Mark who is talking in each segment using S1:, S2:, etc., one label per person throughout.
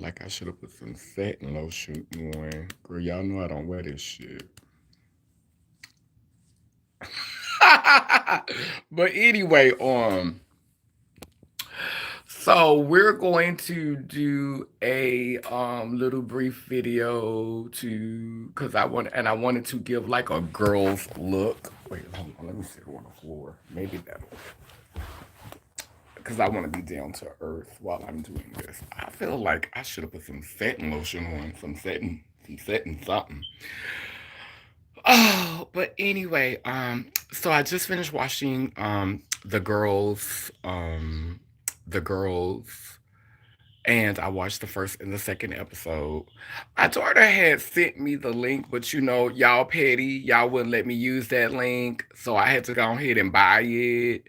S1: Like I should have put some satin lotion on. Girl, y'all know I don't wear this shit. But anyway, so we're going to do a little brief video to because I wanted to give like a girl's look. Wait, hold on, let me sit on the floor. Maybe that'll because I want to be down to earth while I'm doing this. I feel like I should have put some satin lotion on, some satin something. Oh, but anyway, so I just finished watching the girls, and I watched the first and the second episode. My daughter had sent me the link, but y'all petty, y'all wouldn't let me use that link, so I had to go ahead and buy it.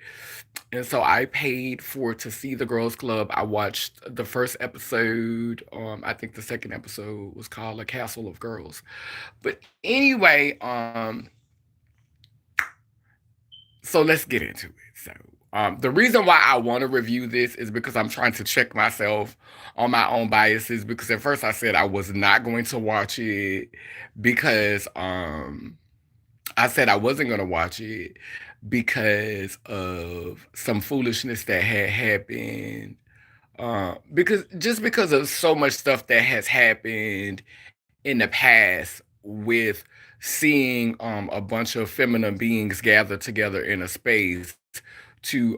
S1: And so I paid for to see the Girls Club. I watched the first episode. I think the second episode was called A Castle of Girls. But anyway, so let's get into it. The reason why I want to review this is because I'm trying to check myself on my own biases. Because at first I said I was not going to watch it because I said I wasn't going to watch it because of some foolishness that had happened. Because of so much stuff that has happened in the past with seeing a bunch of feminine beings gathered together in a space to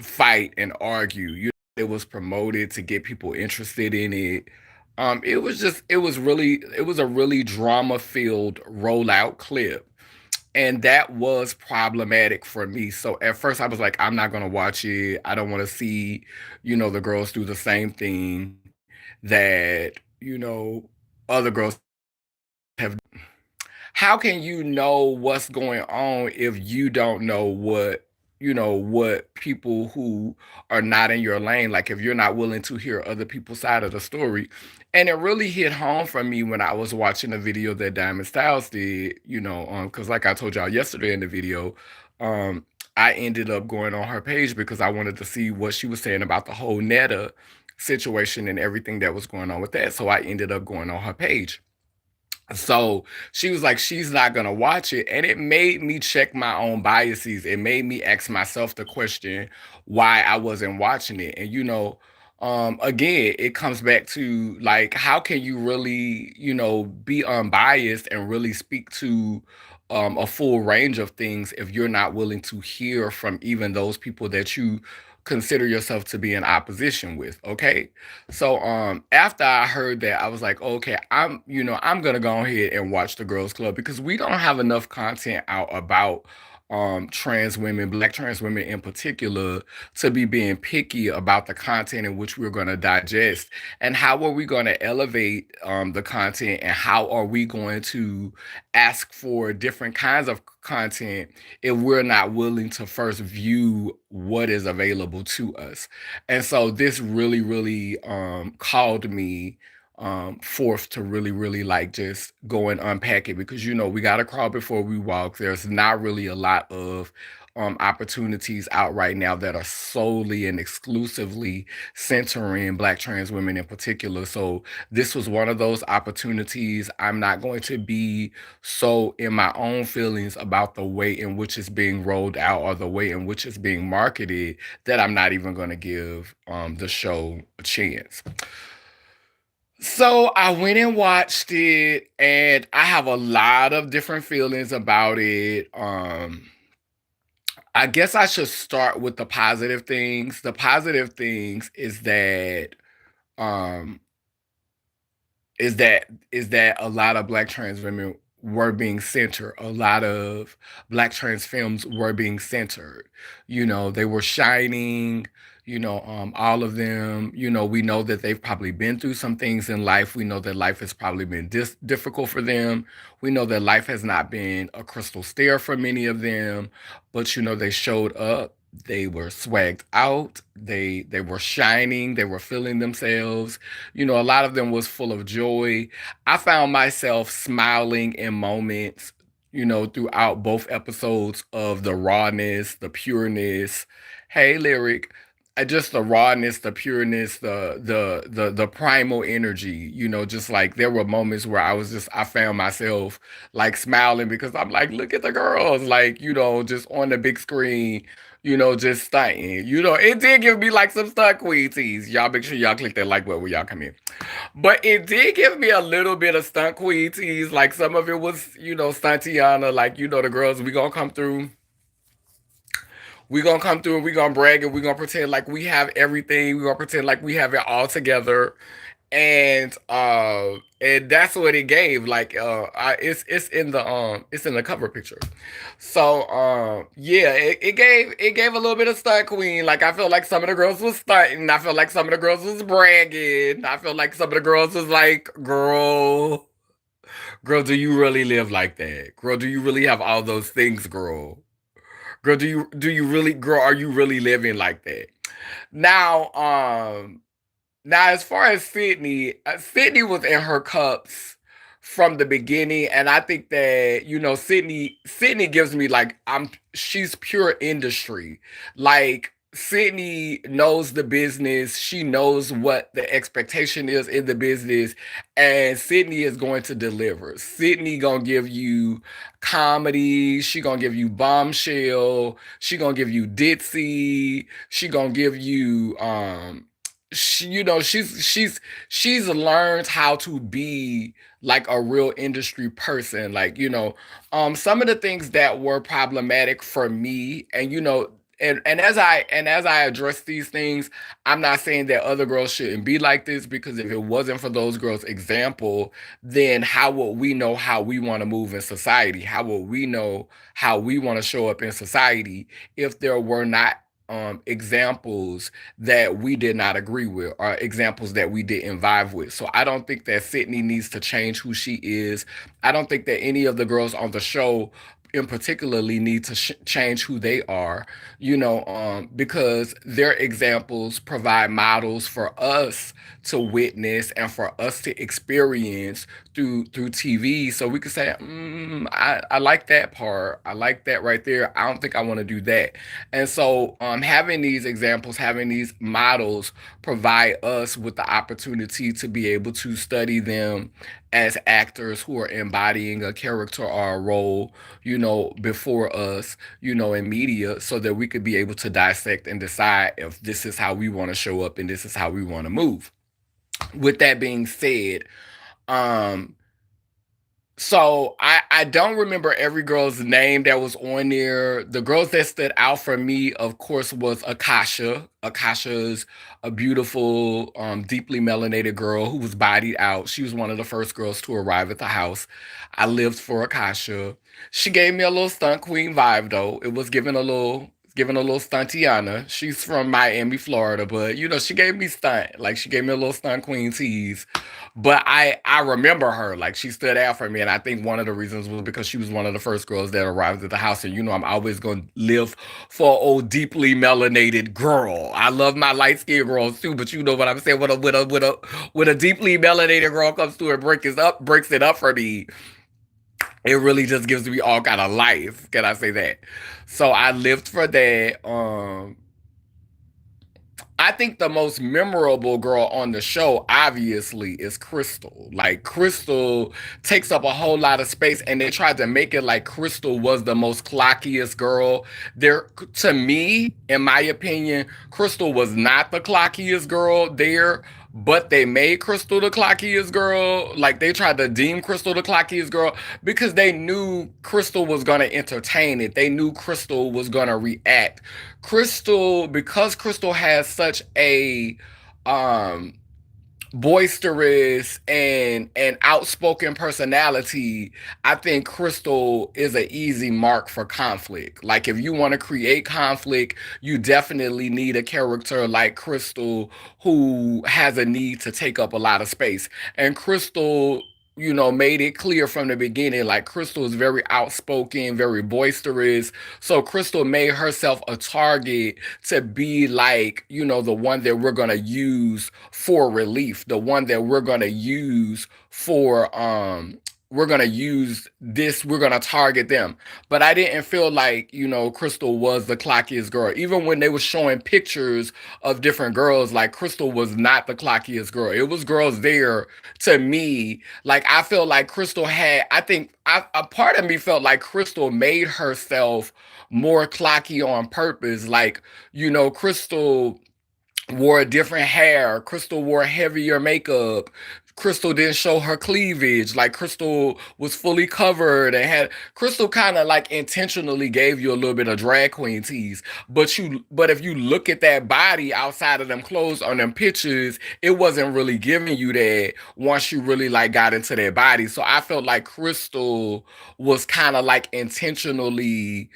S1: fight and argue. It was promoted to get people interested in it. It was a really drama filled rollout clip, and that was problematic for me. So at first I was like, I'm not gonna watch it. I don't want to see, the girls do the same thing that other girls have. How can you know what's going on if you don't know what people who are not in your lane, like if you're not willing to hear other people's side of the story? And it really hit home for me when I was watching a video that Diamond Styles did, because like I told y'all yesterday in the video, um, I ended up going on her page because I wanted to see what she was saying about the whole Netta situation and everything that was going on with that. So I ended up going on her page. So she was like, she's not gonna watch it. And it made me check my own biases. It made me ask myself the question why I wasn't watching it. And again, it comes back to like, how can you really, be unbiased and really speak to a full range of things if you're not willing to hear from even those people that you consider yourself to be in opposition with? Okay. So after I heard that, I was like, okay, I'm gonna go ahead and watch the Girls Club because we don't have enough content out about trans women, black trans women in particular, to be being picky about the content in which we're gonna digest. And how are we gonna elevate the content, and how are we going to ask for different kinds of content if we're not willing to first view what is available to us? And so this really, really called me forth to really, really like just go and unpack it because we gotta crawl before we walk. There's not really a lot of opportunities out right now that are solely and exclusively centering Black trans women in particular. So this was one of those opportunities. I'm not going to be so in my own feelings about the way in which it's being rolled out or the way in which it's being marketed that I'm not even going to give the show a chance. So I went and watched it, and I have a lot of different feelings about it. I guess I should start with the positive things. The positive things um is that a lot of black trans women were being centered. A lot of black trans films were being centered. They were shining, all of them. We know that they've probably been through some things in life. We know that life has probably been difficult for them. We know that life has not been a crystal stair for many of them, but they showed up. They were swagged out. They were shining. They were feeling themselves. A lot of them was full of joy. I found myself smiling in moments, throughout both episodes of the rawness, the pureness. Hey, Lyric. just the rawness, the pureness, the primal energy, just like there were moments where I found myself like smiling because I'm like, look at the girls, like, just on the big screen, just stunting. It did give me like some stunt queen tease. Y'all make sure y'all click that like button when y'all come in. But it did give me a little bit of stunt queen tease. Like some of it was, stuntiana, like, the girls, we gonna come through and we gonna brag and we gonna pretend like we have everything. We gonna pretend like we have it all together. And that's what it gave. Like it's in the cover picture. So yeah, it gave a little bit of stunt queen. Like I felt like some of the girls was stunting. I felt like some of the girls was bragging. I felt like some of the girls was like, girl, do you really live like that? Girl, do you really have all those things, girl? Girl, do you really, girl, are you really living like that? Now, now as far as Sydney, Sydney was in her cups from the beginning, and I think that Sydney gives me like she's pure industry. Like Sydney knows the business, she knows what the expectation is in the business, and Sydney is going to deliver. Sydney gonna give you comedy, she gonna give you bombshell, she gonna give you ditzy, she gonna give you she's learned how to be like a real industry person, like some of the things that were problematic for me, and as I address these things, I'm not saying that other girls shouldn't be like this, because if it wasn't for those girls example, then how would we know how we want to move in society? How would we know how we want to show up in society if there were not examples that we did not agree with, or examples that we didn't vibe with? So I don't think that Sydney needs to change who she is. I don't think that any of the girls on the show in particularly need to change who they are, because their examples provide models for us to witness and for us to experience through TV. So we could say, I like that part. I like that right there. I don't think I want to do that. And so having these examples, having these models provide us with the opportunity to be able to study them as actors who are embodying a character or a role, before us, in media, so that we could be able to dissect and decide if this is how we want to show up and this is how we want to move. With that being said, um, so I don't remember every girl's name that was on there. The girls that stood out for me, of course, was Akasha. Akasha's a beautiful, deeply melanated girl who was bodied out. She was one of the first girls to arrive at the house. I lived for Akasha. She gave me a little stunt queen vibe though. It was giving a little stuntiana. She's from Miami, Florida, but she gave me stunt. Like she gave me a little stunt queen tease. But I remember her, like she stood out for me, and I think one of the reasons was because she was one of the first girls that arrived at the house. And I'm always gonna live for an old deeply melanated girl. I love my light skinned girls too, but you know what I'm saying. When a deeply melanated girl comes through and breaks it up for me, it really just gives me all kind of life. Can I say that? So I lived for that. I think the most memorable girl on the show, obviously, is Crystal. Like, Crystal takes up a whole lot of space, and they tried to make it like Crystal was the most clockiest girl. There, to me, in my opinion, Crystal was not the clockiest girl there, but they made Crystal the clockiest girl. Like, they tried to deem Crystal the clockiest girl because they knew Crystal was going to entertain it. They knew Crystal was going to react. Because Crystal has such a um boisterous and outspoken personality, I think Crystal is an easy mark for conflict. Like if you want to create conflict, you definitely need a character like Crystal who has a need to take up a lot of space. And Crystal made it clear from the beginning, like Crystal is very outspoken, very boisterous. So Crystal made herself a target to be like, the one that we're going to use for relief, the one that we're going to use for we're gonna use this, we're gonna target them. But I didn't feel like, Crystal was the clockiest girl. Even when they were showing pictures of different girls, like Crystal was not the clockiest girl. It was girls there to me. Like I feel like Crystal had, I think a part of me felt like Crystal made herself more clocky on purpose. Like, Crystal wore different hair. Crystal wore heavier makeup. Crystal didn't show her cleavage. Like Crystal was fully covered and had Crystal kind of like intentionally gave you a little bit of drag queen tease. But if you look at that body outside of them clothes on them pictures, it wasn't really giving you that once you really like got into their body. So I felt like Crystal was kind of like intentionally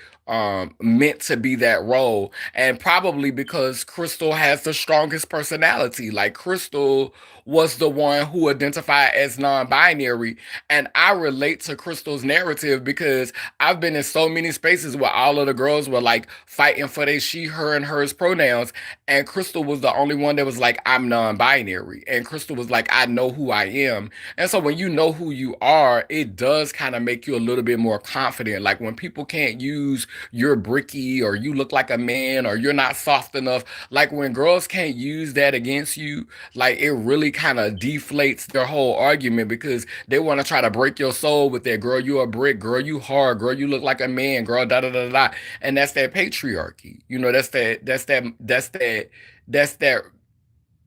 S1: meant to be that role, and probably because Crystal has the strongest personality. Like Crystal was the one who identified as non-binary, and I relate to Crystal's narrative because I've been in so many spaces where all of the girls were like fighting for their she, her, and hers pronouns, and Crystal was the only one that was like, I'm non-binary, and Crystal was like, I know who I am. And so when you know who you are, it does kind of make you a little bit more confident. Like when people can't use you're bricky or you look like a man or you're not soft enough, like when girls can't use that against you, like it really kind of deflates their whole argument because they want to try to break your soul with that, girl, you a brick, girl, you hard, girl, you look like a man, girl, da da da da. And that's that patriarchy. That's that that's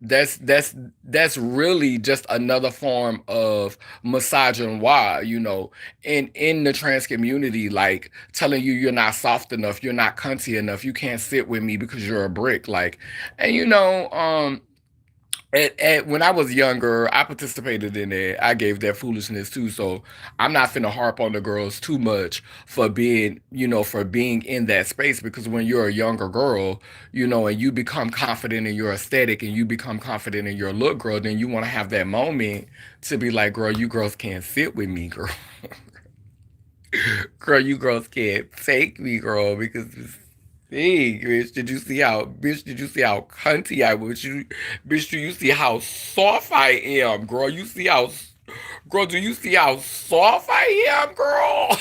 S1: that's that's really just another form of misogynoir, in the trans community, like telling you you're not soft enough, you're not cunty enough, you can't sit with me because you're a brick. Like, and when I was younger, I participated in it. I gave that foolishness too. So I'm not finna harp on the girls too much for being in that space, because when you're a younger girl, and you become confident in your aesthetic and you become confident in your look, girl, then you want to have that moment to be like, girl, you girls can't sit with me, girl. Girl, you girls can't take me, girl, because hey, bitch, did you see how cunty I was? Bitch, do you see how soft I am, girl? Girl, do you see how soft I am, girl?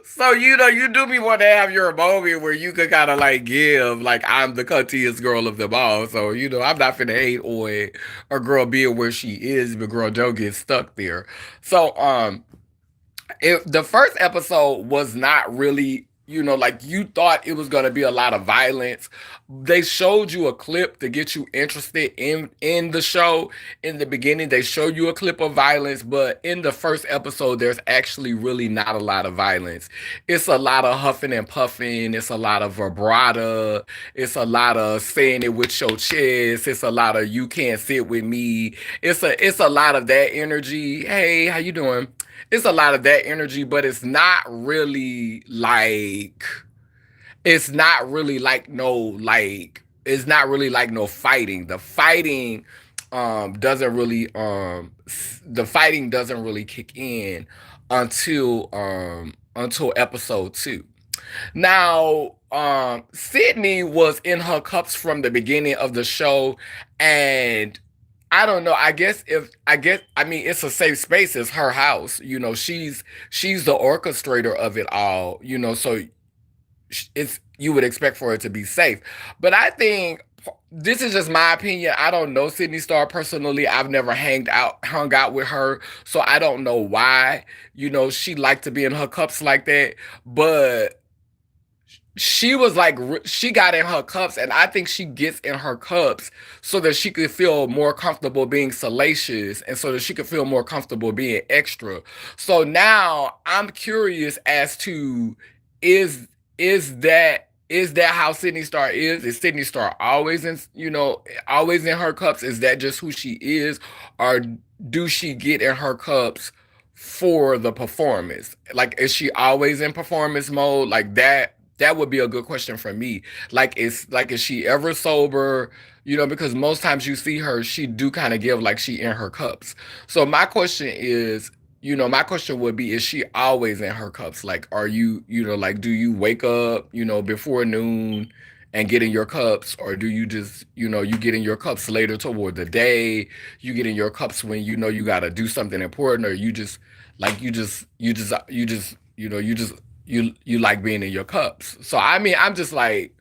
S1: So, you do be want to have your moment where you could kind of like give, like, I'm the cuntiest girl of them all. So, I'm not finna hate on a girl being where she is, but girl, don't get stuck there. So, the first episode was not really, like you thought it was going to be a lot of violence. They showed you a clip to get you interested in the show. In the beginning they show you a clip of violence, but in the first episode there's actually really not a lot of violence. It's a lot of huffing and puffing, it's a lot of vibrato, it's a lot of saying it with your chest, it's a lot of you can't sit with me, it's a lot of that energy. Hey, how you doing? It's a lot of that energy, but it's not really like no fighting. Doesn't really the fighting doesn't really kick in until episode 2. Now, Sydney was in her cups from the beginning of the show, and I don't know. I mean, it's a safe space. It's her house. She's the orchestrator of it all. So it's you would expect for it to be safe. But I think this is just my opinion. I don't know Sydney Star personally. I've never hung out with her, so I don't know why. She liked to be in her cups like that, but she was like she got in her cups, and I think she gets in her cups so that she could feel more comfortable being salacious and so that she could feel more comfortable being extra. So now I'm curious as to, is is that how Sydney Star is Sydney Star always in her cups? Is that just who she is, or do she get in her cups for the performance? Like, is she always in performance mode? Like that would be a good question for me. Is she ever sober? Because most times you see her, she do kind of give like she in her cups. So my question would be, is she always in her cups? Like, are you, like, do you wake up, before noon and get in your cups, or do you just, you get in your cups later toward the day, you get in your cups when you know you got to do something important, or you just like you like being in your cups. So I mean, I'm just like,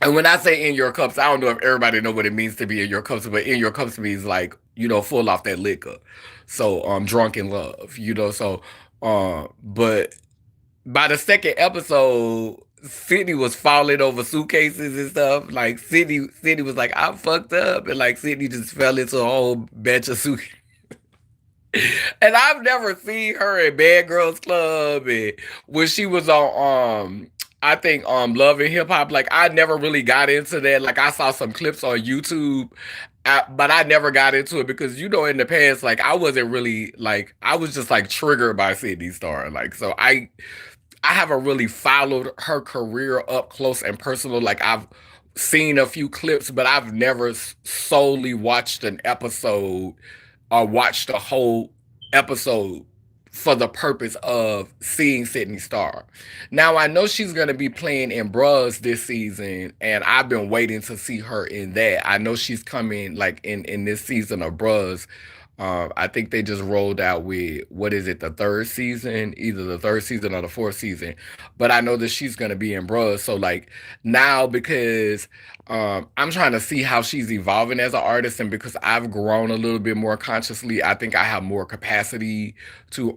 S1: and when I say in your cups, I don't know if everybody know what it means to be in your cups, but in your cups means like, full off that liquor. So drunk in love, so but by the second episode, Sydney was falling over suitcases and stuff. Like Sydney was like, I'm fucked up. And like Sydney just fell into a whole batch of suitcases. And I've never seen her at Bad Girls Club, and when she was on I think Love and Hip Hop. Like I never really got into that. Like I saw some clips on YouTube, but I never got into it because in the past, like I wasn't really like, I was just like triggered by Sydney Star. Like so I haven't really followed her career up close and personal. Like I've seen a few clips, but I've never solely watched an episode or watched a whole episode for the purpose of seeing Sydney Star. Now I know she's gonna be playing in Bros this season, and I've been waiting to see her in that. I know she's coming like in this season of Bros. I think they just rolled out with, what is it, the third season, either the third season or the fourth season. But I know that she's gonna be in Bros. So like now, because I'm trying to see how she's evolving as an artist, and because I've grown a little bit more consciously, I think I have more capacity to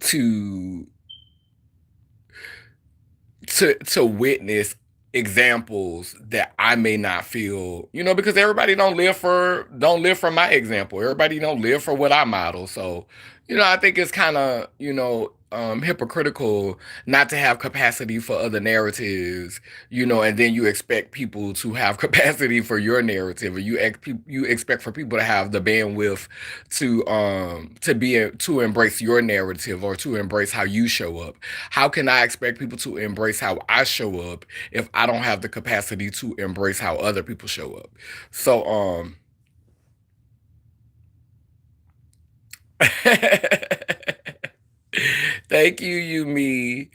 S1: to to witness examples that I may not feel, because everybody don't live for my example. Everybody don't live for what I model. So, I think it's kind of, hypocritical not to have capacity for other narratives, and then you expect people to have capacity for your narrative, or you expect for people to have the bandwidth to embrace your narrative, or to embrace how you show up. How can I expect people to embrace how I show up if I don't have the capacity to embrace how other people show up? So thank you, Yumi.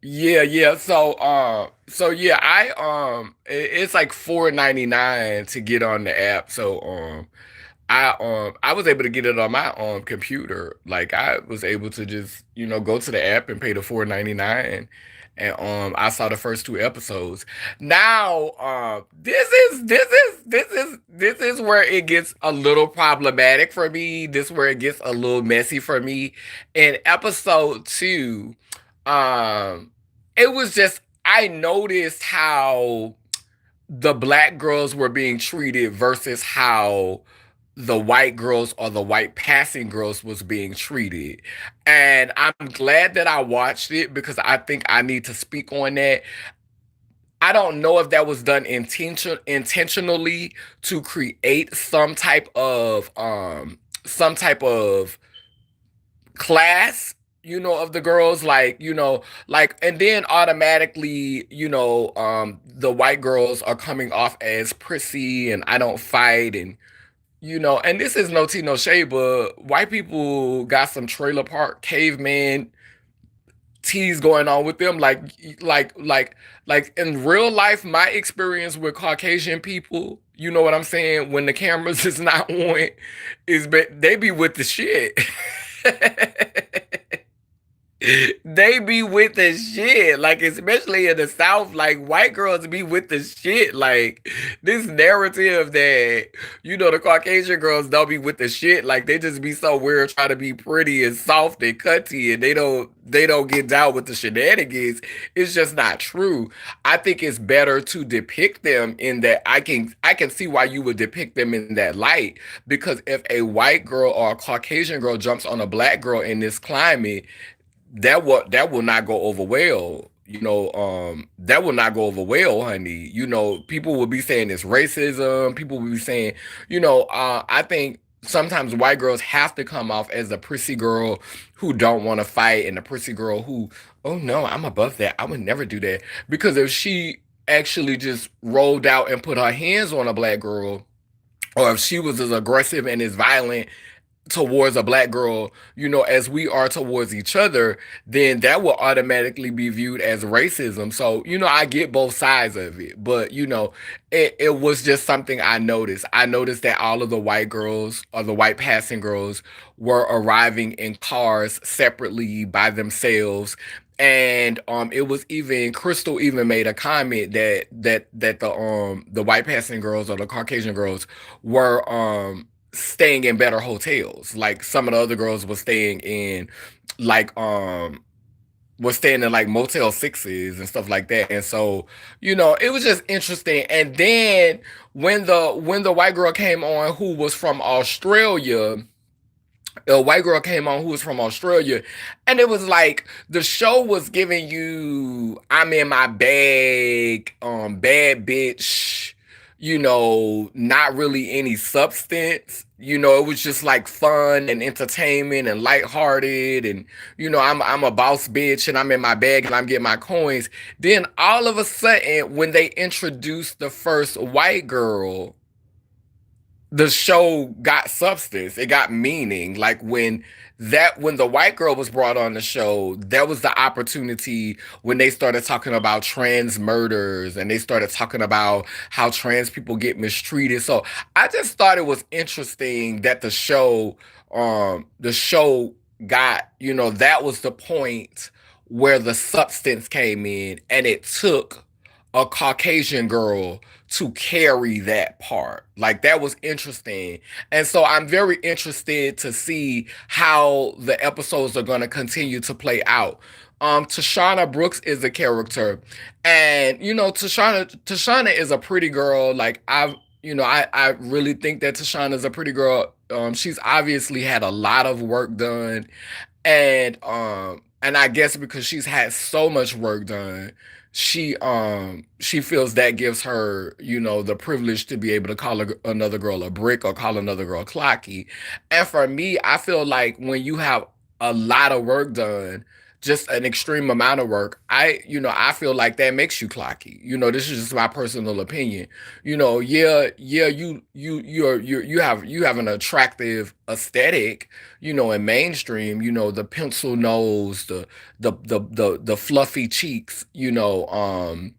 S1: Yeah, yeah. So yeah, it's like 4.99 to get on the app. So I was able to get it on my computer. Like I was able to just, go to the app and pay the 4.99. And I saw the first two episodes. Now this is where it gets a little problematic for me. This is where it gets a little messy for me. In episode two, um it was just, I noticed how the black girls were being treated versus how the white girls, or the white passing girls, was being treated. And I'm glad that I watched it, because I think I need to speak on that. I don't know if that was done intentionally to create some type of class, of the girls, like, and then automatically, the white girls are coming off as prissy and I don't fight, and this is no tea, no shade, but white people got some trailer park caveman teas going on with them. Like in real life, my experience with Caucasian people, you know what I'm saying? When the cameras is not on, they be with the shit. They be with the shit, like especially in the South, like white girls be with the shit. Like this narrative that the Caucasian girls don't be with the shit, like they just be so weird, trying to be pretty and soft and cutty, and they don't get down with the shenanigans. It's just not true. I think it's better to depict them in that. I can see why you would depict them in that light, because if a white girl or a Caucasian girl jumps on a black girl in this climate, that will not go over well. That will not go over well, honey. People will be saying it's racism. People will be saying, I think sometimes white girls have to come off as a prissy girl who don't want to fight, and a prissy girl who, oh no, I'm above that. I would never do that. Because if she actually just rolled out and put her hands on a black girl, or if she was as aggressive and as violent towards a black girl, as we are towards each other, then that will automatically be viewed as racism. So, I get both sides of it, but it was just something I noticed. I noticed that all of the white girls or the white passing girls were arriving in cars separately by themselves. And it was even Crystal even made a comment that the white passing girls or the Caucasian girls were staying in better hotels. Like some of the other girls were staying in like like Motel Sixes and stuff like that. And so, it was just interesting. And then when the white girl came on who was from Australia, a white girl came on who was from Australia, and it was like the show was giving you I'm in my bag, bad bitch, not really any substance. It was just like fun and entertainment and lighthearted, and I'm a boss bitch and I'm in my bag and I'm getting my coins. Then all of a sudden, when they introduced the first white girl, the show got substance. It got meaning. Like when the white girl was brought on the show, that was the opportunity when they started talking about trans murders and they started talking about how trans people get mistreated. So I just thought it was interesting that the show got, that was the point where the substance came in, and it took a Caucasian girl to carry that part. Like that was interesting. And so I'm very interested to see how the episodes are going to continue to play out. Tashana Brooks is a character, and Tashana is a pretty girl. Like I really think that Tashana is a pretty girl. She's obviously had a lot of work done, and I guess because she's had so much work done, she feels that gives her, the privilege to be able to call another girl a brick or call another girl clocky. And for me, I feel like when you have a lot of work done, just an extreme amount of work, I feel like that makes you clocky. This is just my personal opinion. Yeah, you have an attractive aesthetic, in mainstream, the pencil nose, the fluffy cheeks, the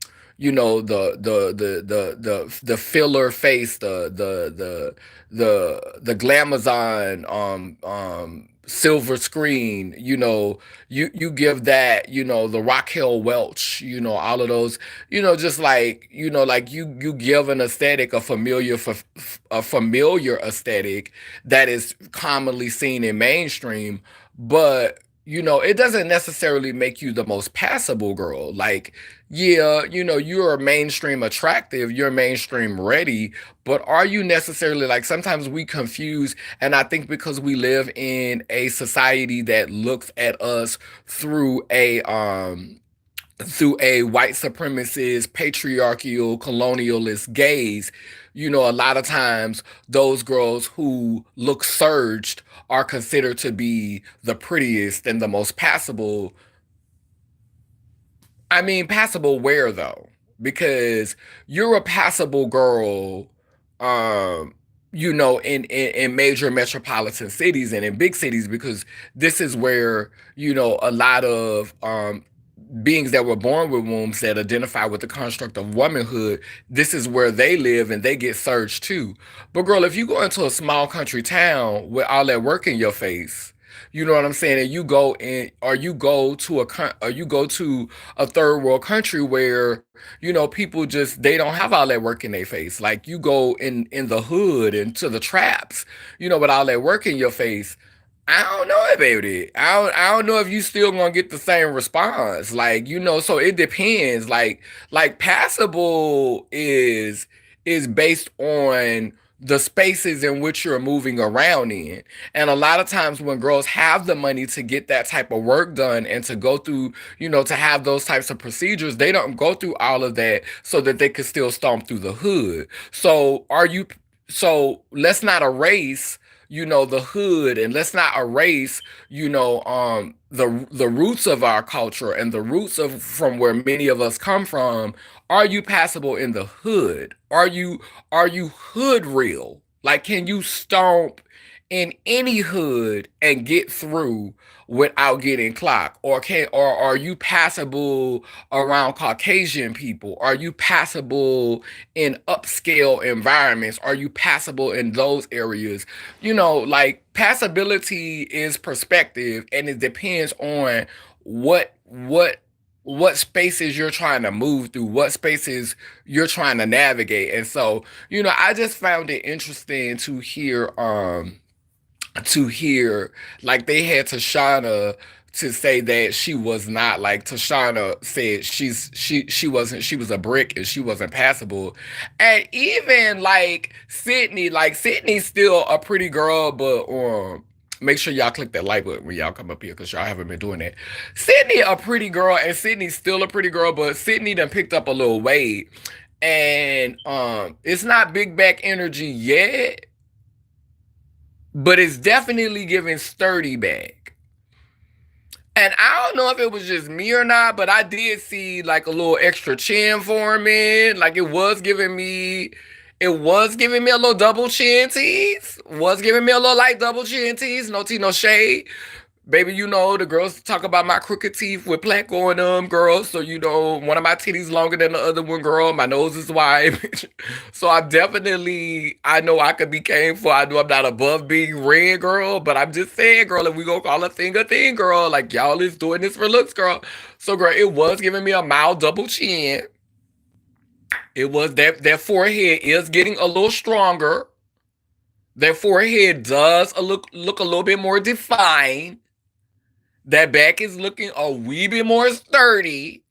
S1: filler face, the glamazon, silver screen, you give that, the Raquel Welch, all of those, just like you give an aesthetic, a familiar aesthetic that is commonly seen in mainstream, but it doesn't necessarily make you the most passable girl. Like, yeah, you're mainstream attractive, you're mainstream ready, but are you necessarily, like, sometimes we confuse, and I think because we live in a society that looks at us through a white supremacist, patriarchal, colonialist gaze, a lot of times those girls who look surged are considered to be the prettiest and the most passable. I mean, passable where though? Because you're a passable girl, um, in major metropolitan cities and in big cities, because this is where, a lot of beings that were born with wombs that identify with the construct of womanhood, this is where they live and they get surged too. But girl, if you go into a small country town with all that work in your face, you know what I'm saying, and you go in, or you go to a third world country where people just they don't have all that work in their face. Like you go in the hood into the traps, with all that work in your face. I don't know it, baby. I don't know if you still gonna get the same response. Like, so it depends. Like passable is based on the spaces in which you're moving around in. And a lot of times when girls have the money to get that type of work done and to go through, to have those types of procedures, they don't go through all of that so that they could still stomp through the hood. So let's not erase, the hood, and let's not erase, the roots of our culture and the roots of from where many of us come from. Are you passable in the hood? Are you hood real? Like, can you stomp in any hood and get through without getting clocked? Or are you passable around Caucasian people? Are you passable in upscale environments? Are you passable in those areas? Like passability is perspective, and it depends on what spaces you're trying to move through, what spaces you're trying to navigate. And so, I just found it interesting to hear like they had Tashana to say that she was not, like Tashana said she was a brick and she wasn't passable. And even like Sydney's still a pretty girl, but make sure y'all click that like button when y'all come up here because y'all haven't been doing that. Sydney a pretty girl, and Sydney's still a pretty girl, but Sydney done picked up a little weight. And it's not big back energy yet, but it's definitely giving sturdy back. And I don't know if it was just me or not, but I did see like a little extra chin forming. Like it was giving me a little double chin tease. Was giving me a little like double chin tease. No tea, no shade. Baby, the girls talk about my crooked teeth with plaque on them, girl. So, one of my titties longer than the other one, girl. My nose is wide. So I know I could be came for. I know I'm not above being red, girl. But I'm just saying, girl, if we gonna call a thing, girl, like y'all is doing this for looks, girl. So, girl, it was giving me a mild double chin. It was that forehead is getting a little stronger. That forehead does look a little bit more defined. That back is looking a wee bit more sturdy.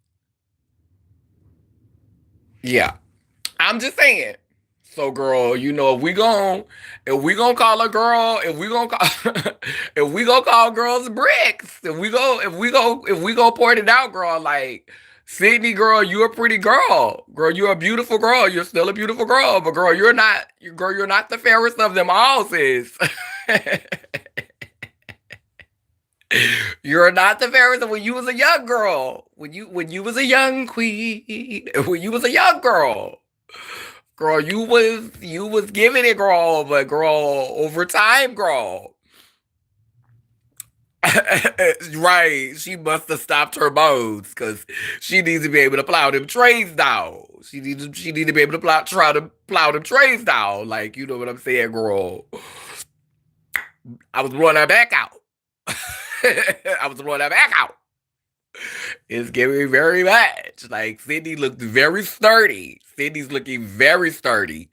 S1: Yeah, I'm just saying. So, girl, if we gonna call a girl, if we gonna call girls bricks, if we go point it out, girl, like Sydney, girl, you a pretty girl, you're a beautiful girl, you're still a beautiful girl, but girl, you're not the fairest of them all, sis. You're not the fairest when you was a young girl. When you was a young queen. When you was a young girl. Girl, you was giving it, girl, but girl, over time, girl. Right. She must have stopped her modes because she needs to be able to plow them trains down. She need to be able to try to plow them trains down. Like, you know what I'm saying, girl. I was blowing her back out. I was blowing her back out. It's giving very much. Like Sydney looked very sturdy. Sydney's looking very sturdy.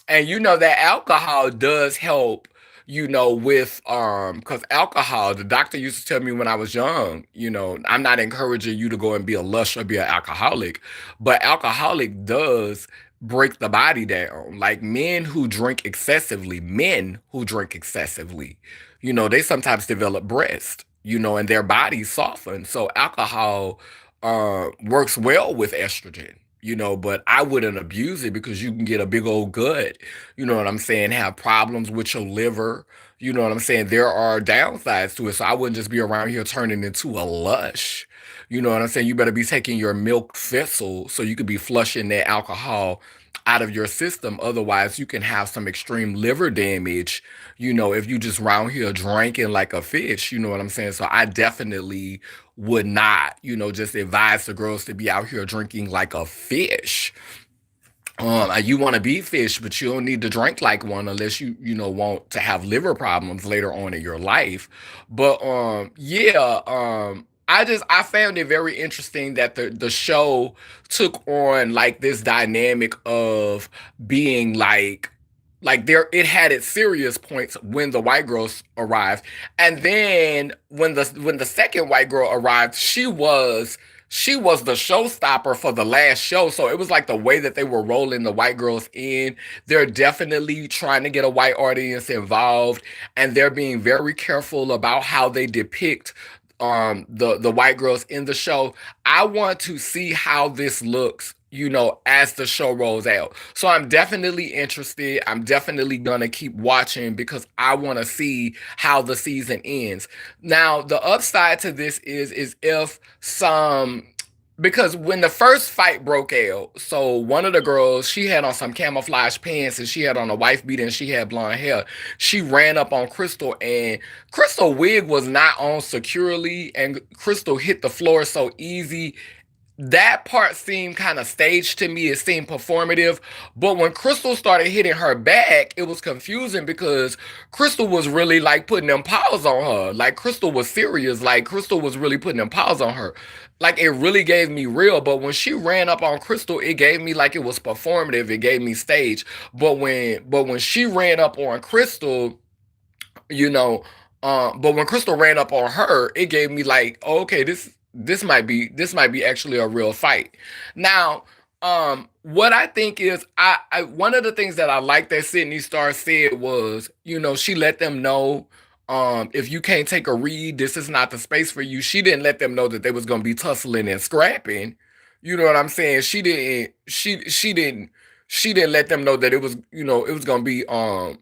S1: And that alcohol does help, with because alcohol, the doctor used to tell me when I was young, I'm not encouraging you to go and be a lush or be an alcoholic, but alcoholic does break the body down. Like men who drink excessively, they sometimes develop breast, and their bodies soften. So alcohol works well with estrogen, but I wouldn't abuse it because you can get a big old gut, you know what I'm saying, have problems with your liver, you know what I'm saying? There are downsides to it. So I wouldn't just be around here turning into a lush. You know what I'm saying? You better be taking your milk thistle so you could be flushing that alcohol out of your system. Otherwise, you can have some extreme liver damage, if you just round here drinking like a fish, you know what I'm saying? So I definitely would not, just advise the girls to be out here drinking like a fish. You want to be fish, but you don't need to drink like one unless you want to have liver problems later on in your life. But yeah, I found it very interesting that the show took on like this dynamic of being like there it had its serious points when the white girls arrived, and then when the second white girl arrived, she was the showstopper for the last show. So it was like the way that they were rolling the white girls in. They're definitely trying to get a white audience involved, and they're being very careful about how they depict the white girls in the show. I want to see how this looks, as the show rolls out. So I'm definitely interested. I'm definitely gonna keep watching because I want to see how the season ends. Now, the upside to this is if some because when the first fight broke out, so one of the girls, she had on some camouflage pants and she had on a wife beater and she had blonde hair. She ran up on Crystal and Crystal wig was not on securely and Crystal hit the floor so easy. That part seemed kind of staged to me. It seemed performative. But when Crystal started hitting her back, it was confusing because Crystal was really like putting them paws on her. Like Crystal was serious. Like Crystal was really putting them paws on her. Like it really gave me real. But when she ran up on Crystal, it gave me like it was performative. It gave me stage. But when she ran up on Crystal, you know, but when Crystal ran up on her, it gave me like, oh, okay, this might be actually a real fight. Now, what I think is I one of the things that I like that Sydney Star said was, she let them know, if you can't take a read, this is not the space for you. She didn't let them know that they was gonna be tussling and scrapping. You know what I'm saying? She didn't let them know that it was gonna be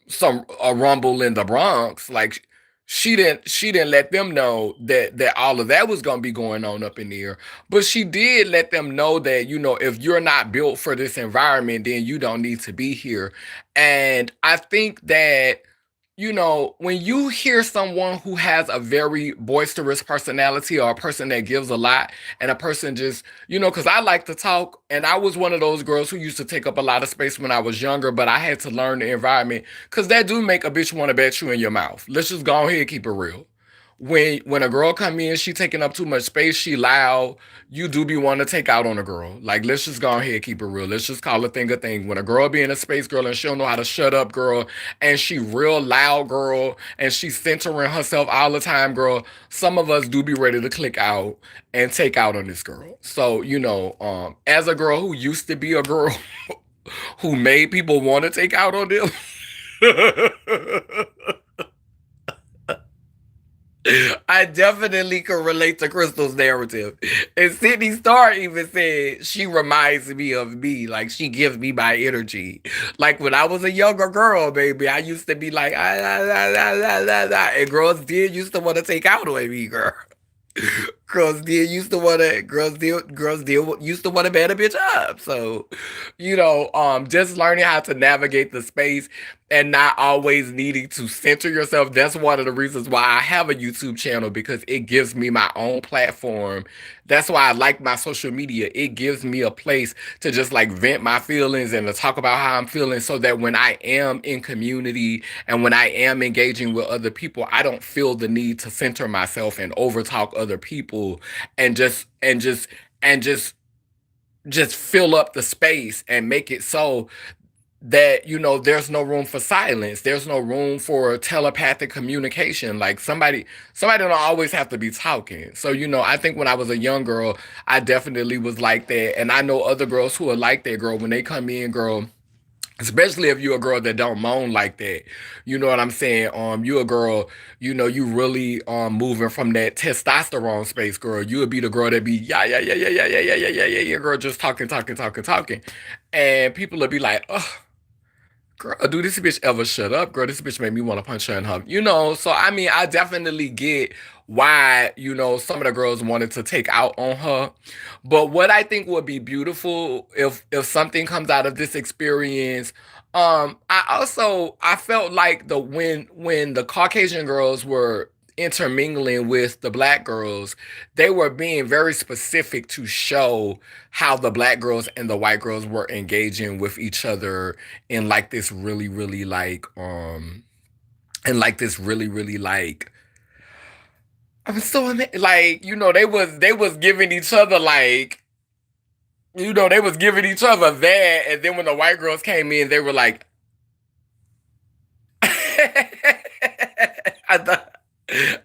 S1: some a rumble in the Bronx. Like she didn't let them know that all of that was gonna be going on up in there. But she did let them know that, if you're not built for this environment, then you don't need to be here. And I think that, when you hear someone who has a very boisterous personality or a person that gives a lot and a person just, because I like to talk and I was one of those girls who used to take up a lot of space when I was younger, but I had to learn the environment because that do make a bitch want to bet you in your mouth. Let's just go ahead and keep it real. When a girl come in, she taking up too much space, she loud, you do be wanting to take out on a girl. Like, let's just go ahead and keep it real. Let's just call a thing a thing. When a girl be in a space, girl, and she don't know how to shut up, girl, and she real loud, girl, and she's centering herself all the time, girl, some of us do be ready to click out and take out on this girl. So, as a girl who used to be a girl who made people want to take out on them, I definitely can relate to Crystal's narrative. And Sydney Starr even said she reminds me of me. Like she gives me my energy. Like when I was a younger girl, baby, I used to be like, ah, ah, ah, ah, ah, ah, ah. And girls did used to want to take out on me, girl. Girls did used to want to man a bitch up. So, just learning how to navigate the space and not always needing to center yourself. That's one of the reasons why I have a YouTube channel because it gives me my own platform. That's why I like my social media. It gives me a place to just like vent my feelings and to talk about how I'm feeling so that when I am in community and when I am engaging with other people, I don't feel the need to center myself and overtalk other people and just fill up the space and make it so that there's no room for silence, there's no room for telepathic communication. Like somebody don't always have to be talking. So I think when I was a young girl, I definitely was like that, and I know other girls who are like that, girl, when they come in, girl, especially if you're a girl that don't moan like that. You know what I'm saying? You a girl, you really moving from that testosterone space, girl. You would be the girl that be yeah, yeah, yeah, yeah, yeah, yeah, yeah, yeah, yeah, yeah, yeah, girl, just talking, talking, talking, talking. And people would be like, oh, girl, do this bitch ever shut up? Girl, this bitch made me want to punch her in her. So I mean, I definitely get why, some of the girls wanted to take out on her. But what I think would be beautiful if something comes out of this experience, I felt like the when the Caucasian girls were intermingling with the black girls, they were being very specific to show how the black girls and the white girls were engaging with each other in like this really, really like and like this really, really like I'm so like they was giving each other like they was giving each other that, and then when the white girls came in, they were like, I thought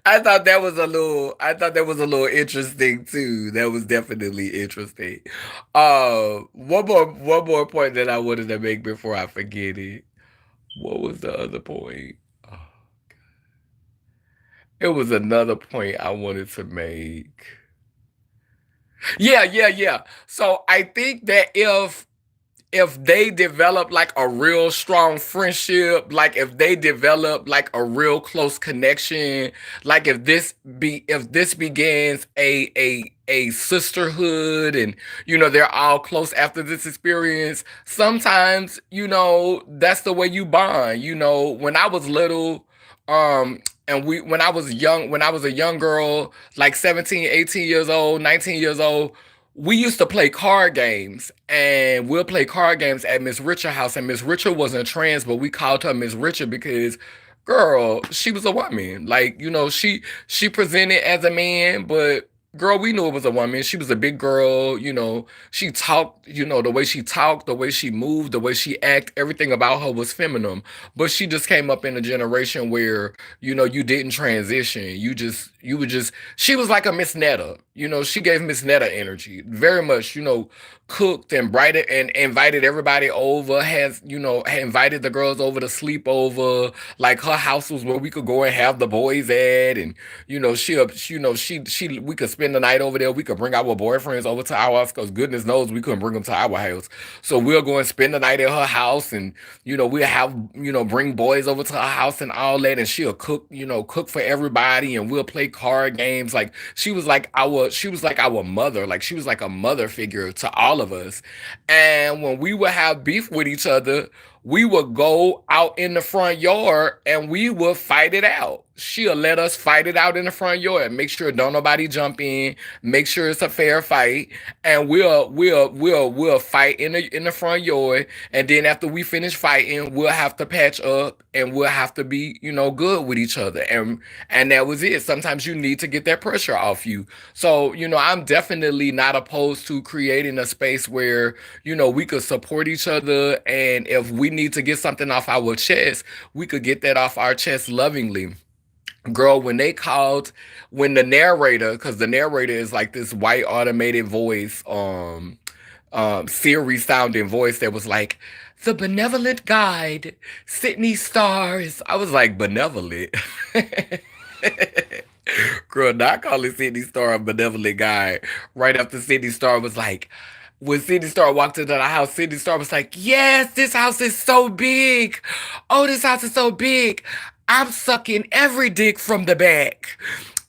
S1: I thought that was a little interesting too. That was definitely interesting. One more point that I wanted to make before I forget it. What was the other point? Oh, it was another point I wanted to make. Yeah, yeah, yeah. So I think that if they develop like a real strong friendship, like if they develop like a real close connection, like if this begins a sisterhood, and they're all close after this experience. Sometimes, that's the way you bond. When I was little, and when I was young, when I was a young girl, like 17, 18 years old, 19 years old, we used to play card games, and we'll play card games at Miss Richard house. And Miss Richard wasn't trans, but we called her Miss Richard because, girl, she was a woman. Like, she presented as a man, but girl, we knew it was a woman. She was a big girl. She talked, the way she talked, the way she moved, the way she acted, everything about her was feminine. But she just came up in a generation where, you didn't transition. You would just, she was like a Miss Netta. She gave Miss Netta energy very much, cooked and brighted and invited everybody over, had invited the girls over to sleep over. Like, her house was where we could go and have the boys at. And, we could spend the night over there. We could bring our boyfriends over to our house because goodness knows we couldn't bring them to our house. So we'll go and spend the night at her house, and we'll have bring boys over to her house and all that, and she'll cook for everybody, and we'll play card games. Like, she was like our mother. Like, she was like a mother figure to all of us. And when we would have beef with each other, we would go out in the front yard and we would fight it out. She'll let us fight it out in the front yard. Make sure don't nobody jump in. Make sure it's a fair fight, and we'll fight in the front yard. And then after we finish fighting, we'll have to patch up, and we'll have to be good with each other. And that was it. Sometimes you need to get that pressure off you. So I'm definitely not opposed to creating a space where we could support each other, and if we need to get something off our chest, we could get that off our chest lovingly. Girl, when the narrator, because the narrator is like this white automated voice, Siri sounding voice that was like, the benevolent guide, Sydney Stars. I was like, benevolent. Girl, not calling Sydney Star a benevolent guy. Right after Sydney Star was like, when Sydney Star walked into the house, Sydney Star was like, yes, this house is so big. Oh, this house is so big. I'm sucking every dick from the back.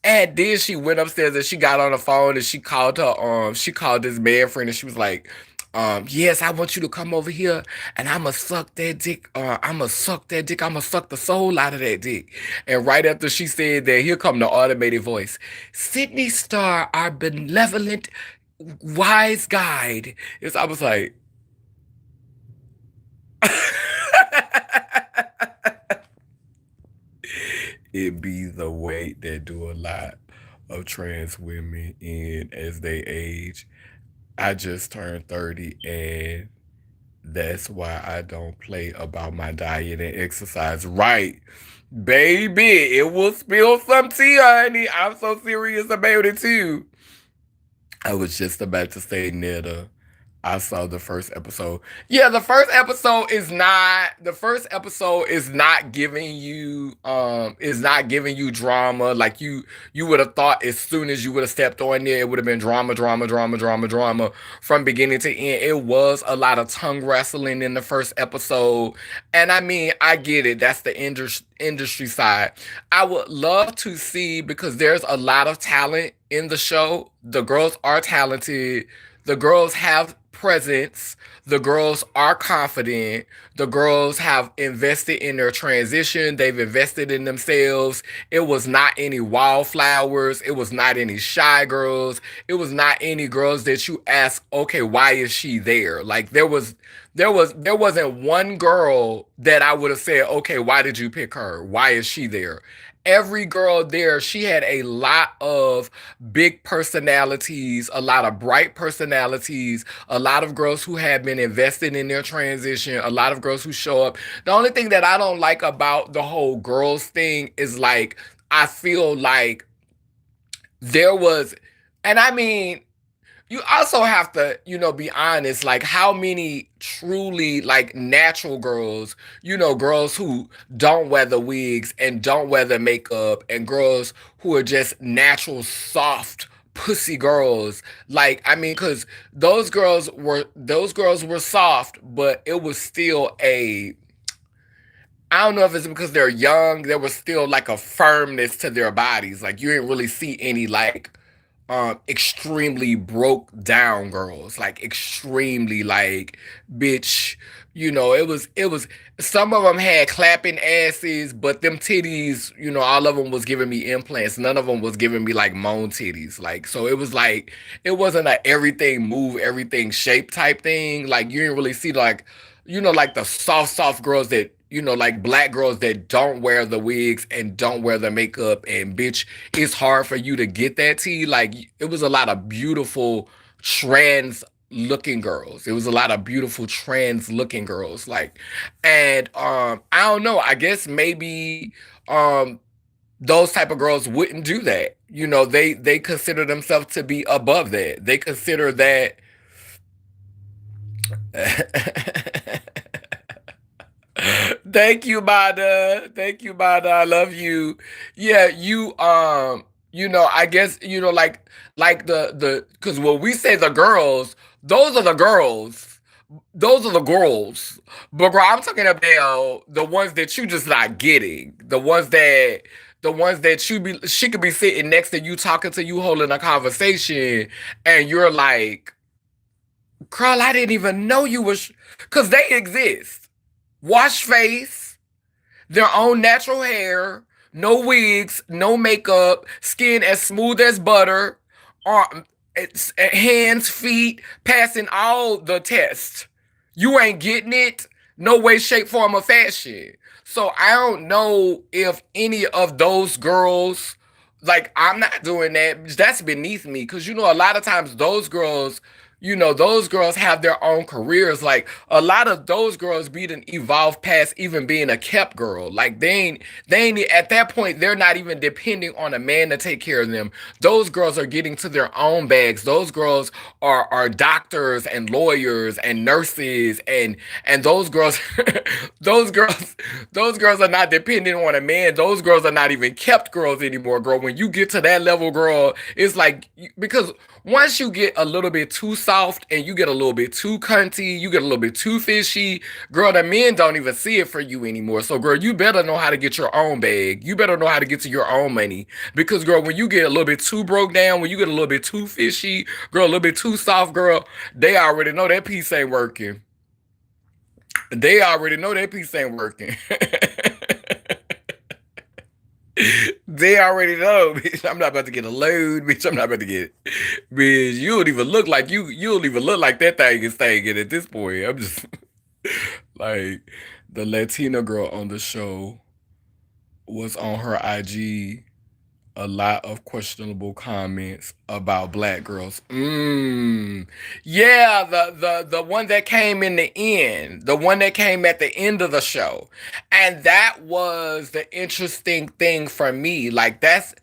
S1: And then she went upstairs and she got on the phone and she called this man friend, and she was like, yes, I want you to come over here and I'ma suck that dick. I'ma suck that dick. I'ma suck the soul out of that dick. And right after she said that, here come the automated voice. Sydney Star, our benevolent, wise guide. I was like, it be the weight that do a lot of trans women in as they age. I just turned 30, and that's why I don't play about my diet and exercise. Right. Baby, it will spill some tea, honey. I'm so serious about it too. I was just about to say, Netta, I saw the first episode. Yeah, the first episode is not giving you drama. Like, you would have thought as soon as you would have stepped on there, it would have been drama, drama, drama, drama, drama from beginning to end. It was a lot of tongue wrestling in the first episode. And I mean, I get it. That's the industry side. I would love to see, because there's a lot of talent in the show. The girls are talented. The girls have presence. The girls are confident. The girls have invested in their transition. They've invested in themselves. It was not any wildflowers. It was not any shy girls. It was not any girls that you ask, okay, why is she there? Like, there wasn't one girl that I would have said, okay, why did you pick her? Why is she there? Every girl there, she had a lot of big personalities, a lot of bright personalities, a lot of girls who have been invested in their transition, a lot of girls who show up. The only thing that I don't like about the whole girls thing is, like, I feel like there was, and I mean, you also have to, be honest, like, how many truly, like, natural girls, girls who don't wear the wigs and don't wear the makeup, and girls who are just natural, soft, pussy girls. Like, I mean, because those girls were soft, but it was still I don't know if it's because they're young, there was still like a firmness to their bodies. Like, you didn't really see any, like, extremely broke down girls, like extremely like bitch, it was some of them had clapping asses, but them titties, all of them was giving me implants. None of them was giving me like moan titties. Like, so it was like it wasn't a everything move, everything shape type thing. Like you didn't really see like like the soft girls that like black girls that don't wear the wigs and don't wear the makeup, and bitch, it's hard for you to get that tea. Like it was a lot of beautiful trans looking girls. It was a lot of beautiful trans looking girls. Like, and I don't know. I guess maybe um those type of girls wouldn't do that. They consider themselves to be above that. They consider that Thank you, Mada. Thank you, Mada. I love you. Yeah, I guess, because when we say the girls, those are the girls. Those are the girls. But girl, I'm talking about the ones that you just not getting. The ones that she could be sitting next to you, talking to you, holding a conversation, and you're like, Carl, I didn't even know you was, because they exist. Wash face, their own natural hair, no wigs, no makeup, skin as smooth as butter, arm, hands, feet, passing all the tests. You ain't getting it, no way, shape, form, or fashion. So I don't know if any of those girls, like I'm not doing that. That's beneath me, because a lot of times those girls have their own careers. Like a lot of those girls be done evolve past even being a kept girl. Like they ain't at that point, they're not even depending on a man to take care of them. Those girls are getting to their own bags. Those girls are doctors and lawyers and nurses, and those girls those girls those girls are not dependent on a man. Those girls are not even kept girls anymore, girl. When you get to that level, girl, it's like, because once you get a little bit too soft and you get a little bit too cunty, you get a little bit too fishy, girl, the men don't even see it for you anymore. So, girl, you better know how to get your own bag. You better know how to get to your own money. Because, girl, when you get a little bit too broke down, when you get a little bit too fishy, girl, a little bit too soft, girl, they already know that piece ain't working. They already know that piece ain't working. They already know, bitch. I'm not about to get a load, bitch. I'm not about to get, bitch. You don't even look like you. You don't even look like that thing is thinking at this point. I'm just like the Latina girl on the show was on her IG a lot of questionable comments about black girls. Yeah, the one that came in the end, the one that came at the end of the show. And that was the interesting thing for me. Like that's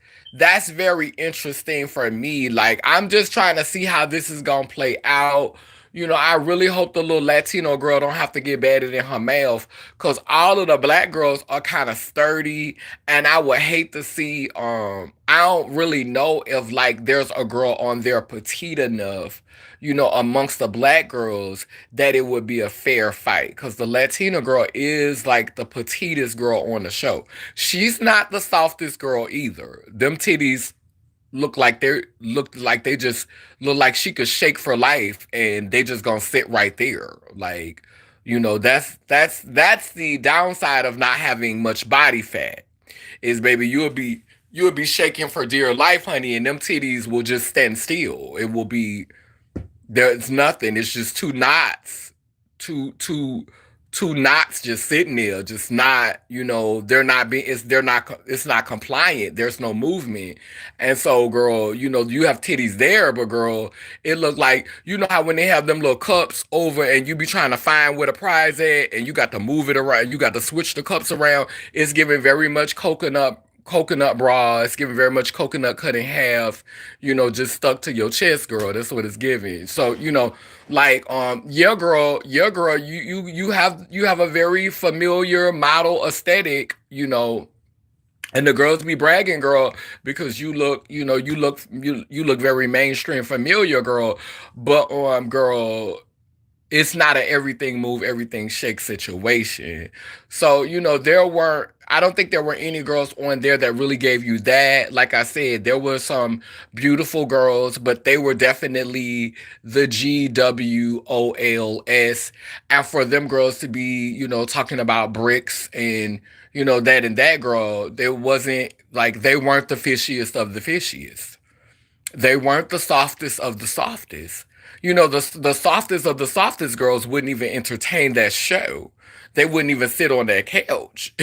S1: very interesting for me. Like I'm just trying to see how this is gonna play out. I really hope the little Latino girl don't have to get batted in her mouth, because all of the black girls are kind of sturdy, and I would hate to see I don't really know if like there's a girl on there petite enough, amongst the black girls, that it would be a fair fight, because the Latina girl is like the petitest girl on the show. She's not the softest girl either. Them titties look like they just look like she could shake for life, and they just gonna sit right there. Like, that's the downside of not having much body fat, is baby, you'll be shaking for dear life, honey, and them titties will just stand still. It will be There's nothing. It's just two two two knots just sitting there, just not. They're not being. They're not. It's not compliant. There's no movement, and so, girl, you have titties there, but girl, it look like, how when they have them little cups over, and you be trying to find where the prize at, and you got to move it around. You got to switch the cups around. It's giving very much coconut bra. It's giving very much coconut cut in half, just stuck to your chest, girl. That's what it's giving. So, like, your girl, you have a very familiar model aesthetic, and the girls be bragging, girl, because you look very mainstream familiar, girl. But girl, it's not an everything move, everything shake situation. So, there weren't, I don't think there were any girls on there that really gave you that. Like I said, there were some beautiful girls, but they were definitely the GWOLS. And for them girls to be, talking about bricks and, that and that girl, there wasn't like they weren't the fishiest of the fishiest. They weren't the softest of the softest. The softest of the softest girls wouldn't even entertain that show. They wouldn't even sit on that couch.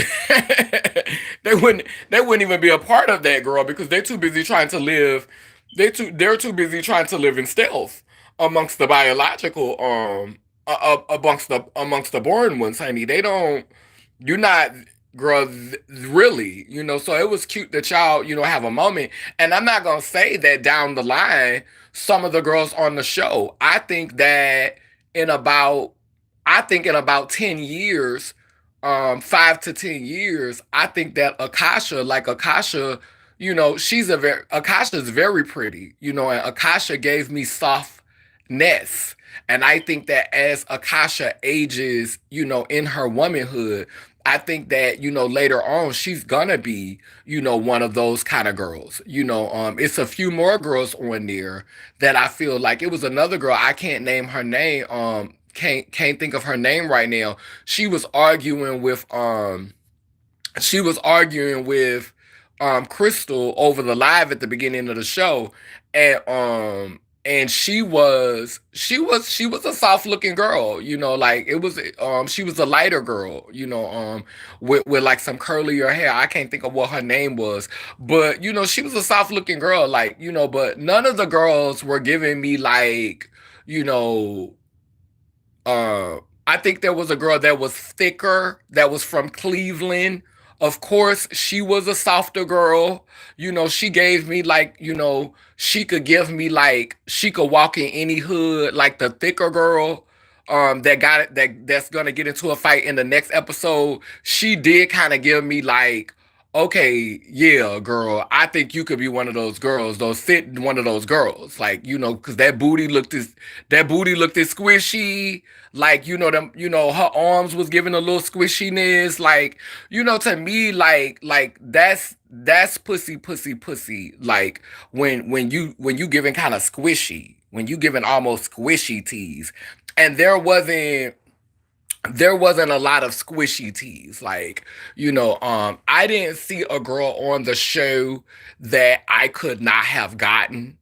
S1: They wouldn't even be a part of that girl because they're too busy trying to live. They're too busy trying to live in stealth amongst the biological amongst the born ones, honey. They don't. You're not, girl, really. So it was cute that y'all, have a moment. And I'm not gonna say that down the line, some of the girls on the show. In about, I think in about 10 years, 5 to 10 years, I think that Akasha, Akasha's very pretty, and Akasha gave me softness. And I think that as Akasha ages, in her womanhood, I think that, later on she's gonna be, one of those kind of girls. It's a few more girls on there that I feel like it was another girl, I can't name her name, can't think of her name right now. She was arguing with she was arguing with Crystal over the live at the beginning of the show, and she was a soft looking girl, like it was she was a lighter girl, with like some curlier hair. I can't think of what her name was, but she was a soft looking girl, like, but none of the girls were giving me like, you know uh, I think there was a girl that was thicker that was from Cleveland. Of course, she was a softer girl. She gave me like, she could give me like she could walk in any hood like the thicker girl that got it that's gonna get into a fight in the next episode. She did kind of give me like, okay, yeah, girl, I think you could be one of those girls, those fit one of those girls, like, because that booty looked as squishy, like, them, her arms was giving a little squishiness, like, to me, like that's pussy, pussy, pussy, like when you giving kind of squishy, when you giving almost squishy tease, and there wasn't a lot of squishy teas. Like, I didn't see a girl on the show that I could not have gotten.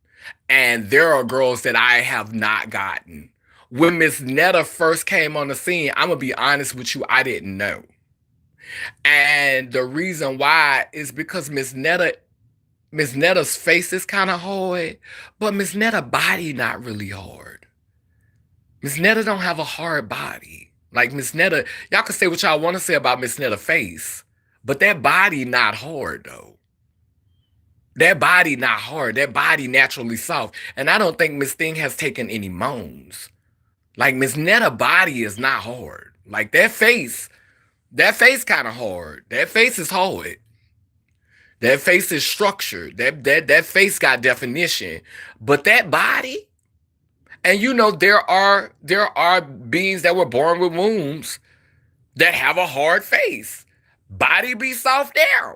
S1: And there are girls that I have not gotten. When Miss Netta first came on the scene, I'm gonna be honest with you, I didn't know. And the reason why is because Miss Netta's face is kind of hard, but Miss Netta body not really hard. Miss Netta don't have a hard body. Like Miss Netta, y'all can say what y'all want to say about Miss Netta face, but that body not hard though. That body not hard. That body naturally soft. And I don't think Miss Thing has taken any moans. Like Miss Netta body is not hard. Like that face kind of hard. That face is hard. That face is structured. That face got definition. But that body, and there are beings that were born with wombs that have a hard face. Body be soft down.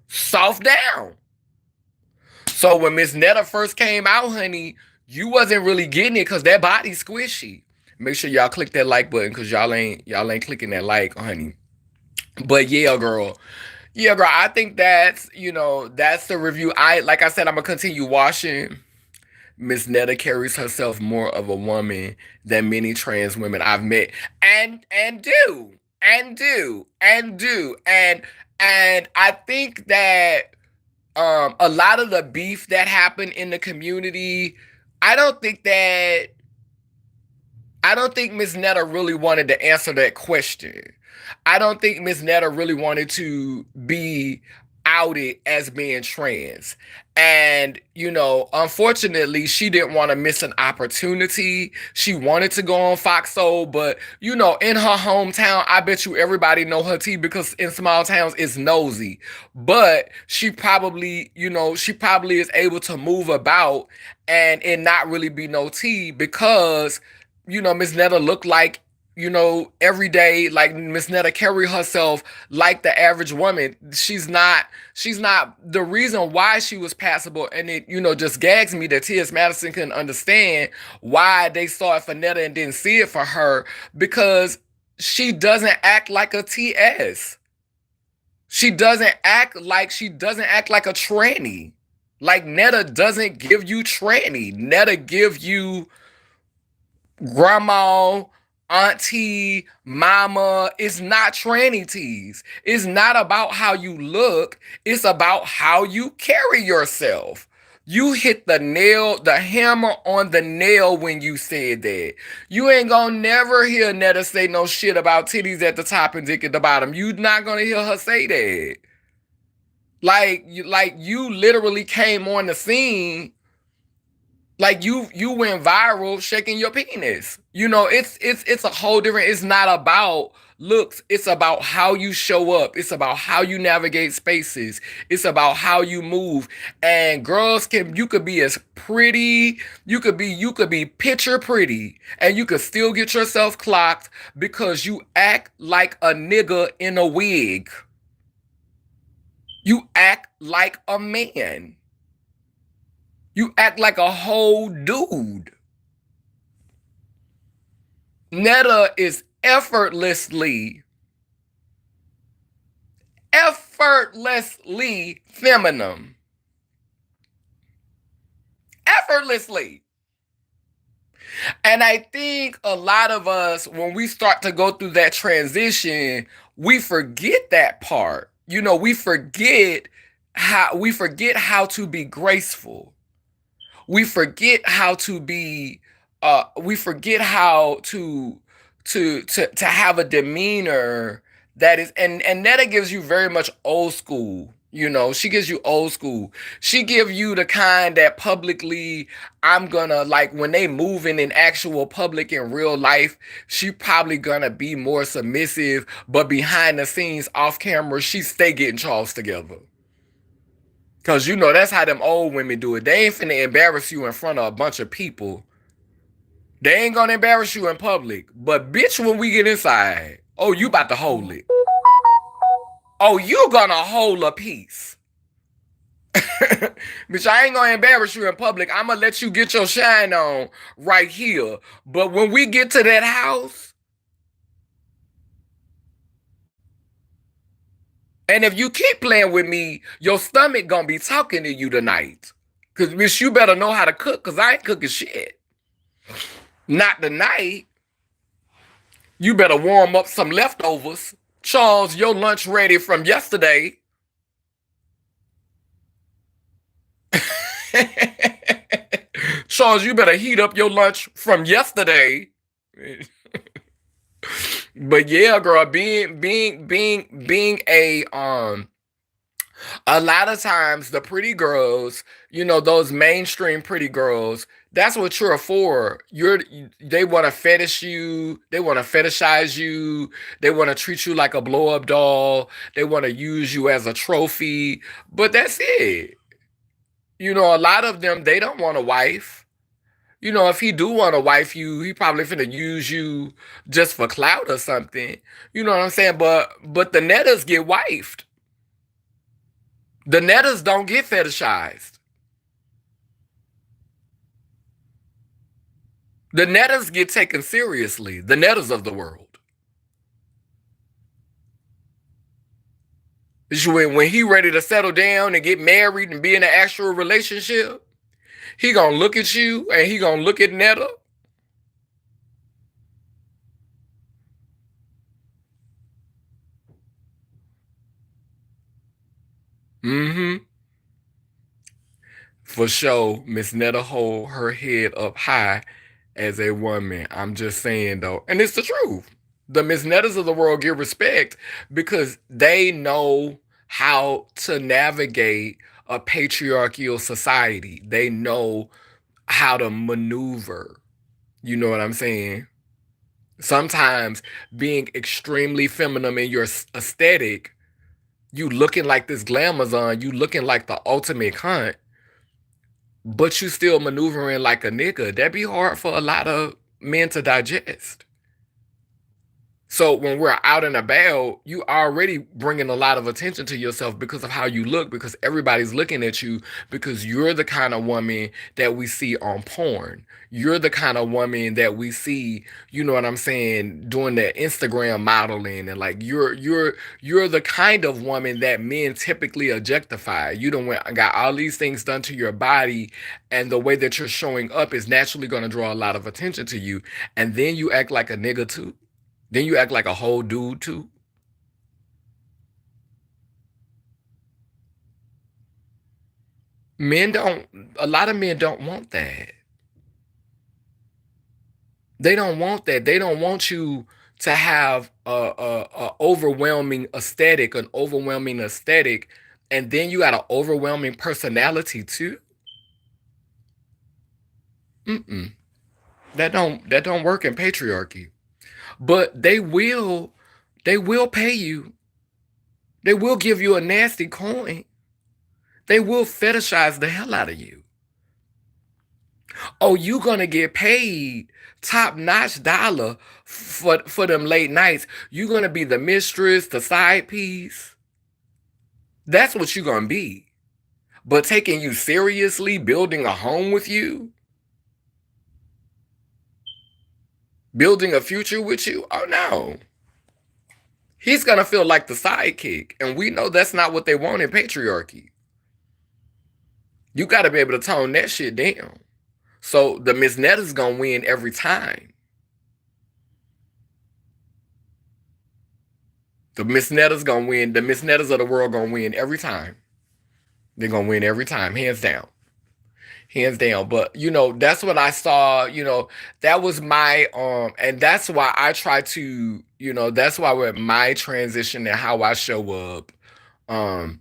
S1: Soft down. So when Miss Netta first came out, honey, you wasn't really getting it because that body's squishy. Make sure y'all click that like button because y'all ain't clicking that like, honey. But yeah, girl. Yeah, girl, I think that's the review. Like I said, I'm gonna continue watching. Miss Netta carries herself more of a woman than many trans women I've met, and I think that a lot of the beef that happened in the community, I don't think that I don't think Miss Netta really wanted to answer that question. I don't think Miss Netta really wanted to be outed as being trans. And, unfortunately, she didn't want to miss an opportunity. She wanted to go on Fox Soul, but, in her hometown, I bet you everybody know her tea because in small towns it's nosy. But she probably is able to move about and it not really be no tea because, Miss Netta looked like every day, like Miss Netta carry herself like the average woman. She's not the reason why she was passable, and it, just gags me that T.S. Madison couldn't understand why they saw it for Netta and didn't see it for her, because she doesn't act like a TS. She doesn't act like a tranny. Like Netta doesn't give you tranny. Netta give you grandma, auntie, mama. It's not tranny tease. It's not about how you look. It's about how you carry yourself. You hit the hammer on the nail when you said that. You ain't gonna never hear Netta say no shit about titties at the top and dick at the bottom. You not gonna hear her say that. Like you literally came on the scene, like you went viral shaking your penis. It's a whole different. It's not about looks. It's about how you show up. It's about how you navigate spaces. It's about how you move. And girls you could be as pretty, you could be picture pretty, and you could still get yourself clocked because you act like a nigga in a wig. You act like a man. You act like a whole dude. Netta is effortlessly feminine. Effortlessly. And I think a lot of us, when we start to go through that transition, we forget that part. We forget how to be graceful. We forget how to have a demeanor that is, and Netta gives you very much old school. She gives you old school. She give you the kind that publicly, I'm gonna, like, when they moving in actual public in real life, she probably gonna be more submissive, but behind the scenes, off camera, she stay getting Charles together. Cause that's how them old women do it. They ain't finna embarrass you in front of a bunch of people. They ain't gonna embarrass you in public. But bitch, when we get inside, oh, you about to hold it. Oh, you gonna hold a piece. Bitch, I ain't gonna embarrass you in public. I'm gonna let you get your shine on right here. But when we get to that house, and if you keep playing with me, your stomach gonna be talking to you tonight. Cause bitch, you better know how to cook, cause I ain't cooking shit. Not tonight. You better warm up some leftovers. Charles, your lunch ready from yesterday. Charles, you better heat up your lunch from yesterday. But yeah, girl, being a lot of times the pretty girls, those mainstream pretty girls, that's what you're for. They want to fetish you, they want to fetishize you, they want to treat you like a blow up doll, they want to use you as a trophy, but that's it. A lot of them, they don't want a wife. If he do want to wife you, he probably finna use you just for clout or something. You know what I'm saying? But the Nettas get wifed. The Nettas don't get fetishized. The Nettas get taken seriously. The Nettas of the world. When he ready to settle down and get married and be in an actual relationship, he gonna look at you and he gonna look at Netta. Mm-hmm. For sure, Miss Netta hold her head up high as a woman. I'm just saying though, and it's the truth. The Miss Nettas of the world get respect because they know how to navigate a patriarchal society. They know how to maneuver. You know what I'm saying? Sometimes being extremely feminine in your aesthetic, you looking like this glamazon, you looking like the ultimate cunt, but you still maneuvering like a nigga. That'd be hard for a lot of men to digest. So when we're out and about, you already bringing a lot of attention to yourself because of how you look, because everybody's looking at you, because you're the kind of woman that we see on porn. You're the kind of woman that we see, you know what I'm saying, doing the Instagram modeling, and like you're the kind of woman that men typically objectify. You don't got all these things done to your body, and the way that you're showing up is naturally going to draw a lot of attention to you. And then you act like a nigga too. Then you act like a whole dude too. Men don't, a lot of men don't want that. They don't want that. They don't want you to have a overwhelming aesthetic, an overwhelming aesthetic, and then you got an overwhelming personality too. Mm-mm. That don't work in patriarchy. But they will pay you. They will give you a nasty coin. They will fetishize the hell out of you. Oh, you gonna get paid top notch dollar for them late nights. You gonna be the mistress, the side piece. That's what you gonna be. But taking you seriously, building a home with you, building a future with you, oh no. He's gonna feel like the sidekick. And we know that's not what they want in patriarchy. You gotta be able to tone that shit down. So the Miss Netta's gonna win every time. The Miss Netta's gonna win. The Miss Nettas of the world gonna win every time. They're gonna win every time, hands down. Hands down. But that's what I saw, that was my and that's why I try to, that's why with my transition and how I show up, um,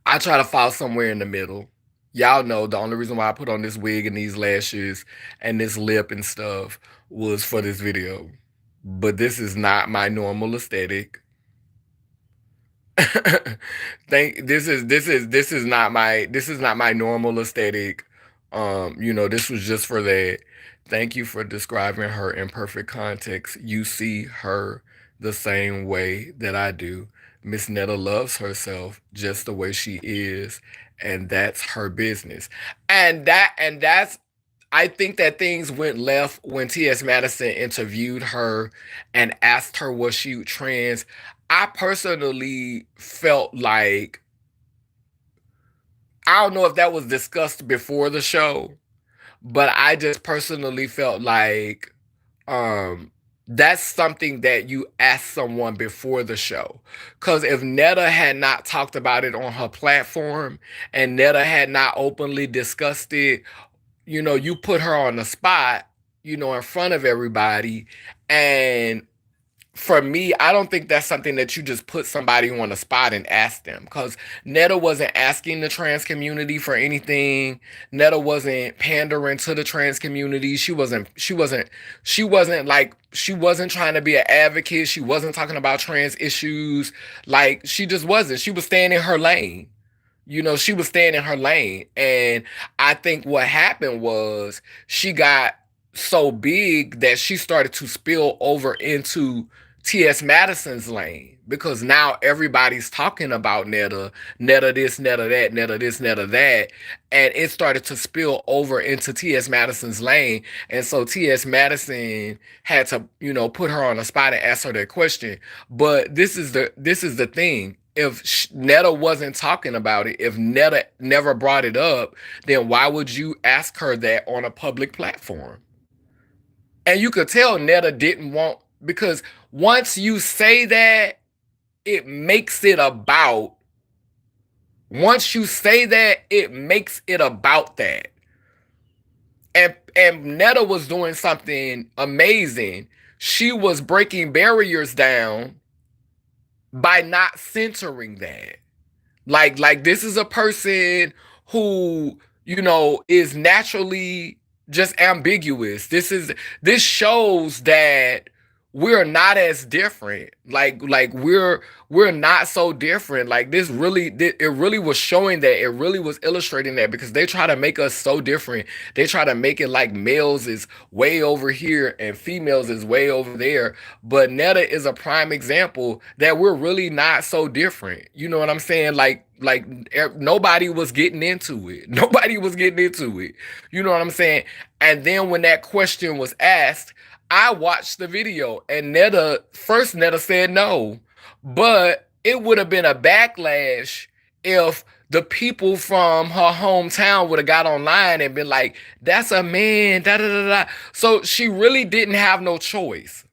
S1: I try to fall somewhere in the middle. Y'all know the only reason why I put on this wig and these lashes and this lip and stuff was for this video. But this is not my normal aesthetic. This is not my normal aesthetic. This was just for that. Thank you for describing her in perfect context. You see her the same way that I do. Miss Netta loves herself just the way she is, and that's her business. And that's I think that things went left when T.S. Madison interviewed her and asked her was she trans. I personally felt like, I don't know if that was discussed before the show, but I just personally felt like um that's something that you ask someone before the show. Cause if Netta had not talked about it on her platform and Netta had not openly discussed it, you put her on the spot, in front of everybody. And for me, I don't think that's something that you just put somebody on the spot and ask them. Because Netta wasn't asking the trans community for anything. Netta wasn't pandering to the trans community. She wasn't trying to be an advocate. She wasn't talking about trans issues. Like, she just wasn't. She was staying in her lane. She was staying in her lane. And I think what happened was she got so big that she started to spill over into T.S. Madison's lane, because now everybody's talking about Netta, Netta this, Netta that, Netta this, Netta that. And it started to spill over into T.S. Madison's lane. And so T.S. Madison had to, put her on the spot and ask her that question. But this is the thing. If Netta wasn't talking about it, if Netta never brought it up, then why would you ask her that on a public platform? And you could tell Netta didn't want, because once you say that, it makes it about, once you say that, it makes it about that. And Netta was doing something amazing. She was breaking barriers down by not centering that. Like this is a person who, is naturally just ambiguous. This shows that we're not as different. Like we're not so different. Like it really was showing that, it really was illustrating that, because they try to make us so different. They try to make it like males is way over here and females is way over there. But Netta is a prime example that we're really not so different. You know what I'm saying? Nobody was getting into it. Nobody was getting into it. You know what I'm saying? And then when that question was asked, I watched the video, and Netta said no, but it would have been a backlash if the people from her hometown would have got online and been like, "That's a man," da da da da. So she really didn't have no choice.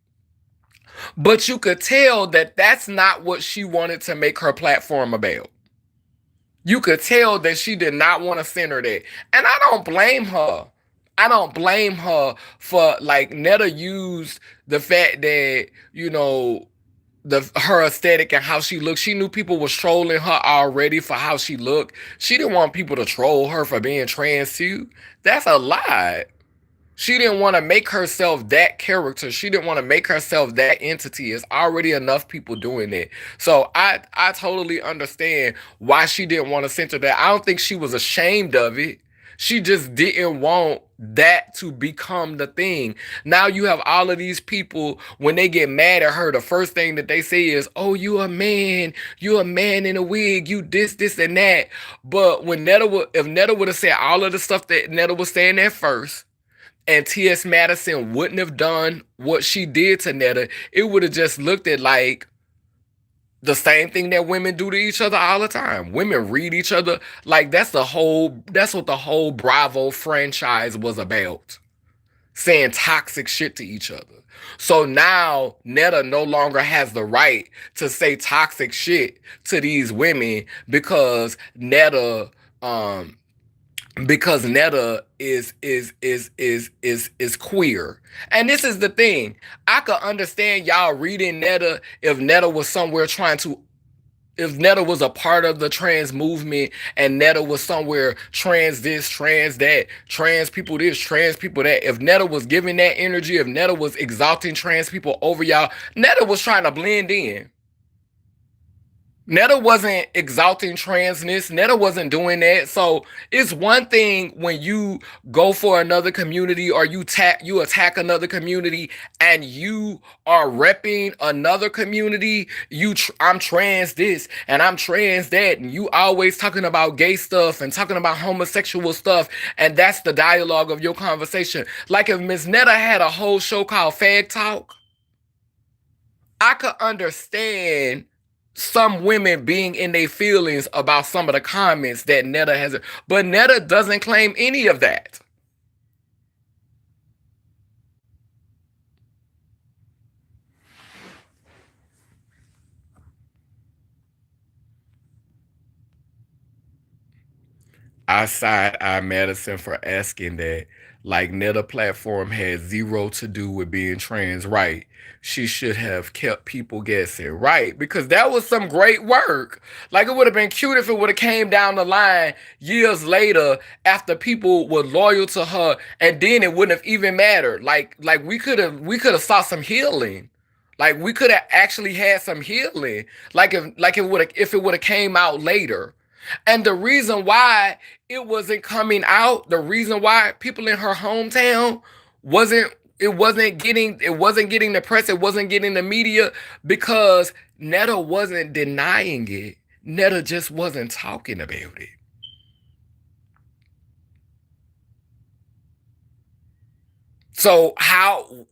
S1: But you could tell that that's not what she wanted to make her platform about. You could tell that she did not want to center that. And I don't blame her. I don't blame her for, like, Netta used the fact that, the her aesthetic and how she looked. She knew people was trolling her already for how she looked. She didn't want people to troll her for being trans too. That's a lie. She didn't want to make herself that character. She didn't want to make herself that entity. It's already enough people doing it. So I totally understand why she didn't want to center that. I don't think she was ashamed of it. She just didn't want that to become the thing. Now you have all of these people, when they get mad at her, the first thing that they say is, "Oh, you a man. You a man in a wig. You this, and that." But if Netta would have said all of the stuff that Netta was saying at first, and T.S. Madison wouldn't have done what she did to Netta, it would have just looked at like the same thing that women do to each other all the time. Women read each other. Like, that's what the whole Bravo franchise was about. Saying toxic shit to each other. So now Netta no longer has the right to say toxic shit to these women um because Netta is queer. And this is the thing. I could understand y'all reading Netta if Netta was somewhere trying to, if Netta was a part of the trans movement, and Netta was somewhere trans this, trans that, trans people this, trans people that. If Netta was giving that energy, if Netta was exalting trans people over y'all, Netta was trying to blend in. Netta wasn't exalting transness. Netta wasn't doing that. So it's one thing when you go for another community, or you attack another community, and you are repping another community. I'm trans this and I'm trans that, and you always talking about gay stuff and talking about homosexual stuff, and that's the dialogue of your conversation. Like if Miss Netta had a whole show called Fag Talk, I could understand some women being in their feelings about some of the comments that Netta has, but Netta doesn't claim any of that. I side eye Madison for asking that. Like, Netta platform had zero to do with being trans, right? She should have kept people guessing, right? Because that was some great work. Like, it would have been cute if it would have came down the line years later after people were loyal to her, and then it wouldn't have even mattered. Like we could have saw some healing. Like, we could have actually had some healing. If it would have came out later. And the reason why it wasn't coming out, the reason why people in her hometown wasn't it wasn't getting the press, it wasn't getting the media, because Netta wasn't denying it. Netta just wasn't talking about it. So how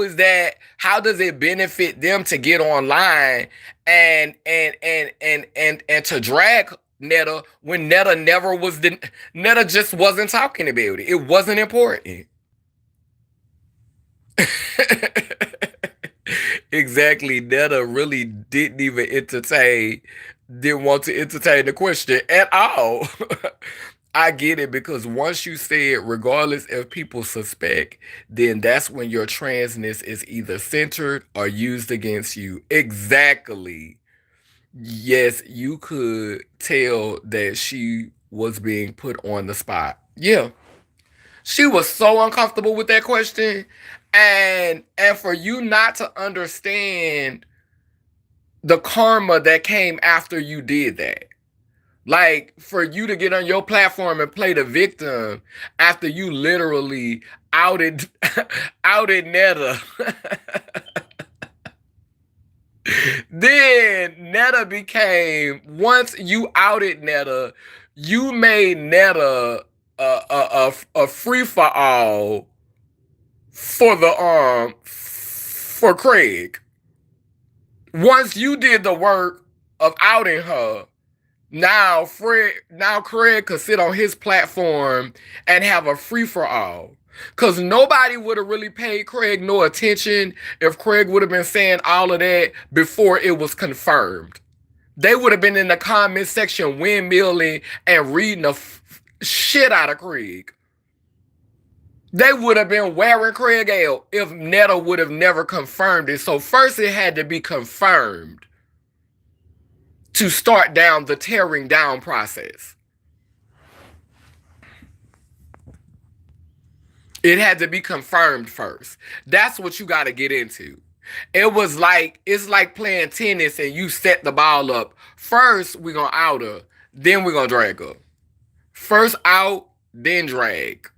S1: is that, how does it benefit them to get online and to drag Netta when Netta just wasn't talking about it. It wasn't important. Exactly. Netta really didn't want to entertain the question at all. I get it, because once you say it, regardless if people suspect, then that's when your transness is either centered or used against you. Exactly. Yes, you could tell that she was being put on the spot. Yeah. She was so uncomfortable with that question. And for you not to understand the karma that came after you did that. Like for you to get on your platform and play the victim after you literally outed outed Netta. Then Netta became, once you outed Netta, you made Netta a free for all for the for Craig. Once you did the work of outing her, now Craig could sit on his platform and have a free for all. Cause nobody would have really paid Craig no attention if Craig would have been saying all of that before it was confirmed. They would have been in the comment section windmilling and reading the shit out of Craig. They would have been wearing Craig out if Netta would have never confirmed it. So first it had to be confirmed to start down the tearing down process. It had to be confirmed first. That's what you got to get into. It's like playing tennis and you set the ball up. First, we're going to out her, then we're going to drag her. First out, then drag.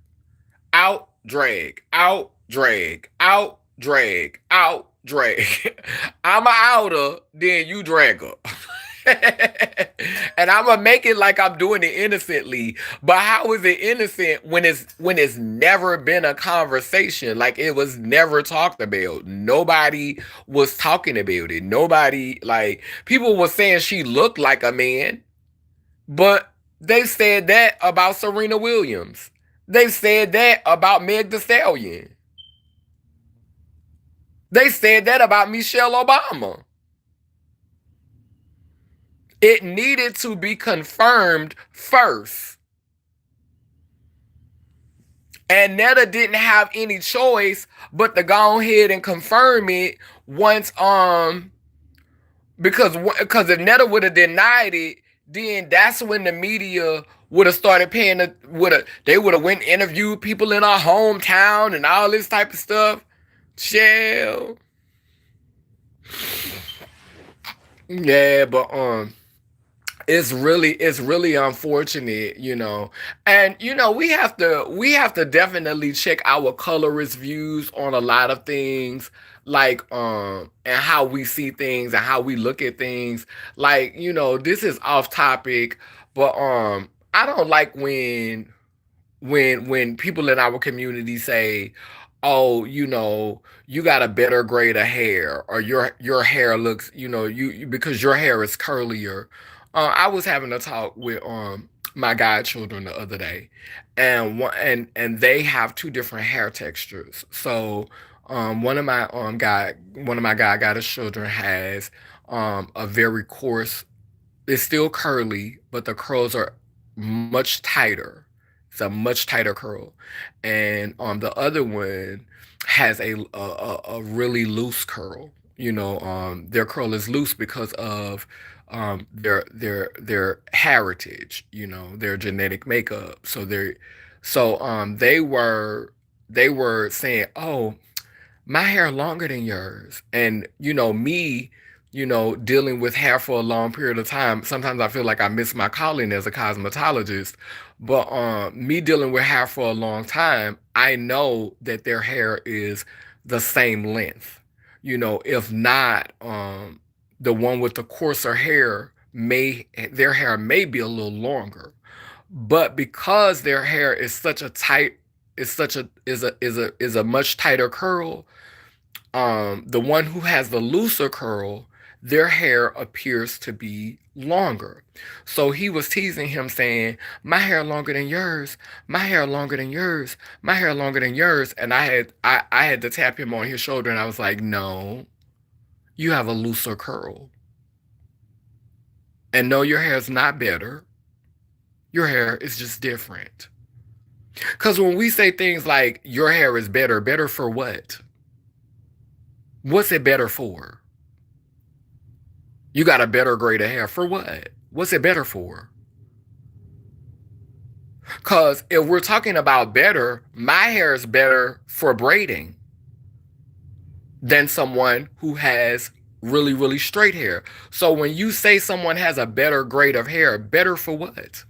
S1: Out, drag, out, drag, out, drag, out, drag. I'm a outer, then you drag her. And I'm gonna make it like I'm doing it innocently. But how is it innocent when it's never been a conversation? Like it was never talked about. Nobody was talking about it. Nobody, like, people were saying she looked like a man, but they said that about Serena Williams. They said that about Meg Thee Stallion. They said that about Michelle Obama. It needed to be confirmed first. And Netta didn't have any choice but to go ahead and confirm it once because if Netta would have denied it, then that's when the media would have started paying they would have went and interviewed people in our hometown and all this type of stuff. Chill. Yeah, but it's really unfortunate, you know. And you know, we have to definitely check our colorist views on a lot of things, like and how we see things and how we look at things. Like, you know, this is off topic, but I don't like when people in our community say, "Oh, you know, you got a better grade of hair, or your hair looks, you know, because your hair is curlier." I was having a talk with my godchildren the other day, and and they have two different hair textures. So one of my god's children has a very coarse, it's still curly, but the curls are much tighter. It's a much tighter curl, and the other one has a really loose curl. You know, their curl is loose because of their heritage. You know, their genetic makeup. They were saying, "Oh, my hair longer than yours." And you know, me, you know, dealing with hair for a long period of time, sometimes I feel like I miss my calling as a cosmetologist. But me dealing with hair for a long time, I know that their hair is the same length. You know, if not, the one with the coarser hair may their hair may be a little longer. But because their hair is such a tight is such a is a much tighter curl, the one who has the looser curl, their hair appears to be longer. So he was teasing him saying, "My hair longer than yours, my hair longer than yours, my hair longer than yours." And I had to tap him on his shoulder and I was like, "No, you have a looser curl. And no, your hair is not better. Your hair is just different." Because when we say things like your hair is better, better for what? What's it better for? You got a better grade of hair for what? What's it better for? Because if we're talking about better, my hair is better for braiding. than someone who has really, really straight hair. So when you say someone has a better grade of hair, better for what?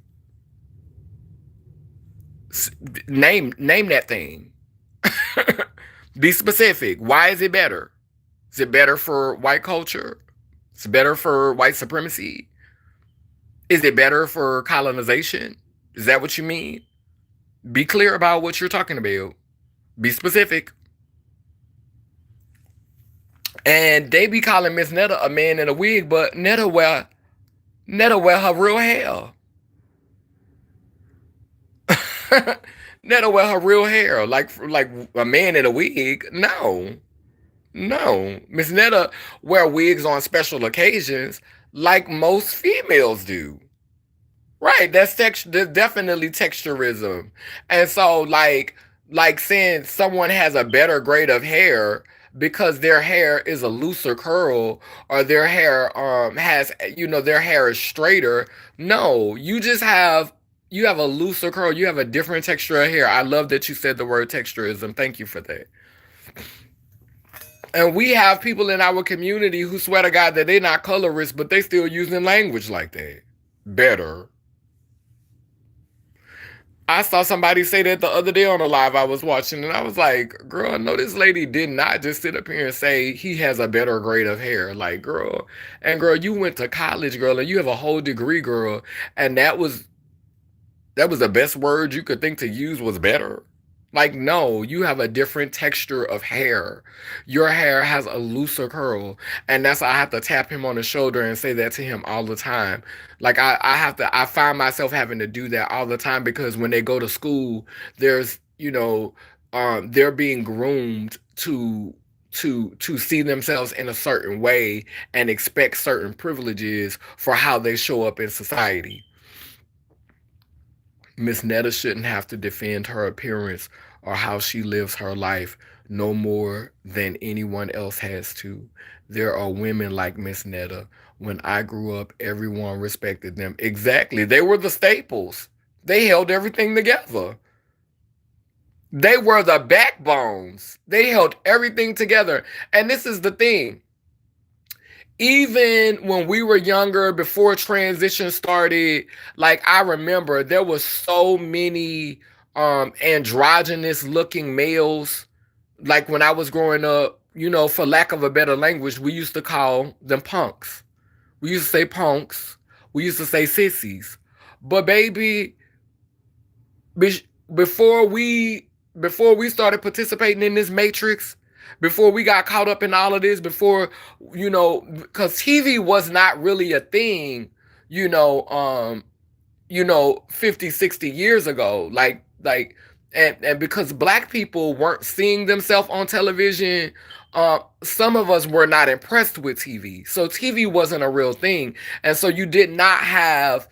S1: Name that thing. Be specific. Why is it better? Is it better for white culture? Is it better for white supremacy? Is it better for colonization? Is that what you mean? Be clear about what you're talking about. Be specific. And they be calling Miss Netta a man in a wig, but Netta wear her real hair. Netta wear her real hair, like a man in a wig. No, no. Miss Netta wear wigs on special occasions, like most females do. Right, that's that's definitely texturism. And so like saying someone has a better grade of hair because their hair is a looser curl or their hair has their hair is straighter. No, you have a looser curl, you have a different texture of hair. I love that you said the word texturism. Thank you for that. And we have people in our community who swear to God that they're not colorists, but they still using language like that. Better. I saw somebody say that the other day on a live I was watching, and I was like, girl, no, this lady did not just sit up here and say he has a better grade of hair. Like, girl, and girl, you went to college, girl, and you have a whole degree, girl, and that was the best word you could think to use was better. Like, no, you have a different texture of hair. Your hair has a looser curl. And that's why I have to tap him on the shoulder and say that to him all the time. Like I find myself having to do that all the time because when they go to school, there's, they're being groomed to see themselves in a certain way and expect certain privileges for how they show up in society. Miss Netta shouldn't have to defend her appearance or how she lives her life no more than anyone else has to. There are women like Miss Netta. When I grew up, everyone respected them. Exactly. They were the staples. They held everything together. They were the backbones. They held everything together. And this is the thing, even when we were younger, before transition started, like I remember there was so many androgynous looking males. Like when I was growing up, for lack of a better language, we used to call them punks. We used to say punks. We used to say sissies. But baby, before we started participating in this matrix, before we got caught up in all of this, before because TV was not really a thing, you know, um, 50, 60 years ago. And because black people weren't seeing themselves on television, some of us were not impressed with TV. So TV wasn't a real thing. And so you did not have,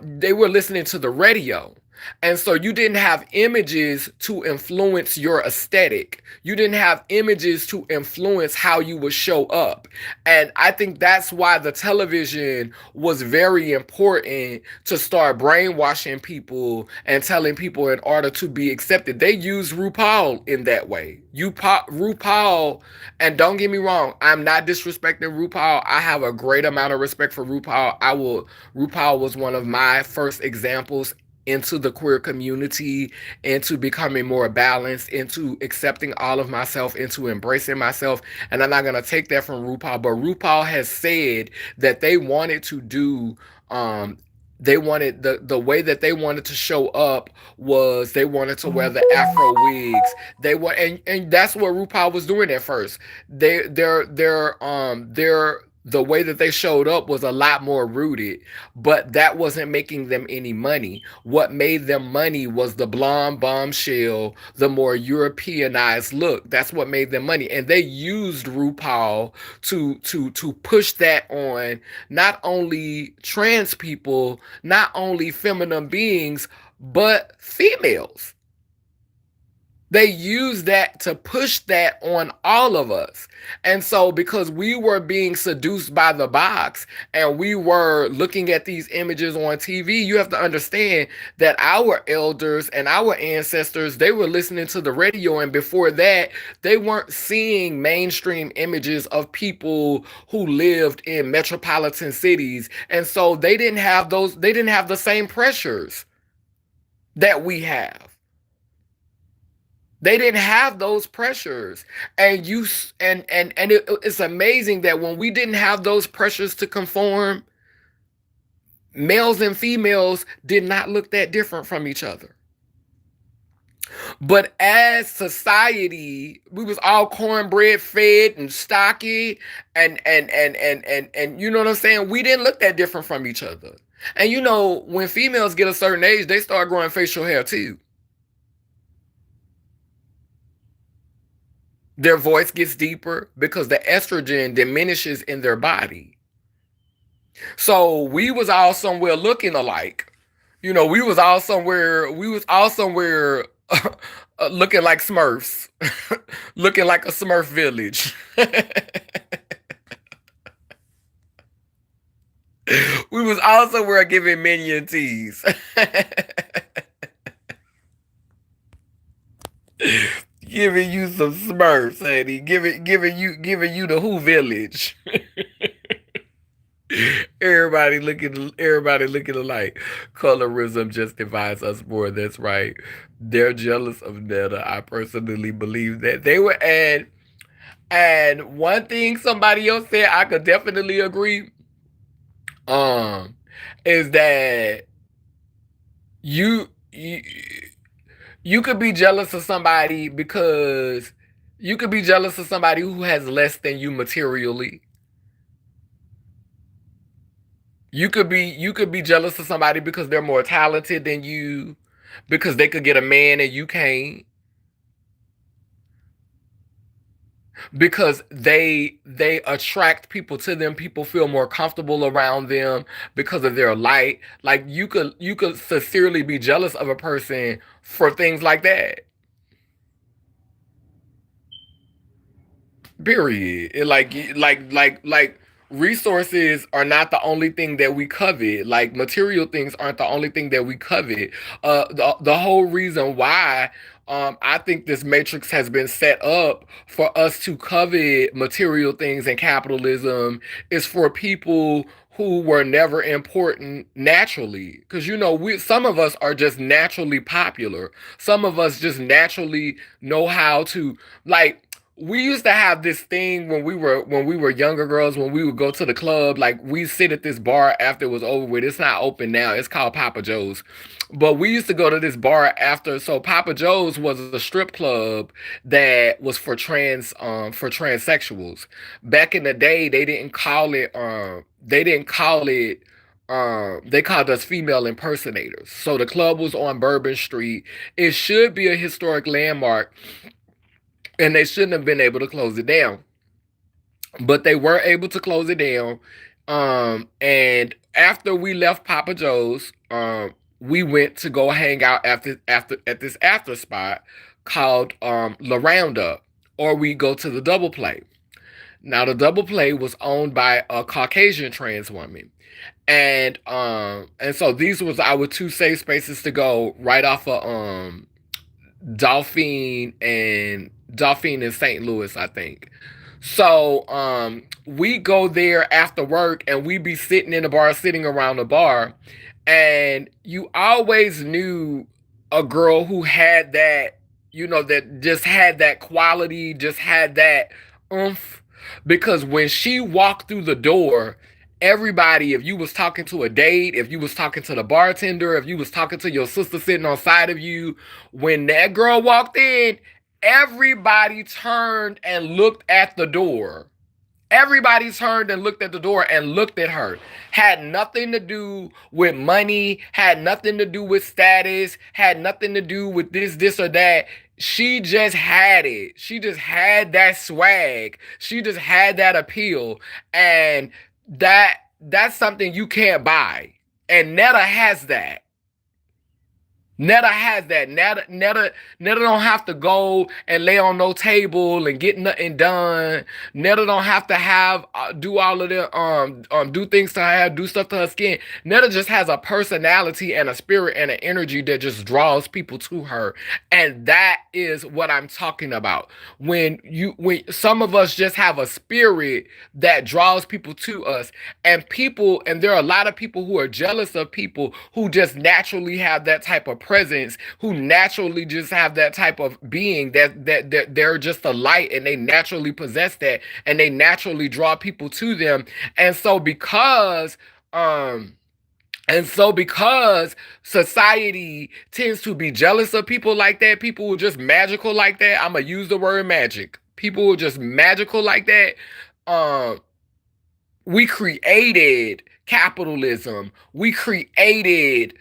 S1: they were listening to the radio. And so you didn't have images to influence your aesthetic. You didn't have images to influence how you would show up. And I think that's why the television was very important to start brainwashing people and telling people in order to be accepted. They used RuPaul in that way. RuPaul, and don't get me wrong, I'm not disrespecting RuPaul. I have a great amount of respect for RuPaul. RuPaul was one of my first examples into the queer community, into becoming more balanced, into accepting all of myself, into embracing myself. And I'm not going to take that from RuPaul, but RuPaul has said that they wanted to do, they wanted the way that they wanted to show up was they wanted to wear the afro wigs. And that's what RuPaul was doing at first. Their the way that they showed up was a lot more rooted, but that wasn't making them any money. What made them money was the blonde bombshell, the more Europeanized look. That's what made them money. And they used RuPaul to push that on not only trans people, not only feminine beings, but females. They used that to push that on all of us. And so, because we were being seduced by the box and we were looking at these images on TV, you have to understand that our elders and our ancestors, they were listening to the radio. And before that, they weren't seeing mainstream images of people who lived in metropolitan cities. And so, they didn't have the same pressures that we have. They didn't have those pressures. And it's amazing that when we didn't have those pressures to conform, males and females did not look that different from each other. But as society, we was all cornbread fed and stocky, and you know what I'm saying? We didn't look that different from each other. And you know, when females get a certain age, they start growing facial hair too. Their voice gets deeper because the estrogen diminishes in their body. So we was all somewhere looking alike. You know, we was all somewhere looking like Smurfs, looking like a Smurf village. We was all somewhere giving minion teas. Giving you some Smurfs, honey. Giving you the Who village. Everybody looking alike. Colorism just divides us more. That's right. They're jealous of Netta. I personally believe that. They were and one thing somebody else said I could definitely agree um is that you you, you could be jealous of somebody because you could be jealous of somebody who has less than you materially. You could be jealous of somebody because they're more talented than you, because they could get a man and you can't, because they attract people to them. People feel more comfortable around them because of their light. Like you could sincerely be jealous of a person for things like that. Period. Like resources are not the only thing that we covet. Like material things aren't the only thing that we covet. The whole reason why I think this matrix has been set up for us to covet material things and capitalism is for people who were never important naturally. Because you know, we some of us are just naturally popular. Some of us just naturally know how to like we used to have this thing when we were younger girls, when we would go to the club, like we sit at this bar after it was over with. It's not open now. It's called Papa Joe's. But we used to go to this bar after. So Papa Joe's was a strip club that was for transsexuals. Back in the day, they didn't call it they called us female impersonators. So the club was on Bourbon Street. It should be a historic landmark, and they shouldn't have been able to close it down, but they were able to close it down. And after we left Papa Joe's, we went to go hang out after at this after spot called La Roundup, or we go to the Double Play. Now the Double Play was owned by a Caucasian trans woman. And so these was our two safe spaces to go right off of Dauphine and St. Louis, I think. So we go there after work and we be sitting in the bar, sitting around the bar, and you always knew a girl who had that, you know, that just had that quality, just had that oomph. Because when she walked through the door, everybody, if you was talking to a date, if you was talking to the bartender, if you was talking to your sister sitting on side of you, when that girl walked in, everybody turned and looked at the door. Everybody turned and looked at the door and looked at her. Had nothing to do with money, had nothing to do with status, had nothing to do with this or that. She just had it. She just had that swag. She just had that appeal. And that's something you can't buy. And Netta has that. Netta has that. Netta don't have to go and lay on no table and get nothing done. Netta don't have to have do all of the do things to her, do stuff to her skin. Netta just has a personality and a spirit and an energy that just draws people to her, and that is what I'm talking about. When some of us just have a spirit that draws people to us, and there are a lot of people who are jealous of people who just naturally have that type of presence, who naturally just have that type of being that they're just a light and they naturally possess that and they naturally draw people to them. And so um because society tends to be jealous of people like that, people who are just magical like that. I'm gonna use the word magic. People who are just magical like that. Um, we created capitalism. We created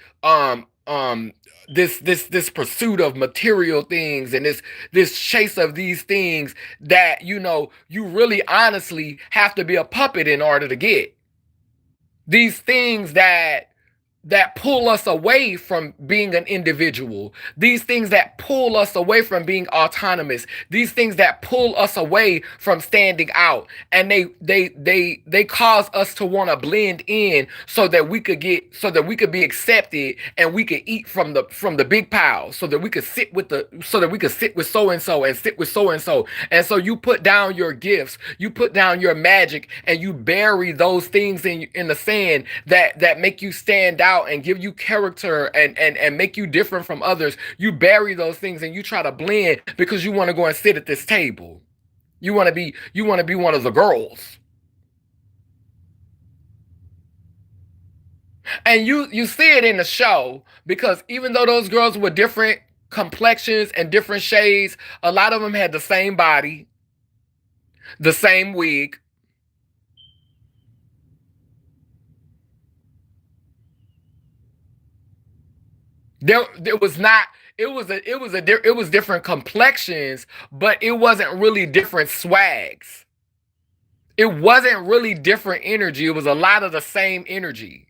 S1: this pursuit of material things and this chase of these things that you really honestly have to be a puppet in order to get these things that pull us away from being an individual, these things that pull us away from being autonomous, these things that pull us away from standing out, and they cause us to want to blend in so that we could be accepted and we could eat from the big pile, so that we could sit with so and so and sit with so and so. And so you put down your gifts, you put down your magic, and you bury those things in the sand that make you stand out and give you character and make you different from others. You bury those things and you try to blend because you want to go and sit at this table. You want to be one of the girls. And you see it in the show because even though those girls were different complexions and different shades, a lot of them had the same body, the same wig. There was not it was different complexions, but it wasn't really different swags. It wasn't really different energy. It was a lot of the same energy.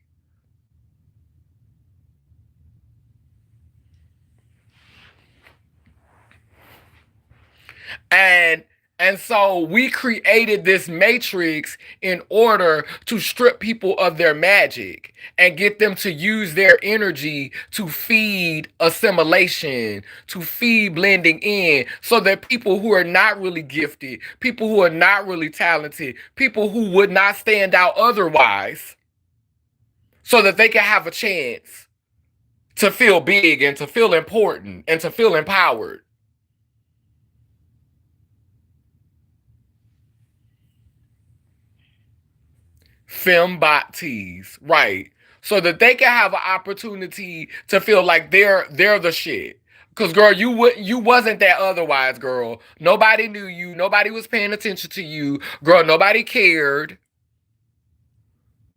S1: And and so we created this matrix in order to strip people of their magic and get them to use their energy to feed assimilation, to feed blending in, so that people who are not really gifted, people who are not really talented, people who would not stand out otherwise, so that they can have a chance to feel big and to feel important and to feel empowered. Fembot tees, right? So that they can have an opportunity to feel like they're the shit. Cause girl, you wasn't that otherwise, girl. Nobody knew you. Nobody was paying attention to you, girl. Nobody cared,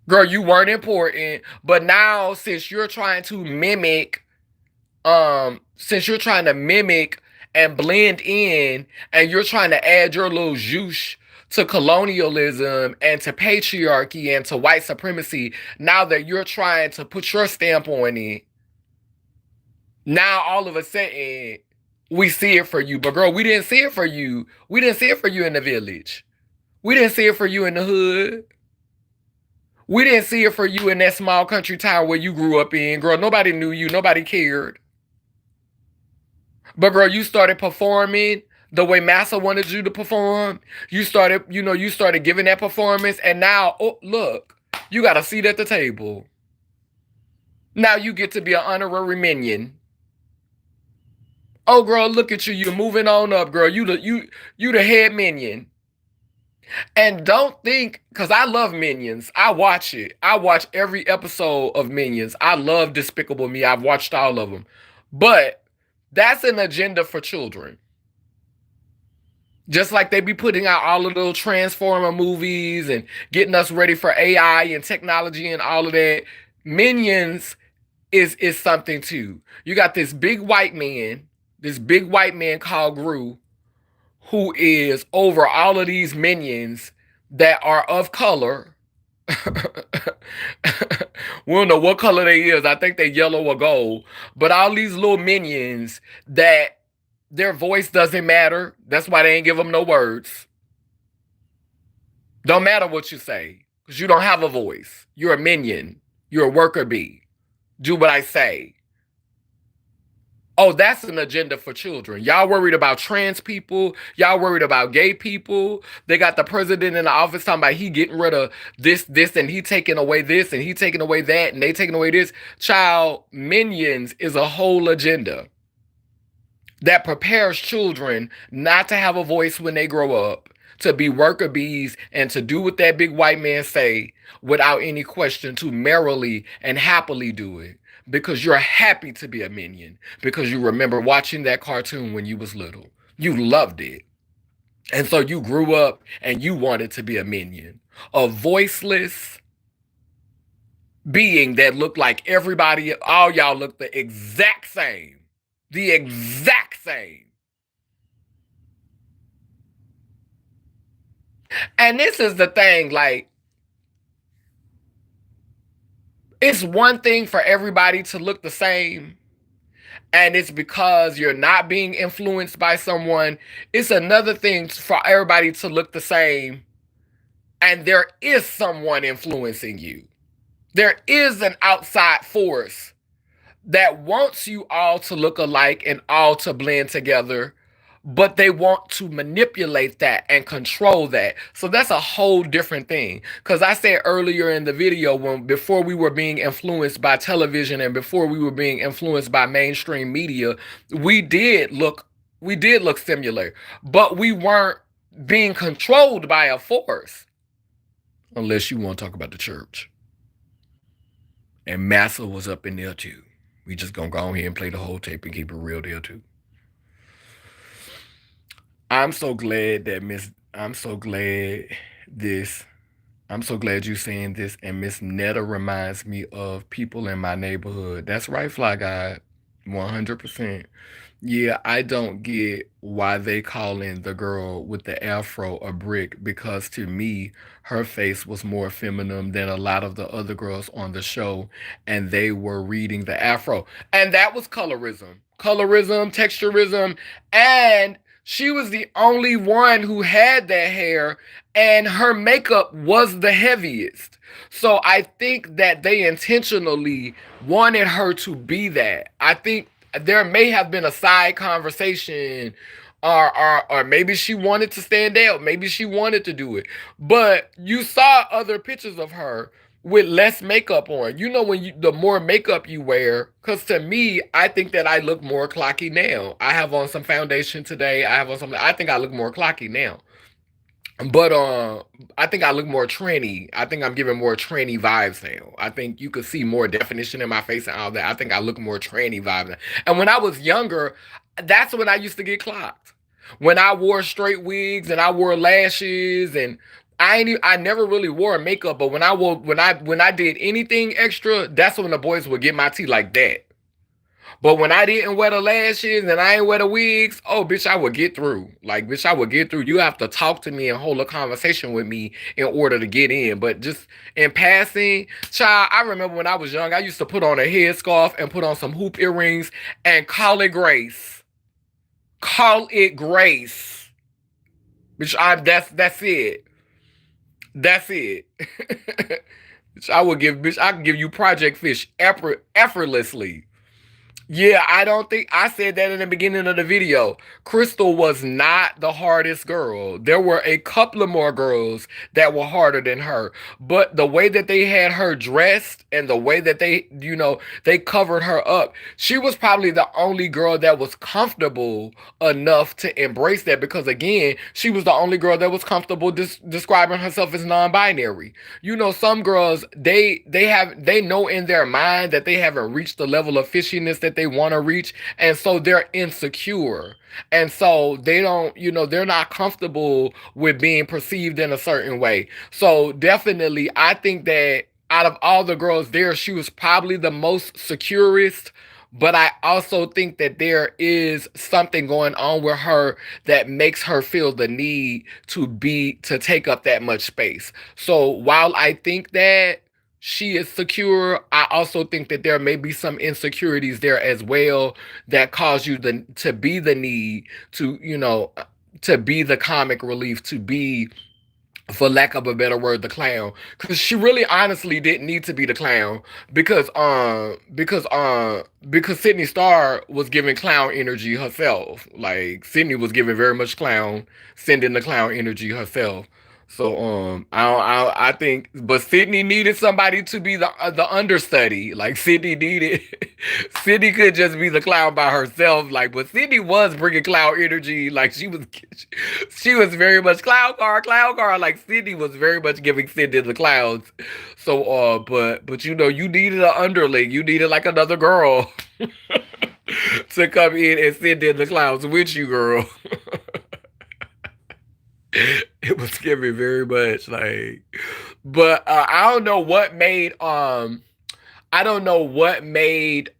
S1: girl. You weren't important. But now, since you're trying to mimic and blend in, and you're trying to add your little zhoosh to colonialism and to patriarchy and to white supremacy, now that you're trying to put your stamp on it, now all of a sudden we see it for you. But girl, we didn't see it for you. We didn't see it for you in the village. We didn't see it for you in the hood. We didn't see it for you in that small country town where you grew up in. Girl, nobody knew you. Nobody cared. But girl, you started performing the way Massa wanted you to perform. You started giving that performance, and now, oh look, you got a seat at the table. Now you get to be an honorary minion. Oh girl, look at you. You're moving on up, girl. You the head minion. And don't think, because I love Minions. I watch it. I watch every episode of Minions. I love Despicable Me. I've watched all of them. But that's an agenda for children. Just like they be putting out all of those Transformer movies and getting us ready for AI and technology and all of that. Minions is something too. You got this big white man called Gru, who is over all of these minions that are of color, We don't know what color they is. I think they yellow or gold. But all these little minions that their voice doesn't matter. That's why they ain't give them no words. Don't matter what you say. Because you don't have a voice. You're a minion. You're a worker bee. Do what I say. Oh, that's an agenda for children. Y'all worried about trans people. Y'all worried about gay people. They got the president in the office talking about he getting rid of this, and he taking away this, and he taking away that, and they taking away this. Child, minions is a whole agenda that prepares children not to have a voice when they grow up, to be worker bees, and to do what that big white man say without any question, to merrily and happily do it because you're happy to be a minion, because you remember watching that cartoon when you was little. You loved it. And so you grew up and you wanted to be a minion, a voiceless being that looked like everybody. All y'all looked the exact same. The exact same. And this is the thing, like, it's one thing for everybody to look the same, and it's because you're not being influenced by someone. It's another thing for everybody to look the same, and there is someone influencing you. There is an outside force that wants you all to look alike and all to blend together, but they want to manipulate that and control that. So that's a whole different thing. Because I said earlier in the video, when before we were being influenced by television and before we were being influenced by mainstream media, we did look similar, but we weren't being controlled by a force. Unless you want to talk about the church. And Massa was up in there too. We just gonna go on here and play the whole tape and keep it real there too. I'm so glad that Miss. I'm so glad this. I'm so glad you saying this. And Miss Netta reminds me of people in my neighborhood. That's right, Fly Guy. 100%. Yeah, I don't get why they calling the girl with the afro a brick, because to me, her face was more feminine than a lot of the other girls on the show, and they were reading the afro. And that was colorism. Colorism, texturism, and she was the only one who had that hair, and her makeup was the heaviest. So I think that they intentionally wanted her to be that. I think there may have been a side conversation, or maybe she wanted to stand out, maybe she wanted to do it, but you saw other pictures of her with less makeup on. You know, when you the more makeup you wear, because to me, I think that I look more clocky now. I have on some foundation today. I have on something. I think I look more clocky now. But I think I look more tranny. I think I'm giving more tranny vibes now. I think you could see more definition in my face and all that. I think I look more tranny vibes now. And when I was younger, that's when I used to get clocked. When I wore straight wigs and I wore lashes, and I never really wore makeup, but when I did anything extra, that's when the boys would get my tea like that. But when I didn't wear the lashes and I ain't wear the wigs, oh, bitch, I would get through. Like, bitch, I would get through. You have to talk to me and hold a conversation with me in order to get in. But just in passing, child, I remember when I was young, I used to put on a headscarf and put on some hoop earrings and call it grace. Call it grace. Bitch, that's it. That's it. Bitch, I can give you Project Fish effortlessly. Yeah, I don't think I said that in the beginning of the video. Crystal was not the hardest girl. There were a couple of more girls that were harder than her. But the way that they had her dressed and the way that they covered her up, she was probably the only girl that was comfortable enough to embrace that, because again, she was the only girl that was comfortable describing herself as non-binary. You know, some girls, they know in their mind that they haven't reached the level of fishiness that they want to reach, and so they're insecure, and so they don't, they're not comfortable with being perceived in a certain way. So definitely, I think that out of all the girls there, she was probably the most securest, But I also think that there is something going on with her that makes her feel the need to take up that much space. So while I think that she is secure, I also think that there may be some insecurities there as well that cause you to be the need to, to be the comic relief, to be, for lack of a better word, the clown. Because she really honestly didn't need to be the clown, because Sydney Starr was giving clown energy herself. Like Sydney was giving very much clown, sending the clown energy herself. So I think, but Sydney needed somebody to be the understudy. Like Sydney needed, Sydney could just be the clown by herself. Like, but Sydney was bringing clown energy. Like she was very much clown car. Like Sydney was very much giving Sydney the clowns. So but you needed an underling. You needed like another girl to come in and send in the clowns with you, girl. It was giving very much like, but I don't know what made I don't know what made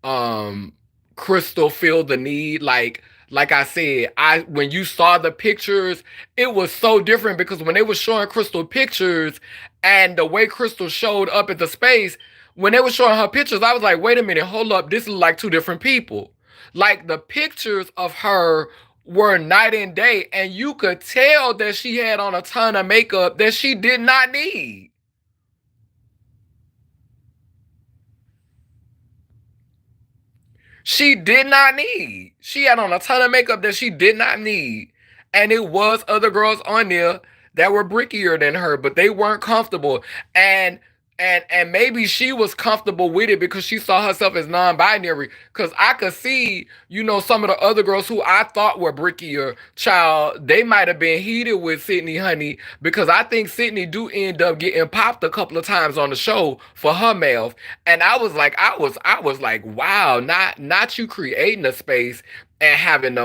S1: um Crystal feel the need. Like I said, I when you saw the pictures, it was so different because when they were showing Crystal pictures and the way Crystal showed up at the space, when they were showing her pictures, I was like, wait a minute, hold up, this is like two different people. Like the pictures of her were night and day, and you could tell that she had on a ton of makeup that she did not need. She did not need. She had on a ton of makeup that she did not need. And it was other girls on there that were brickier than her, but they weren't comfortable. And and maybe she was comfortable with it because she saw herself as non-binary. Because I could see, some of the other girls who I thought were brickier, child, they might have been heated with Sydney Honey because I think Sydney do end up getting popped a couple of times on the show for her mouth. And I was like, wow, not you creating a space and having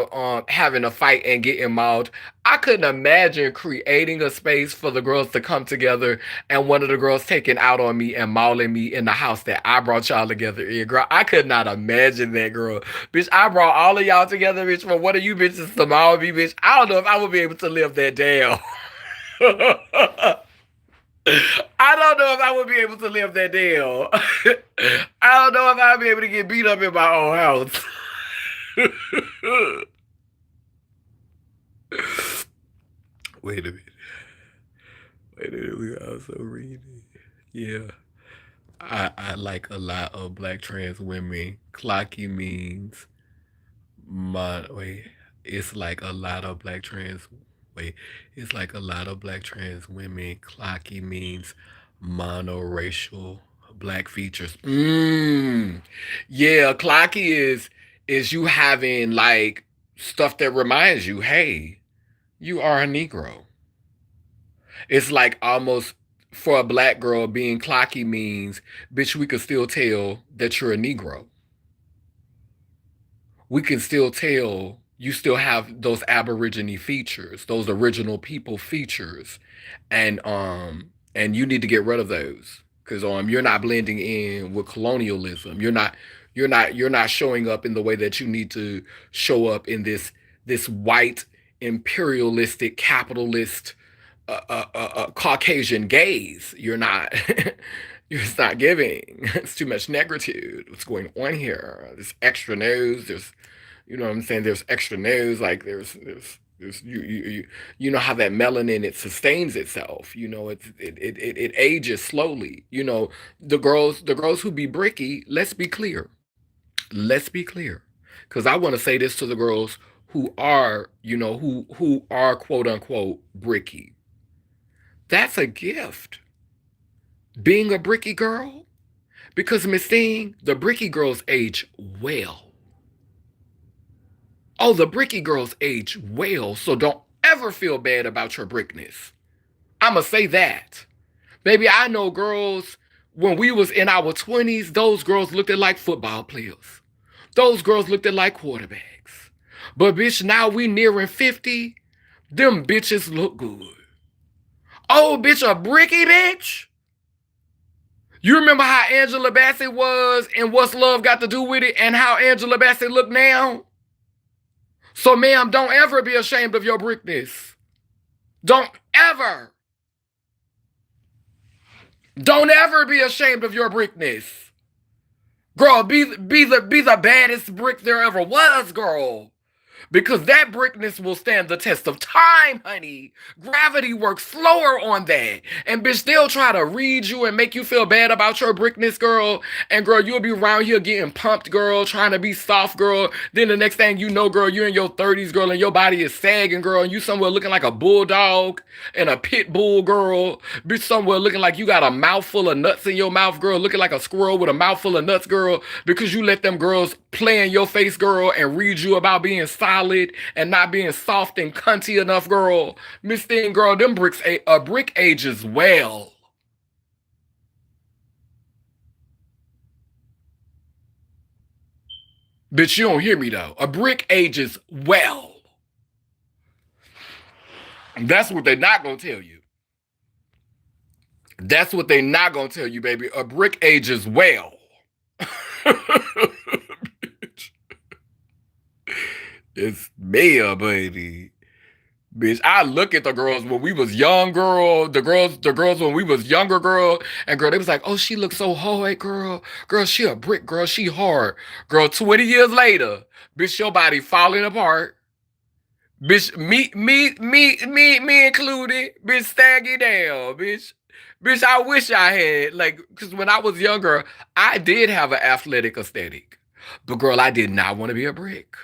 S1: a fight and getting mauled. I couldn't imagine creating a space for the girls to come together and one of the girls taking out on me and mauling me in the house that I brought y'all together in. Girl, I could not imagine that, girl. Bitch, I brought all of y'all together, bitch, for one of you bitches to maul me, bitch. I don't know if I would be able to live that down. I don't know if I would be able to live that down. I don't know if I'd be able to get beat up in my own house. Wait a minute. Wait a minute. We also reading. Yeah. I like a lot of black trans women. Clocky means wait. It's like a lot of black trans wait. It's like a lot of black trans women. Clocky means monoracial black features. Yeah, clocky is you having like stuff that reminds you, hey, you are a Negro. It's like almost for a black girl being clocky means, bitch, we can still tell that you're a Negro. We can still tell you still have those Aborigine features, those original people features, and you need to get rid of those because you're not blending in with colonialism. You're not showing up in the way that you need to show up in this white imperialistic capitalist Caucasian gaze. You're not. It's not giving. It's too much negritude. What's going on here? There's extra nose. You know what I'm saying? There's extra nose. Like you know how that melanin it sustains itself. It ages slowly. The girls who be bricky. Let's be clear. Let's be clear, because I want to say this to the girls who are who are quote unquote bricky. That's a gift. Being a bricky girl, because Miss Thing, the bricky girls age well. Oh, the bricky girls age well, so don't ever feel bad about your brickness. I'ma say that. Baby, I know girls when we was in our 20s, those girls looked like football players. Those girls looked like quarterbacks. But bitch, now we nearing 50, them bitches look good. Oh, bitch, a bricky bitch? You remember how Angela Bassett was and what's love got to do with it and how Angela Bassett look now? So, ma'am, don't ever be ashamed of your brickness. Don't ever, don't ever be ashamed of your brickness. Girl, be the baddest brick there ever was, girl. Because that brickness will stand the test of time, honey. Gravity works slower on that. And bitch, they'll try to read you and make you feel bad about your brickness, girl. And girl, you'll be around here getting pumped, girl, trying to be soft, girl. Then the next thing you know, girl, you're in your 30s, girl, and your body is sagging, girl, and you somewhere looking like a bulldog and a pit bull, girl. Bitch, somewhere looking like you got a mouthful of nuts in your mouth, girl, looking like a squirrel with a mouthful of nuts, girl, because you let them girls play in your face, girl, and read you about being solid and not being soft and cunty enough, girl. Miss Thing, girl, them bricks, a brick ages well. Bitch, you don't hear me though. A brick ages well. That's what they're not gonna tell you. That's what they not gonna tell you, baby. A brick ages well. It's me, baby. Bitch, I look at the girls when we was young, girl. The girls when we was younger, girl. And girl, they was like, oh, she looks so hard, girl. Girl, she a brick, girl. She hard. Girl, 20 years later, bitch, your body falling apart. Bitch, me included. Bitch, staggy down, bitch. Bitch, I wish I had, like, because when I was younger, I did have an athletic aesthetic. But girl, I did not want to be a brick.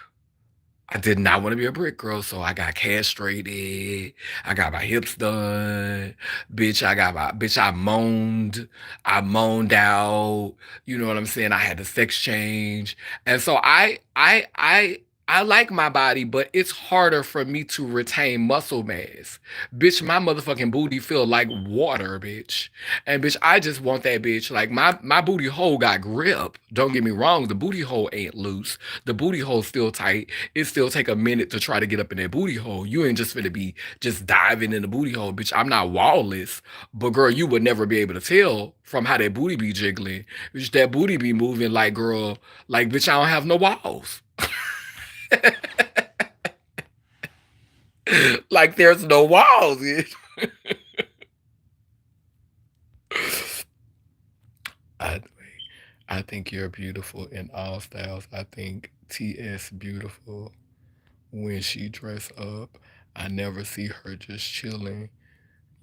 S1: I did not want to be a brick girl, so I got castrated. I got my hips done. Bitch, I moaned out. You know what I'm saying? I had the sex change. And so I like my body, but it's harder for me to retain muscle mass. Bitch, my motherfucking booty feel like water, bitch. And bitch, I just want that bitch. Like my booty hole got grip. Don't get me wrong, the booty hole ain't loose. The booty hole still tight. It still take a minute to try to get up in that booty hole. You ain't just finna be just diving in the booty hole, bitch. I'm not wallless, but girl, you would never be able to tell from how that booty be jiggling. Bitch, that booty be moving like girl, like bitch, I don't have no walls. Like there's no walls. I I think you're beautiful in all styles. I think TS beautiful when she dress up. I never see her just chilling.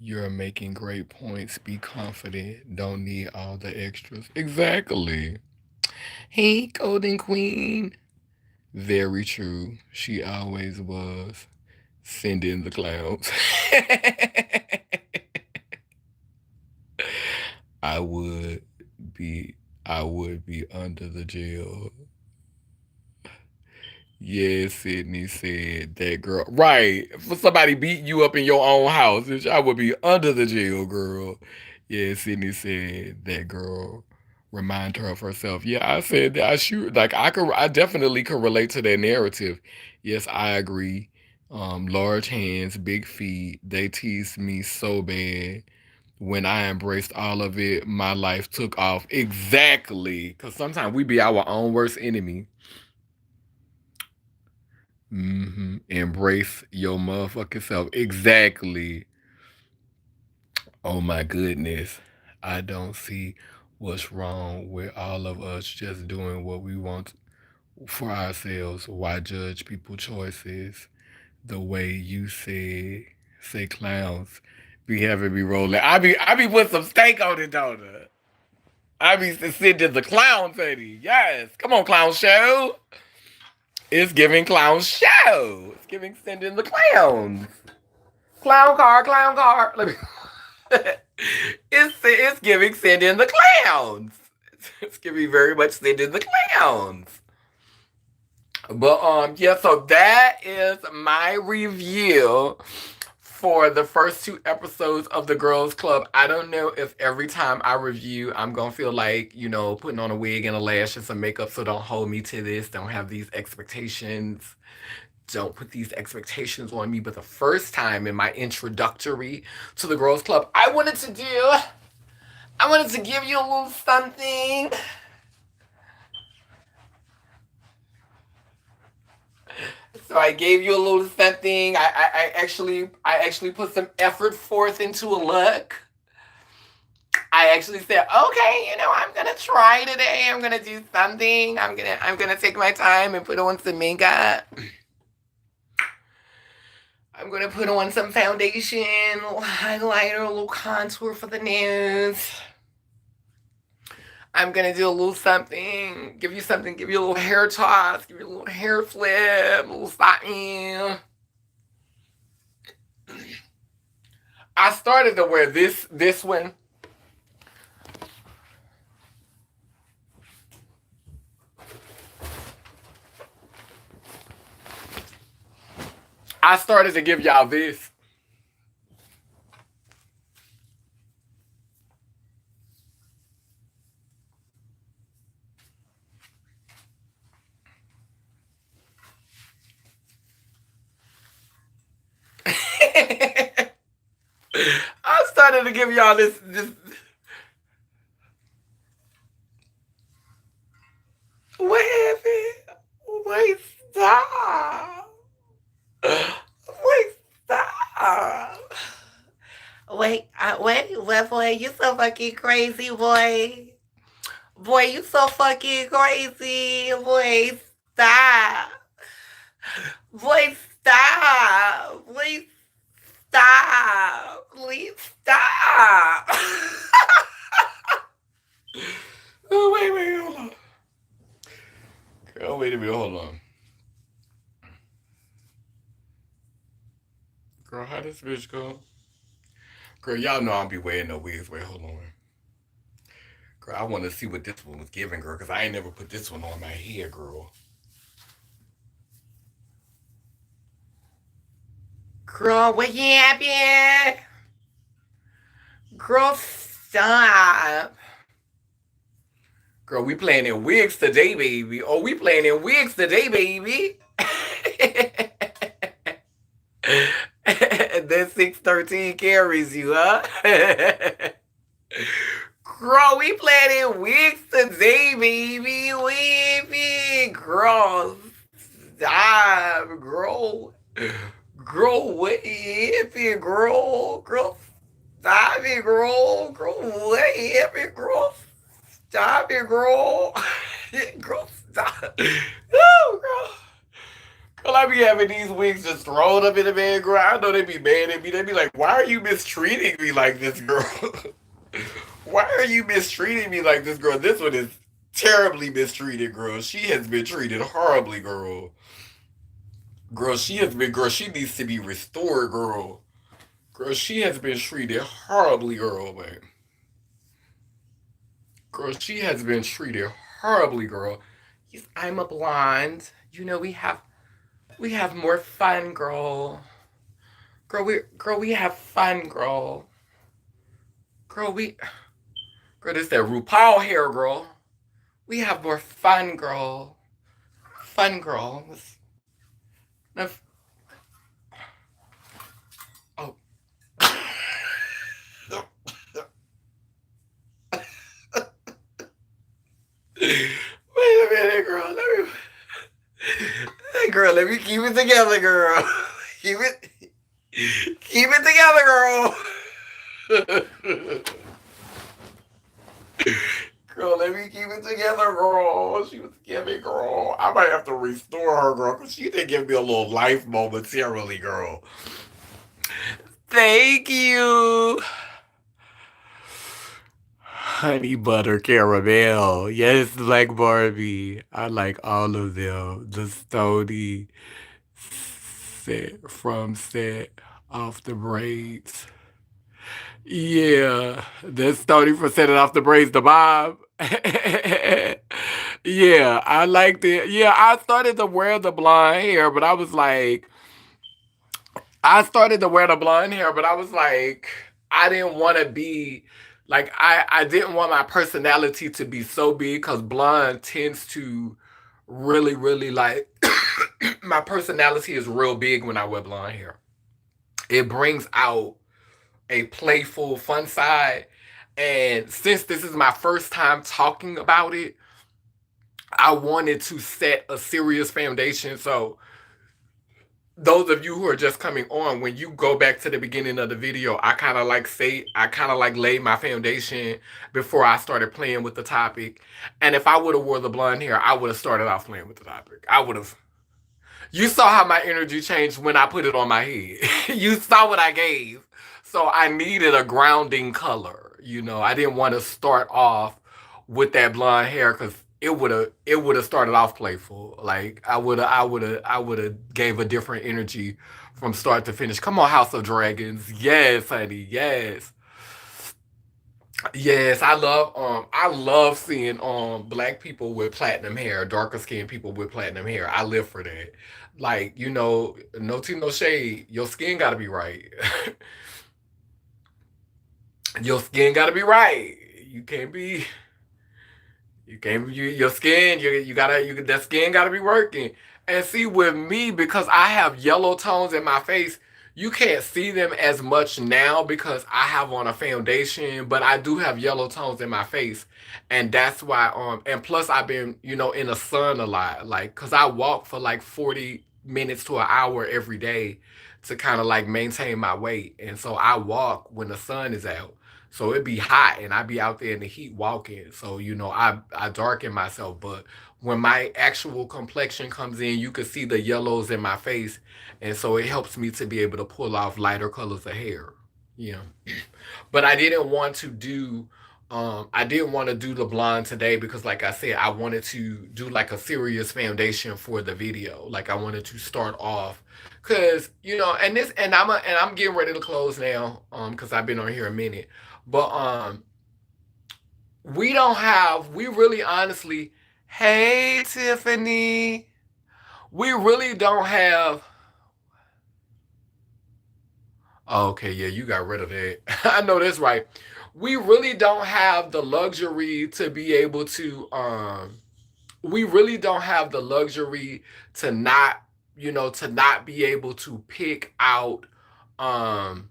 S1: You're making great points. Be confident. Don't need all the extras. Exactly. Hey, Golden Queen. Very true. She always was. Send in the clowns. I would be I would be under the jail. Yeah, Sydney said that girl. Right. For somebody beating you up in your own house, bitch, I would be under the jail, girl. Yeah, Sydney said that girl. Remind her of herself. Yeah, I said that I sure like I definitely could relate to that narrative. Yes, I agree. Large hands, big feet, they teased me so bad. When I embraced all of it, my life took off. Exactly. Cause sometimes we be our own worst enemy. Embrace your motherfucking self. Exactly. Oh my goodness. I don't see what's wrong with all of us just doing what we want for ourselves. Why judge people's choices the way you say clowns be having me rolling? I be putting some steak on it, don't I be sending the clown teddy. Yes. Come on, clown show. It's giving clown show. It's giving sending the clowns. Clown car, clown car. Let me. It's giving sending the clowns. It's giving very much sending the clowns. But yeah, so that is my review for the first two episodes of the Girls Club. I don't know if every time I review, I'm gonna feel like, putting on a wig and a lash and some makeup, so don't hold me to this. Don't have these expectations. Don't put these expectations on me. But the first time in my introductory to the Girls Club, I wanted to give you a little something. So I gave you a little something. I actually put some effort forth into a look. I actually said, okay, I'm gonna try today. I'm gonna do something. I'm gonna take my time and put on some makeup. I'm gonna put on some foundation, a little highlighter, a little contour for the nails. I'm gonna do a little something, give you a little hair toss, give you a little hair flip, a little satin. I started to wear this one. I started to give y'all this. I started to give y'all this. What happened? Wait, stop. Wait, stop. Wait, boy, you so fucking crazy, boy. Boy, you so fucking crazy. Boy, stop. Boy, stop. Please stop. Please stop. Oh, wait, hold on. Girl, wait a minute, hold on. Girl, how this bitch go? Girl, y'all know I don't be wearing no wigs. Wait, hold on. Girl, I want to see what this one was giving, girl, because I ain't never put this one on my hair, girl. Girl, what happened? Girl, stop. Girl, we playing in wigs today, baby. Oh, we playing in wigs today, baby. That 613 carries you, huh? Girl, we playing in wigs today, baby. Baby. Girl, stop, girl. Girl, what happened, girl? Girl, stop it, girl. Girl, what happened, girl? Stop it, girl. Girl, stop. Oh, girl. Girl, I be having these wigs just thrown up in the bed, girl. I know they be mad at me. They be like, why are you mistreating me like this, girl? Why are you mistreating me like this, girl? This one is terribly mistreated, girl. She has been treated horribly, girl. Girl, she needs to be restored, girl. Girl, she has been treated horribly, girl, man. Girl, she has been treated horribly, girl. Yes, I'm a blonde. We have more fun, girl. Girl, we have fun, girl. Girl, this that RuPaul hair, girl. We have more fun, girl. Fun, girl. No, oh. Wait a minute, girl. Hey, girl, let me keep it together, girl. Keep it together, girl. Girl, let me keep it together, girl. She was giving, girl. I might have to restore her, girl, because she did give me a little life momentarily, girl. Thank you. Honey butter caramel. Yes, like Barbie. I like all of them. The Stony set off the braids. Yeah, that's Stony for setting off the braids to Bob. Yeah, I liked it. Yeah, I started to wear the blonde hair, but I started to wear the blonde hair, but I was like, I didn't want to be like I didn't want my personality to be so big because blonde tends to really like my personality is real big when I wear blonde hair. It brings out a playful, fun side. And since this is my first time talking about it, I wanted to set a serious foundation. So those of you who are just coming on, when you go back to the beginning of the video, I kind of like laid my foundation before I started playing with the topic. And if I would have wore the blonde hair, I would have started off playing with the topic. I would have. You saw how my energy changed when I put it on my head. You saw what I gave. So I needed a grounding color. You know, I didn't want to start off with that blonde hair because it would have started off playful. Like I would have gave a different energy from start to finish. Come on, House of Dragons. Yes, honey. Yes. Yes, I love seeing black people with platinum hair, darker skinned people with platinum hair. I live for that. Like, no tea, no shade. Your skin gotta be right. Your skin gotta be right. You can't be you can't your skin, you gotta you that skin gotta be working. And see with me, because I have yellow tones in my face, you can't see them as much now because I have on a foundation, but I do have yellow tones in my face. And that's why and plus I've been, in the sun a lot. Like cause I walk for like 40 minutes to an hour every day to kind of like maintain my weight. And so I walk when the sun is out. So it'd be hot and I'd be out there in the heat walking. So, I darken myself. But when my actual complexion comes in, you can see the yellows in my face. And so it helps me to be able to pull off lighter colors of hair. Yeah. But I didn't want to do the blonde today because like I said, I wanted to do like a serious foundation for the video. Like I wanted to start off cuz and I'm getting ready to close now cuz I've been on here a minute. But we really honestly, hey Tiffany, we really don't have. Oh, okay, yeah, you got rid of that. I know that's right. We really don't have the luxury to be able to we really don't have the luxury to not, to not be able to pick out um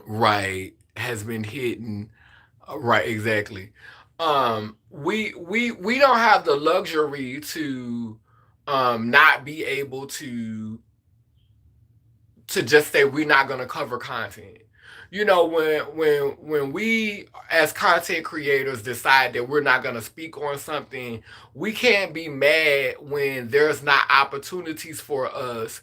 S1: right has been hidden. Right, exactly. We don't have the luxury to not be able to just say we're not going to cover content. When we as content creators decide that we're not going to speak on something, we can't be mad when there's not opportunities for us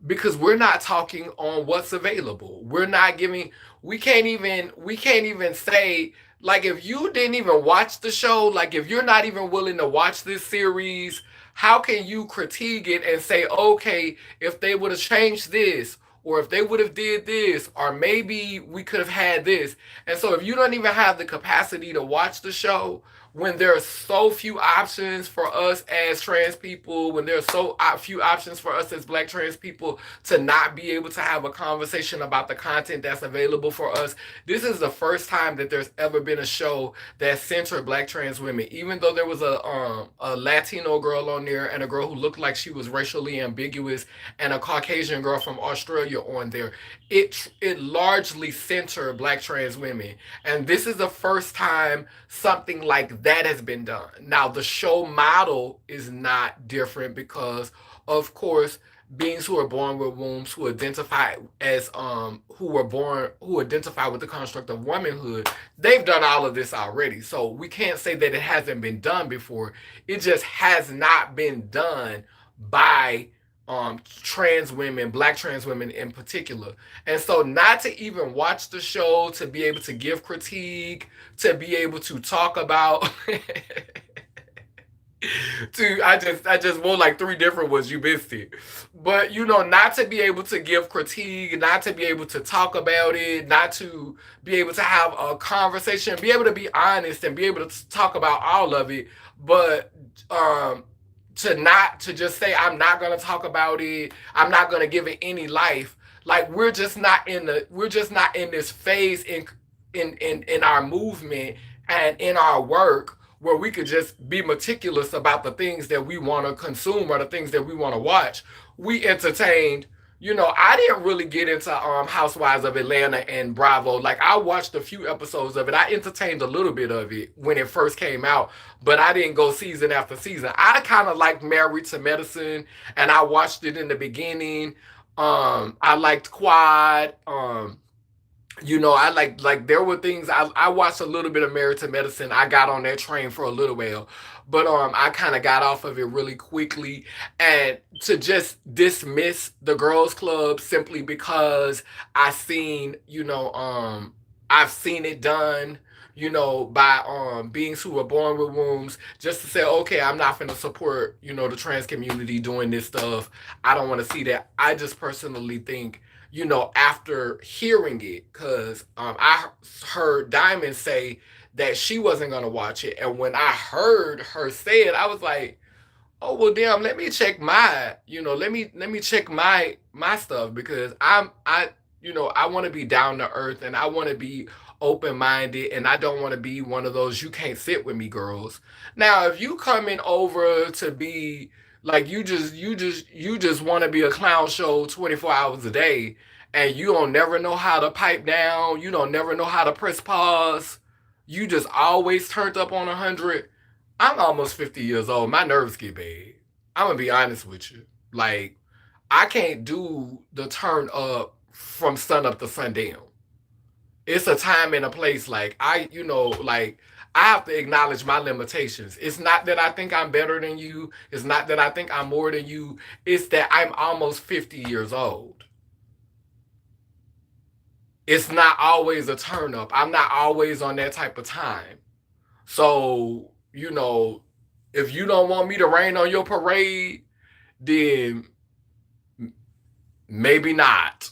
S1: because we're not talking on what's available. We can't even say, like, if you didn't even watch the show, like if you're not even willing to watch this series, how can you critique it and say, okay, if they would have changed this or if they would have did this or maybe we could have had this. And so if you don't even have the capacity to watch the show, when there are so few options for us as trans people, when there's so few options for us as black trans people to not be able to have a conversation about the content that's available for us, this is the first time that there's ever been a show that centered black trans women. Even though there was a Latino girl on there and a girl who looked like she was racially ambiguous and a Caucasian girl from Australia on there, it largely centered black trans women. And this is the first time something like that has been done. Now, the show model is not different because, of course, beings who are born with wombs who identify as who identify with the construct of womanhood, they've done all of this already. So we can't say that it hasn't been done before. It just has not been done by trans women, black trans women in particular. And so not to even watch the show, to be able to give critique, to be able to talk about I just wrote like three different ones, you missed it. But not to be able to give critique, not to be able to talk about it, not to be able to have a conversation, be able to be honest and be able to talk about all of it, but to just say I'm not gonna talk about it, I'm not gonna give it any life. Like we're just not in this phase in our movement and in our work where we could just be meticulous about the things that we want to consume or the things that we want to watch. We entertained I didn't really get into Housewives of Atlanta and Bravo. Like I watched a few episodes of it. I entertained a little bit of it when it first came out, but I didn't go season after season. I kind of liked Married to Medicine, and I watched it in the beginning. I liked Quad. I like there were things I watched a little bit of Married to Medicine. I got on that train for a little while, but I kind of got off of it really quickly. And to just dismiss the girls club simply because I seen I've seen it done, by beings who were born with wombs, just to say, okay, I'm not gonna support, the trans community doing this stuff. I don't want to see that. I just personally think, after hearing it, because I heard Diamond say that she wasn't gonna watch it, and when I heard her say it, I was like, oh well, damn. Let me check let me check my stuff because I want to be down to earth and I want to be open minded and I don't want to be one of those you can't sit with me girls. Now, if you coming over to be like you just want to be a clown show 24 hours a day and you don't never know how to pipe down, you don't never know how to press pause, you just always turned up on 100. I'm almost 50 years old. My nerves get bad. I'm gonna be honest with you. Like, I can't do the turn up from sun up to sundown. It's a time and a place. Like I have to acknowledge my limitations. It's not that I think I'm better than you. It's not that I think I'm more than you. It's that I'm almost 50 years old. It's not always a turn up. I'm not always on that type of time. So, if you don't want me to rain on your parade, then maybe not.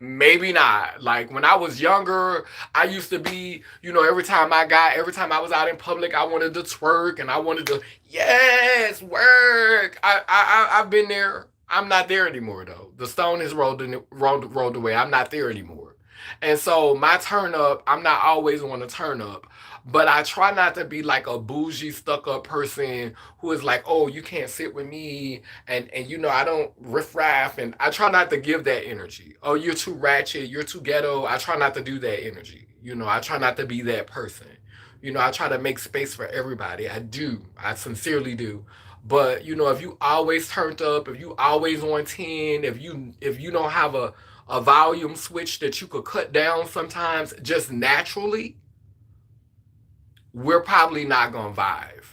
S1: Maybe not. Like when I was younger, I used to be, every time I was out in public, I wanted to twerk and I wanted to, yes, work. I've been there. I'm not there anymore though. The stone is rolled away. I'm not there anymore. And so my turn up, I'm not always on a turn up. But I try not to be like a bougie, stuck up person who is like, oh, you can't sit with me, and I don't riff raff, and I try not to give that energy. Oh, you're too ratchet, you're too ghetto. I try not to do that energy. I try not to be that person. I try to make space for everybody. I do. I sincerely do. But if you always turned up, if you always on 10, if you don't have a volume switch that you could cut down sometimes just naturally, we're probably not gonna vibe.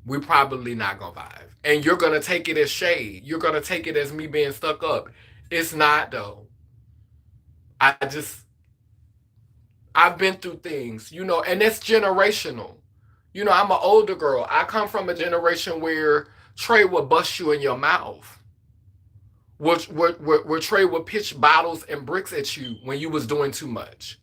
S1: We're probably not gonna vibe. And you're gonna take it as shade. You're gonna take it as me being stuck up. It's not though. I just I've been through things, and it's generational. I'm an older girl. I come from a generation where Trey would bust you in your mouth. Where Trey would pitch bottles and bricks at you when you was doing too much.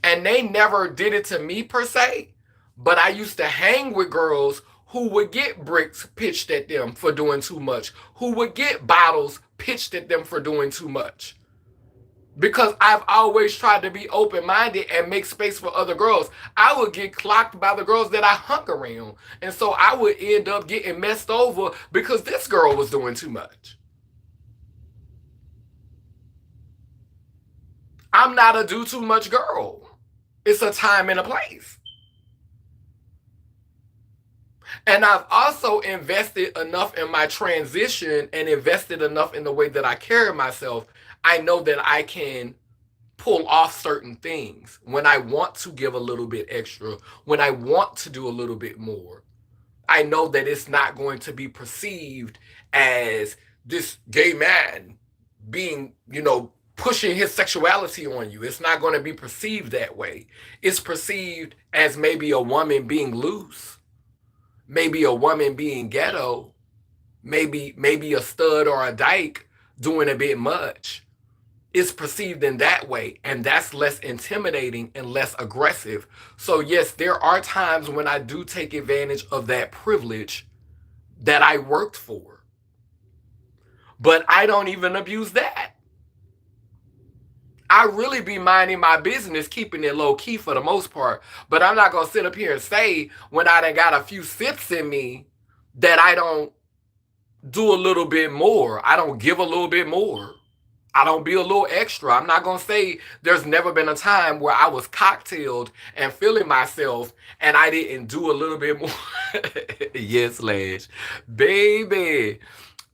S1: And they never did it to me per se, but I used to hang with girls who would get bricks pitched at them for doing too much, who would get bottles pitched at them for doing too much. Because I've always tried to be open minded and make space for other girls. I would get clocked by the girls that I hung around. And so I would end up getting messed over because this girl was doing too much. I'm not a do too much girl. It's a time and a place. And I've also invested enough in my transition and invested enough in the way that I carry myself. I know that I can pull off certain things when I want to give a little bit extra, when I want to do a little bit more. I know that it's not going to be perceived as this gay man being, pushing his sexuality on you. It's not going to be perceived that way. It's perceived as maybe a woman being loose, maybe a woman being ghetto, maybe a stud or a dyke doing a bit much. It's perceived in that way, and that's less intimidating and less aggressive. So yes, there are times when I do take advantage of that privilege that I worked for, but I don't even abuse that. I really be minding my business, keeping it low key for the most part. But I'm not gonna sit up here and say when I done got a few sips in me that I don't do a little bit more. I don't give a little bit more. I don't be a little extra. I'm not gonna say there's never been a time where I was cocktailed and feeling myself and I didn't do a little bit more. Yes, Lash. Baby,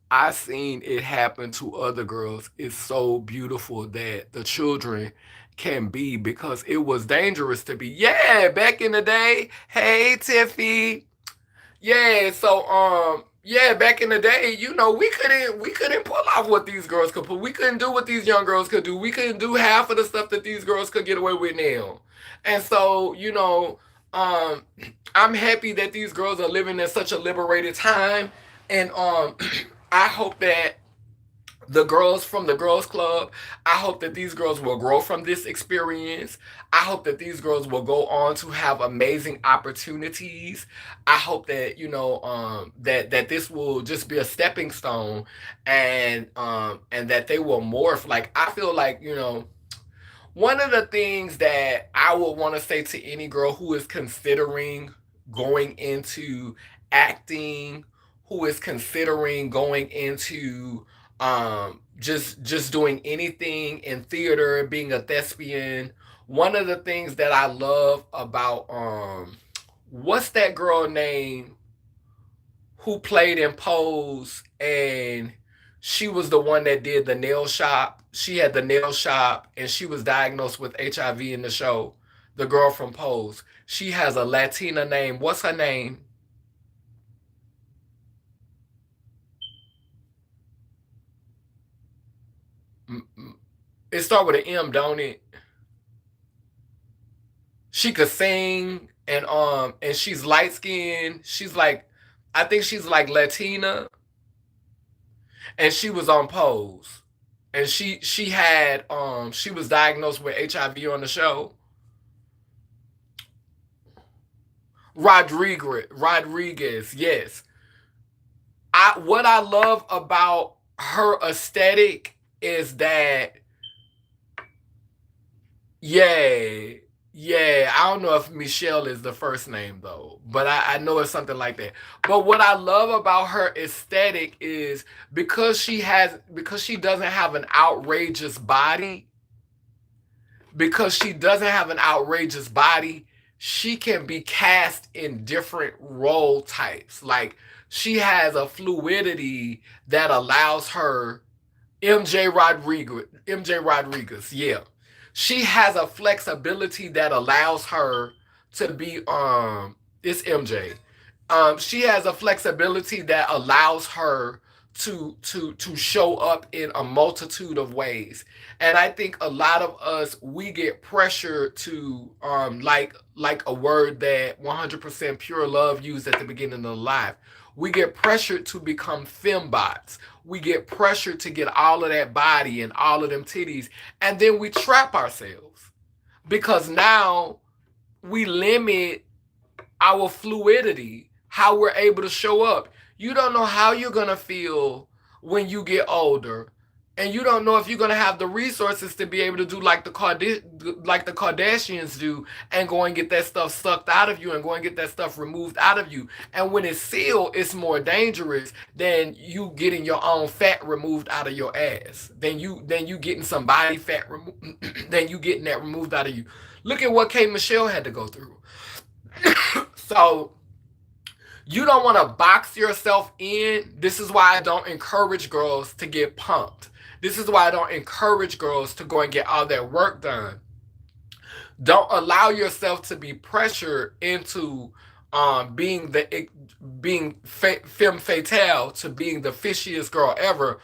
S1: I seen it happen to other girls. It's so beautiful that the children can be because it was dangerous to be. Yeah, back in the day. Hey, Tiffy. Yeah, so yeah, back in the day, we couldn't pull off what these girls could pull. We couldn't do what these young girls could do. We couldn't do half of the stuff that these girls could get away with now. And so, um I'm happy that these girls are living in such a liberated time. And I hope that the girls from the girls club, I hope that these girls will grow from this experience. I hope that these girls will go on to have amazing opportunities. I hope that that this will just be a stepping stone, and that they will morph. Like, I feel like, one of the things that I would want to say to any girl who is considering going into acting, who is considering going into just doing anything in theater, being a thespian, one of the things that I love about what's that girl name who played in Pose, and she was the one that did the nail shop. She had the nail shop and she was diagnosed with HIV in the show. The girl from Pose. She has a Latina name. What's her name? It start with an M, don't it? She could sing, and she's light skinned. She's like, I think she's like Latina, and she was on Pose. And she was diagnosed with HIV on the show. Rodriguez, yes. What I love about her aesthetic is that, yeah, yeah. I don't know if Michelle is the first name though, but I know it's something like that. But what I love about her aesthetic is because she doesn't have an outrageous body, because she doesn't have an outrageous body, she can be cast in different role types. Like, she has a fluidity that allows her. MJ Rodriguez, yeah. She has a flexibility that allows her to be it's MJ. She has a flexibility that allows her to show up in a multitude of ways. And I think a lot of us, we get pressured to like a word that 100% pure love used at the beginning of the life. We get pressured to become fembots. We get pressured to get all of that body and all of them titties, and then we trap ourselves because now we limit our fluidity, how we're able to show up. You don't know how you're going to feel when you get older. And you don't know if you're going to have the resources to be able to do like the Kardashians do, and go and get that stuff sucked out of you and go and get that stuff removed out of you. And when it's sealed, it's more dangerous than you getting your own fat removed out of your ass. Than you getting some body fat removed. Than you getting that removed out of you. Look at what K Michelle had to go through. So you don't want to box yourself in. This is why I don't encourage girls to get pumped. This is why I don't encourage girls to go and get all their work done. Don't allow yourself to be pressured into being femme fatale, to being the fishiest girl ever.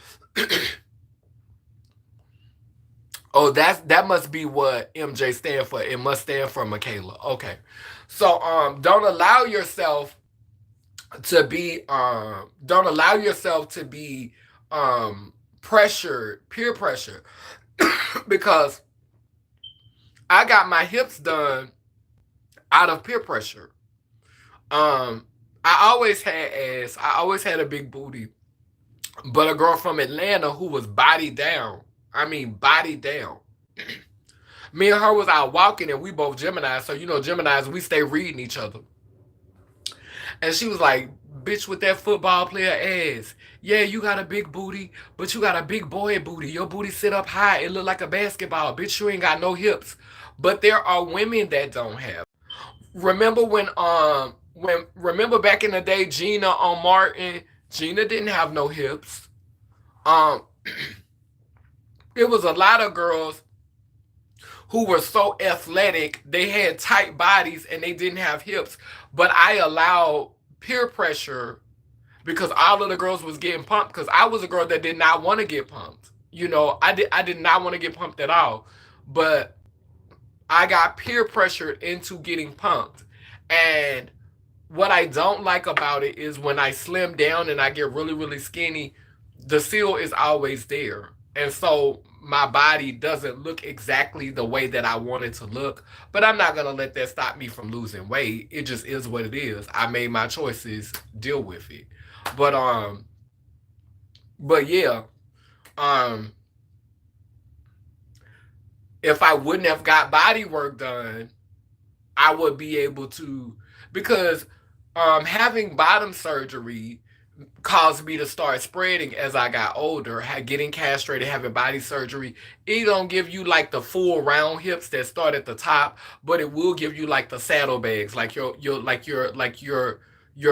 S1: Oh, that must be what MJ stand for. It must stand for Michaela. Okay. So don't allow yourself to be pressured, peer pressure, because I got my hips done out of peer pressure. I always had ass. I always had a big booty. But a girl from Atlanta who was body down. I mean, body down. Me and her was out walking, and we both Geminis. So Geminis, we stay reading each other. And she was like, bitch with that football player ass. Yeah, you got a big booty, but you got a big boy booty. Your booty sit up high. It look like a basketball. Bitch, you ain't got no hips. But there are women that don't have. Remember when remember back in the day, Gina on Martin, Gina didn't have no hips. Um it was a lot of girls who were so athletic, they had tight bodies and they didn't have hips. But I allowed peer pressure because all of the girls was getting pumped because I was a girl that did not want to get pumped. I did not want to get pumped at all. But I got peer pressured into getting pumped. And what I don't like about it is when I slim down and I get really, really skinny, the seal is always there. And so my body doesn't look exactly the way that I want it to look. But I'm not going to let that stop me from losing weight. It just is what it is. I made my choices, deal with it. But but yeah, um if I wouldn't have got body work done, I would be able to because having bottom surgery caused me to start spreading as I got older, getting castrated, having body surgery. It don't give you like the full round hips that start at the top, but it will give you like the saddlebags, like your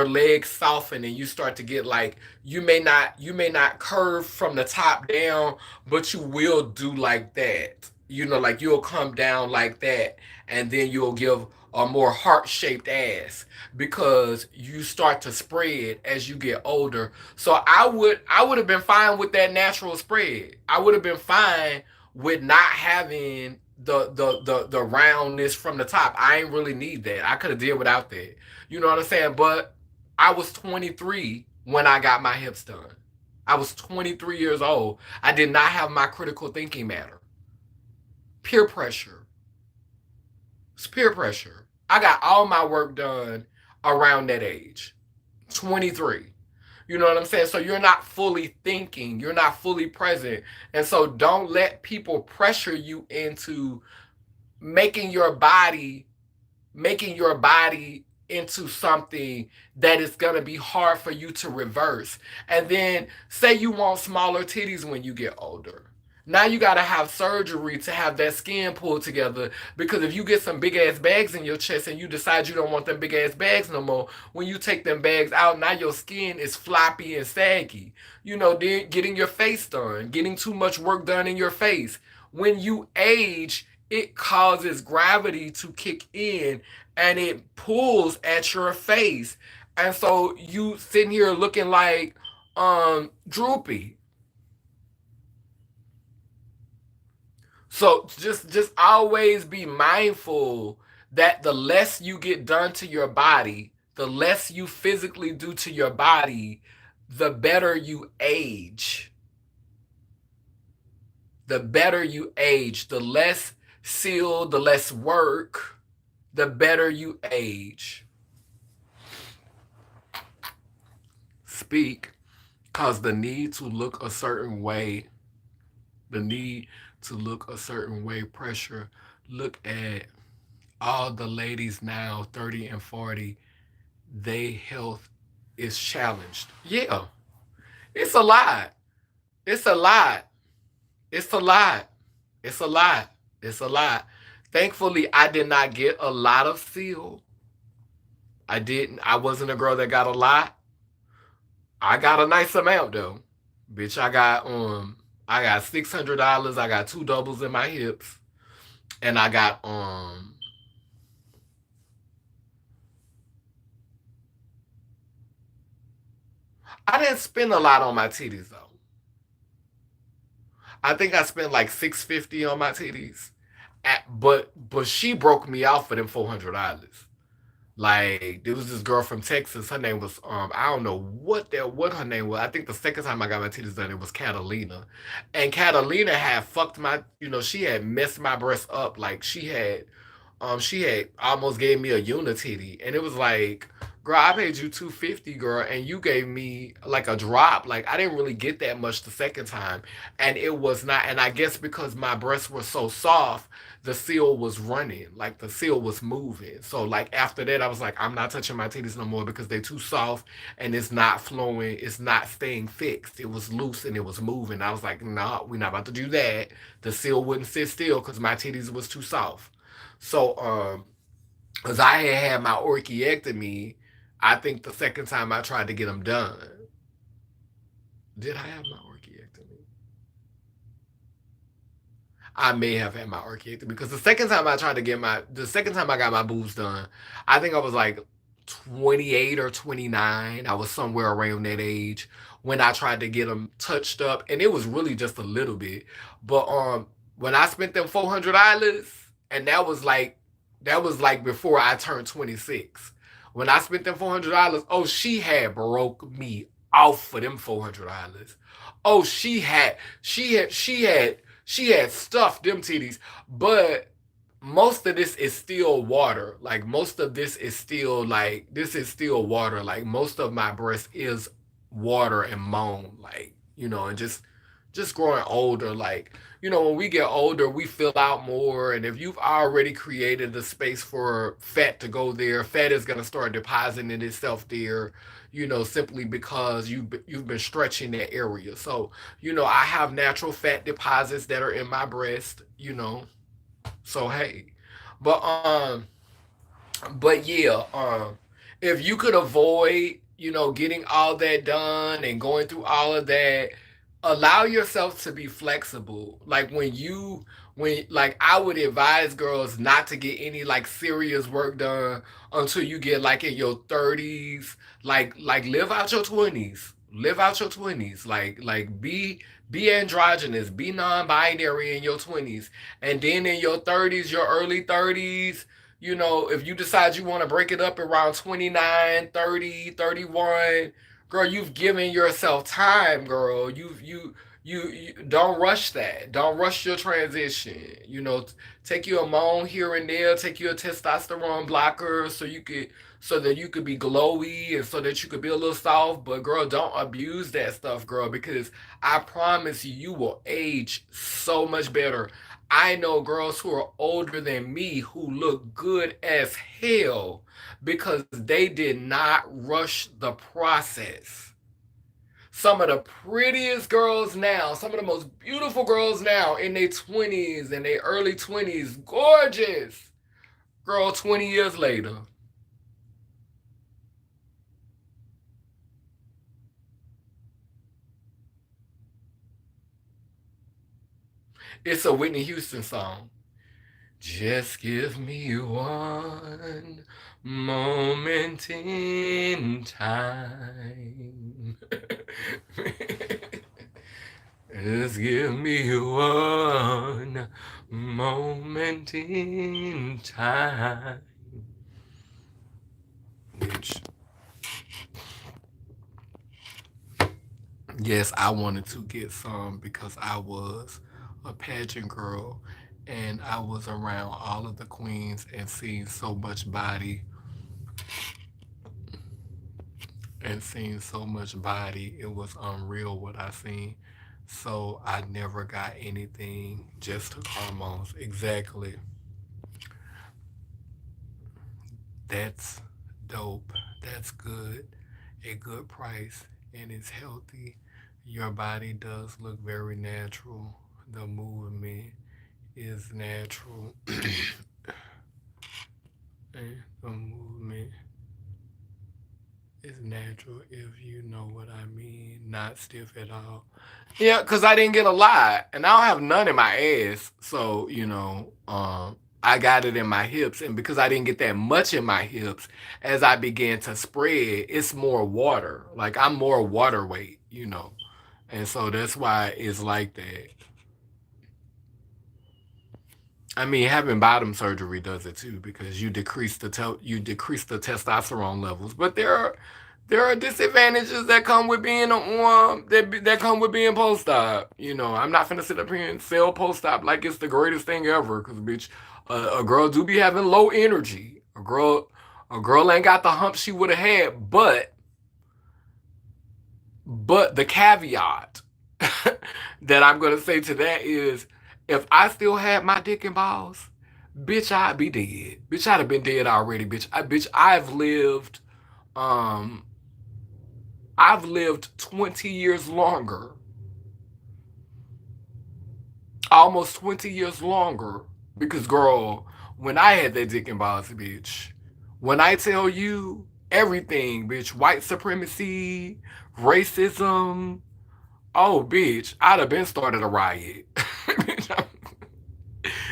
S1: legs soften and you start to get like you may not curve from the top down, but you will do like that. Like you'll come down like that, and then you'll give a more heart shaped ass because you start to spread as you get older. So I would have been fine with that natural spread. I would have been fine with not having the roundness from the top. I ain't really need that. I could have did without that. You know what I'm saying? But I was 23 when I got my hips done. I was 23 years old. I did not have my critical thinking matter. Peer pressure. It's peer pressure. I got all my work done around that age, 23. You know what I'm saying? So you're not fully thinking, you're not fully present. And so don't let people pressure you into making your body making your body into something that is going to be hard for you to reverse. And then say you want smaller titties when you get older. Now you got to have surgery to have that skin pulled together because if you get some big ass bags in your chest and you decide you don't want them big ass bags no more, when you take them bags out, now your skin is floppy and saggy. Then getting your face done, getting too much work done in your face. When you age, it causes gravity to kick in and it pulls at your face. And so you sitting here looking like droopy. So just always be mindful that the less you get done to your body, the less you physically do to your body, the better you age. The better you age, the less seal, the less work, the better you age. Speak, because the need to look a certain way, the need to look a certain way, pressure. Look at all the ladies now, 30 and 40, they health is challenged. Yeah, it's a lot. It's a lot. It's a lot. It's a lot. It's a lot. Thankfully, I did not get a lot of seal. I didn't. I wasn't a girl that got a lot. I got a nice amount though. Bitch, I got $600. I got two doubles in my hips. And I didn't spend a lot on my titties though. I think I spent like 650 on my titties. But she broke me out for them $400. Like there was this girl from Texas. Her name was I don't know what her name was. I think the second time I got my titties done it was Catalina, and Catalina had fucked my she had messed my breast up. Like she had almost gave me a unitity, and it was like, girl, I paid you 250, girl, and you gave me like a drop. Like I didn't really get that much the second time, and it was not. And I guess because my breasts were so soft, the seal was running, like the seal was moving. So like after that, I was like, I'm not touching my titties no more because they're too soft and it's not flowing, it's not staying fixed. It was loose and it was moving. I was like, nah, we're not about to do that. The seal wouldn't sit still because my titties was too soft. So because I had my orchiectomy, I think the second time I tried to get them done, did I have my orchiectomy? I may have had my orchiectomy because the second time I got my boobs done, I think I was like 28 or 29. I was somewhere around that age when I tried to get them touched up, and it was really just a little bit. But when I spent them $400, and that was like before I turned 26. When I spent them $400, oh, she had broke me off for them $400. Oh, she had stuffed them titties, but most of this is still water. Like most of this is still like this is still water. Like most of my breast is water and moan. Like, and just growing older, like, when we get older, we fill out more. And if you've already created the space for fat to go there, fat is gonna start depositing itself there, simply because you've been stretching that area. So, I have natural fat deposits that are in my breast. So hey. But yeah, if you could avoid, getting all that done and going through all of that, allow yourself to be flexible. Like when like I would advise girls not to get any like serious work done until you get like in your 30s. Like live out your 20s. Live out your 20s. Like be androgynous, be non-binary in your 20s. And then in your 30s, your early 30s, if you decide you want to break it up around 29, 30, 31, girl, you've given yourself time, girl. You don't rush that. Don't rush your transition. Take you a moan here and there, take you a testosterone blocker so that you could be glowy and so that you could be a little soft. But girl, don't abuse that stuff, girl, because I promise you, you will age so much better. I know girls who are older than me who look good as hell because they did not rush the process. Some of the prettiest girls now, some of the most beautiful girls now in their 20s and their early 20s, gorgeous. Girl, 20 years later. It's a Whitney Houston song. Just give me one moment in time. Just give me one moment in time. Which, yes, I wanted to get some because I was a pageant girl and I was around all of the queens and seeing so much body It was unreal what I seen. So I never got anything, just took hormones. Exactly. That's dope. That's good. A good price and it's healthy. Your body does look very natural. The movement is natural. And the movement is natural, if you know what I mean. Not stiff at all. Yeah, because I didn't get a lot. And I don't have none in my ass. So, I got it in my hips. And because I didn't get that much in my hips, as I began to spread, it's more water. Like I'm more water weight. And so that's why it's like that. I mean, having bottom surgery does it too because you decrease the testosterone levels. But there are disadvantages that come with being that come with being post op. I'm not finna sit up here and sell post op like it's the greatest thing ever. Cause bitch, a girl do be having low energy. A girl ain't got the hump she would have had. But the caveat that I'm gonna say to that is, if I still had my dick and balls Bitch, I'd be dead. Bitch, I'd have been dead already, bitch. Bitch, um, I've lived 20 years longer, almost 20 years longer. Because, girl, when I had that dick and balls, bitch, when I tell you everything, bitch, white supremacy, racism, oh, bitch, I'd have been started a riot.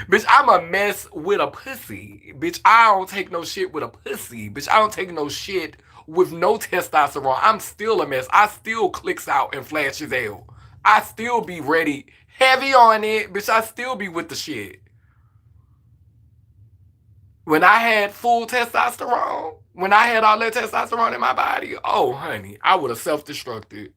S1: Bitch, I'm a mess with a pussy. Bitch, I don't take no shit with a pussy. Bitch, I don't take no shit with no testosterone. I'm still a mess. I still clicks out and flashes out. I still be ready, heavy on it. Bitch, I still be with the shit. When I had full testosterone, when I had all that testosterone in my body, oh, honey, I would have self-destructed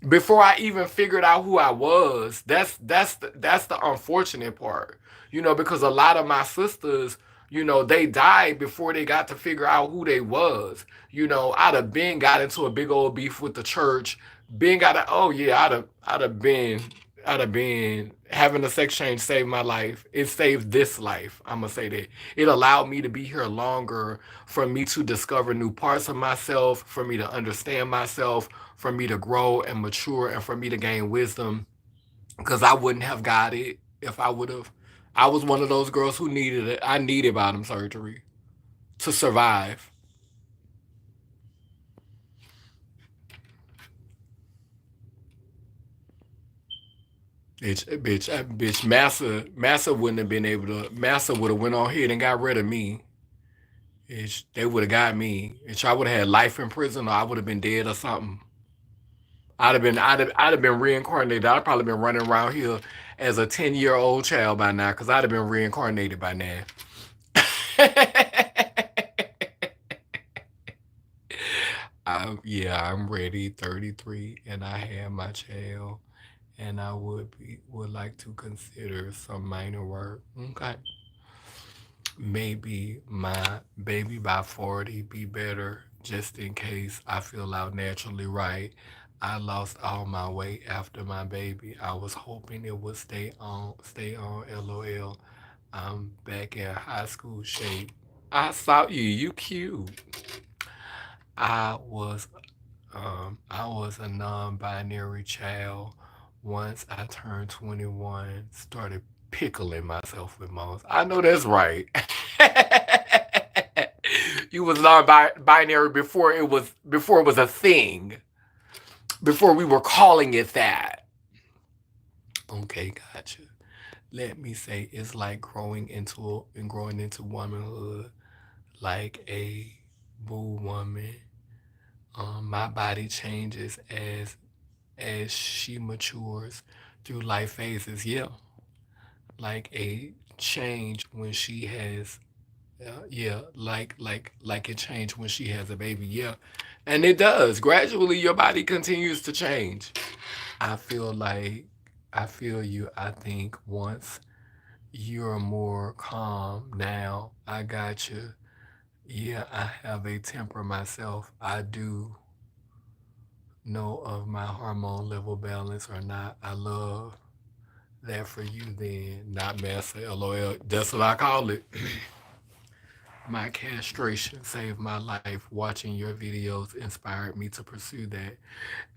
S1: before I even figured out who I was. That's the unfortunate part, because a lot of my sisters, they died before they got to figure out who they was. I'd have been got into a big old beef with the church. Been got a, oh yeah, I'd have been having a sex change saved my life. It saved this life. I'm gonna say that it allowed me to be here longer, for me to discover new parts of myself, for me to understand myself, for me to grow and mature, and for me to gain wisdom. Because I wouldn't have got it if I would have. I was one of those girls who needed it. I needed bottom surgery to survive. Bitch, Massa wouldn't have been able to. Massa would have went on ahead and got rid of me. They would have got me. I would have had life in prison, or I would have been dead or something. I'd have been reincarnated. I'd probably been running around here as a 10-year-old child by now, because I'd have been reincarnated by now. Yeah, I'm ready. 33, and I have my child, and I would like to consider some minor work. Okay, maybe my baby by 40 be better, just in case I feel out naturally right. I lost all my weight after my baby. I was hoping it would stay on, lol. I'm back in high school shape. I saw you, you cute. I was I was a non-binary child. Once I turned 21, started pickling myself with moms. I know that's right. You was non-binary before it was a thing. Before we were calling it that. Okay, gotcha. Let me say it's like growing into womanhood, like a boo woman. My body changes as she matures through life phases. Yeah, like a change when she has, yeah, like it changed when she has a baby. Yeah, and it does. Gradually, your body continues to change. I feel like I feel you. I think once you're more calm now, I got you. Yeah, I have a temper myself. I do know of my hormone level balance or not. I love that for you then, not massa, lol. That's what I call it. My castration saved my life. Watching your videos inspired me to pursue that.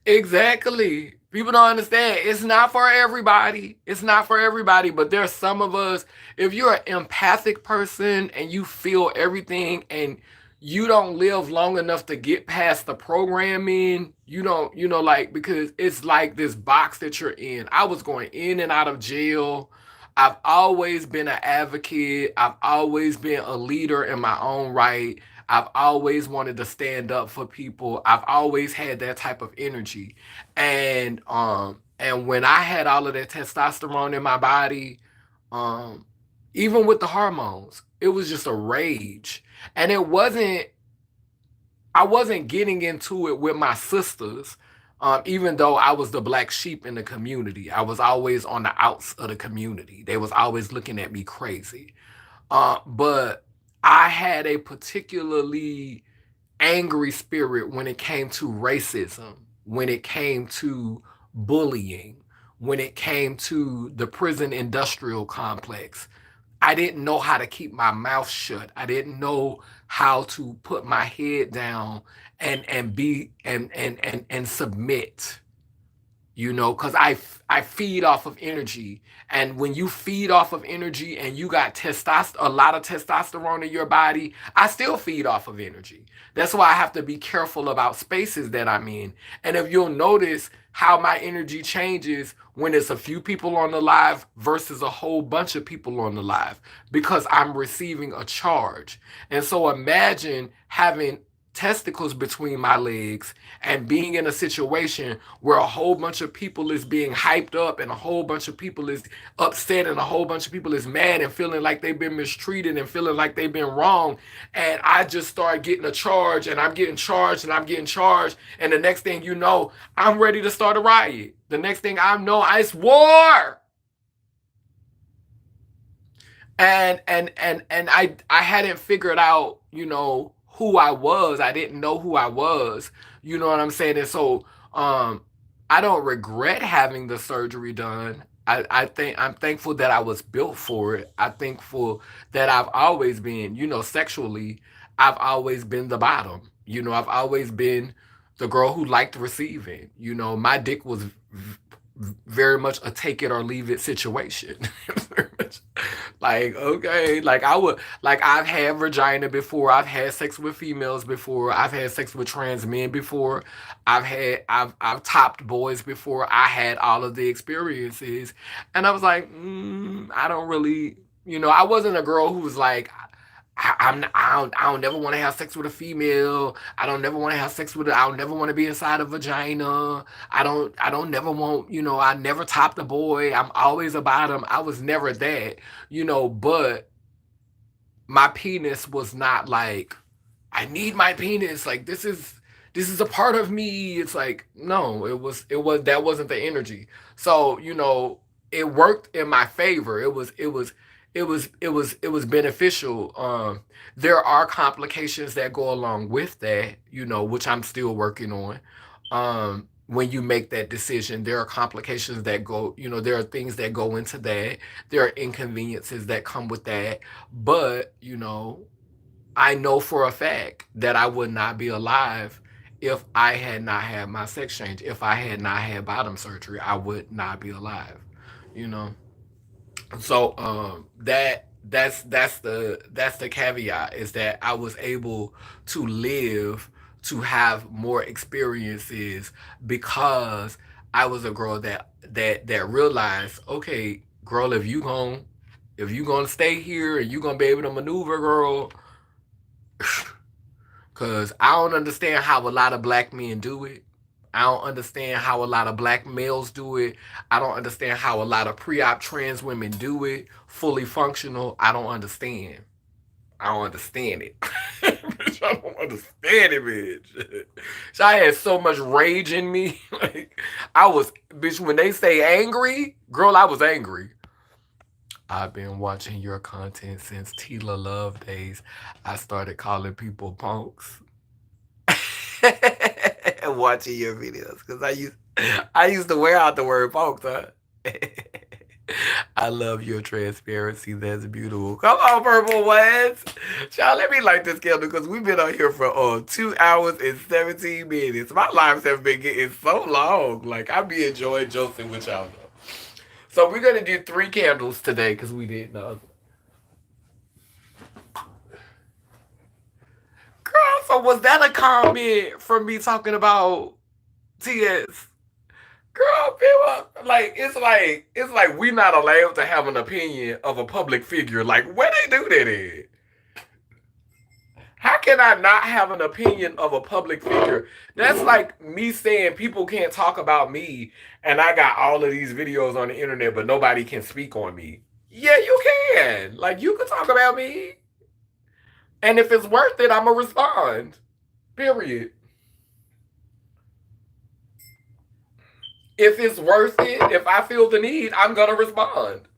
S1: Exactly. People don't understand. It's not for everybody. It's not for everybody, but there's some of us, if you're an empathic person and you feel everything and you don't live long enough to get past the programming, you don't, like, because it's like this box that you're in. I was going in and out of jail. I've always been an advocate. I've always been a leader in my own right. I've always wanted to stand up for people. I've always had that type of energy. And when I had all of that testosterone in my body, um even with the hormones, it was just a rage. And I wasn't getting into it with my sisters. Even though I was the black sheep in the community, I was always on the outs of the community. They was always looking at me crazy. But I had a particularly angry spirit when it came to racism, when it came to bullying, when it came to the prison industrial complex. I didn't know how to keep my mouth shut. I didn't know how to put my head down and be and submit, you know, because I feed off of energy. And when you feed off of energy and you got a lot of testosterone in your body, I still feed off of energy. That's why I have to be careful about spaces that I'm in. And if you'll notice how my energy changes when it's a few people on the live versus a whole bunch of people on the live, because I'm receiving a charge. And so imagine having testicles between my legs and being in a situation where a whole bunch of people is being hyped up and a whole bunch of people is upset and a whole bunch of people is mad and feeling like they've been mistreated and feeling like they've been wrong. And I just start getting a charge and I'm getting charged and I'm getting charged. And the next thing you know, I'm ready to start a riot. The next thing I know, it's war. And I hadn't figured out, you know, who I was. I didn't know who I was. You know what I'm saying? And so um I don't regret having the surgery done. I think I'm thankful that I was built for it. I'm thankful that I've always been, you know, sexually, I've always been the bottom. You know, I've always been the girl who liked receiving. You know, my dick was very much a take it or leave it situation. Very much like, okay, like I would, like I've had vagina before, I've had sex with females before, I've had sex with trans men before, I've topped boys before, I had all of the experiences, and I was like, I don't really, you know, I wasn't a girl who was like, I don't never want to have sex with a female. I don't never want to have sex with I don't never want to be inside a vagina. I don't never want, you know, I never topped a boy. I'm always a bottom. I was never that, you know, but my penis was not like, I need my penis. Like this is a part of me. It's like, no, it was that wasn't the energy. So, you know, it worked in my favor. It was beneficial. There are complications that go along with that, you know, which I'm still working on. When you make that decision, there are complications that go, you know, there are things that go into that. There are inconveniences that come with that. But, you know, I know for a fact that I would not be alive if I had not had my sex change. If I had not had bottom surgery, I would not be alive. You know. So that's the caveat, is that I was able to live, to have more experiences, because I was a girl that realized, okay, girl, if you gonna stay here and you gonna be able to maneuver, girl, because I don't understand how a lot of black men do it. I don't understand how a lot of black males do it. I don't understand how a lot of pre-op trans women do it. Fully functional. I don't understand. I don't understand it. Bitch, I don't understand it, bitch. So I had so much rage in me. Like I was, bitch, when they say angry, girl, I was angry. I've been watching your content since Tila Love days. I started calling people punks. Watching your videos because I used to wear out the word punks, huh? I love your transparency. That's beautiful. Come on, Purple Ones. Y'all, let me light this candle because we've been on here for 2 hours and 17 minutes. My lives have been getting so long. Like, I be enjoying Joseph with y'all, though. So, we're going to do 3 candles today because we didn't know. Girl, so was that a comment from me talking about TS? Girl, people, like we not allowed to have an opinion of a public figure. Like, where they do that in? How can I not have an opinion of a public figure? That's like me saying people can't talk about me, and I got all of these videos on the internet, but nobody can speak on me. Yeah, you can. Like, you can talk about me, and if it's worth it, I'ma respond. Period. If it's worth it, if I feel the need, I'm gonna respond.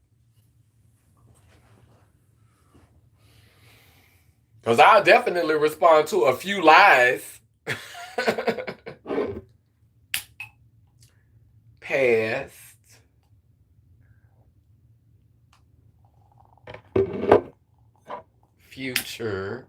S1: Because I'll definitely respond to a few lies. Past. future,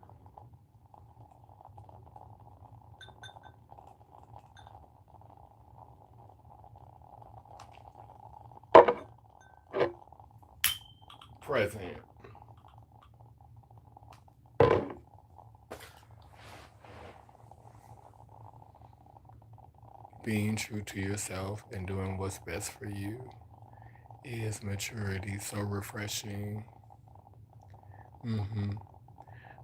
S1: present. Being true to yourself and doing what's best for you is maturity. So refreshing. Hmm.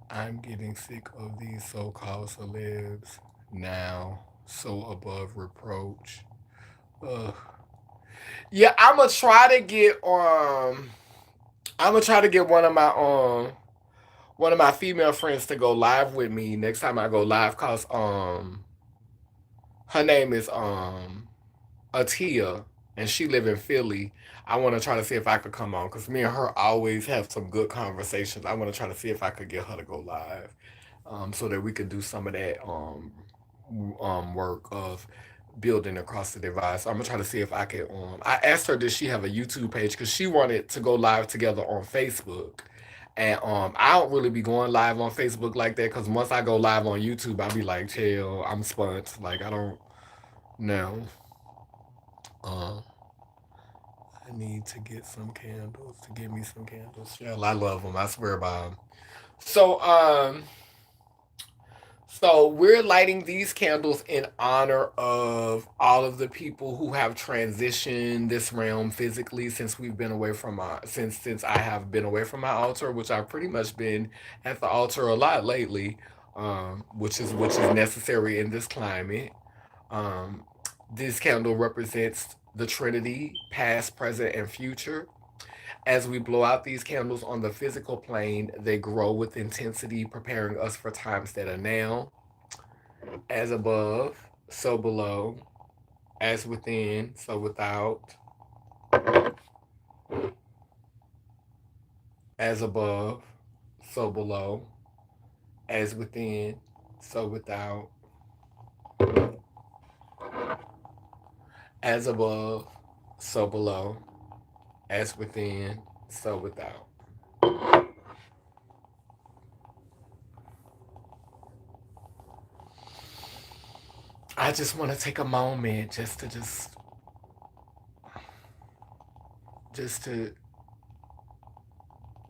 S1: I'm getting sick of these so-called celebs now. So above reproach. Ugh. Yeah, I'm gonna try to get one of my female friends to go live with me next time I go live, cause her name is Atia, and she live in Philly. I want to try to see if I could come on, because me and her always have some good conversations. I want to try to see if I could get her to go live, so that we could do some of that work of building across the divide. So I'm gonna try to see if I can. I asked her, does she have a YouTube page? Because she wanted to go live together on Facebook. And I don't really be going live on Facebook like that, because once I go live on YouTube, I'll be like, chill, I'm spunt. Like, I don't know. Um, I need to get some candles to give me some candles. Yeah, I love them. I swear by them. So, so we're lighting these candles in honor of all of the people who have transitioned this realm physically since we've been away from our since I have been away from my altar, which I've pretty much been at the altar a lot lately, which is necessary in this climate. Um, this candle represents the Trinity, past, present, and future. As we blow out these candles on the physical plane, they grow with intensity, preparing us for times that are now. As above, so below. As within, so without. As above, so below. As within, so without. As above, so below. As within, so without. I just want to take a moment just to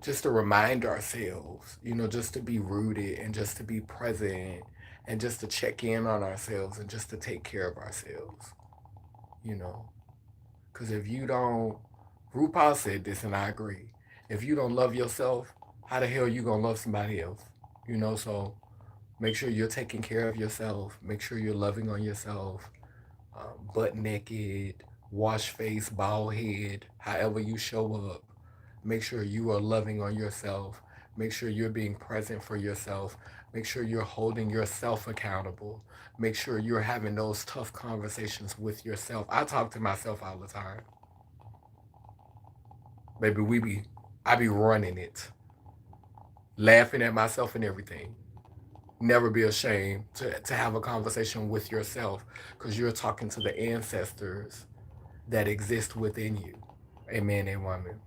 S1: just to remind ourselves, just to be rooted and just to be present and just to check in on ourselves and just to take care of ourselves, you know. Because if you don't, RuPaul said this and I agree. If you don't love yourself, how the hell you gonna love somebody else? So make sure you're taking care of yourself. Make sure you're loving on yourself. Butt naked, wash face, bald head, however you show up. Make sure you are loving on yourself. Make sure you're being present for yourself. Make sure you're holding yourself accountable. Make sure you're having those tough conversations with yourself. I talk to myself all the time. Baby, I be running it, laughing at myself and everything. Never be ashamed to have a conversation with yourself, because you're talking to the ancestors that exist within you. Amen and woman.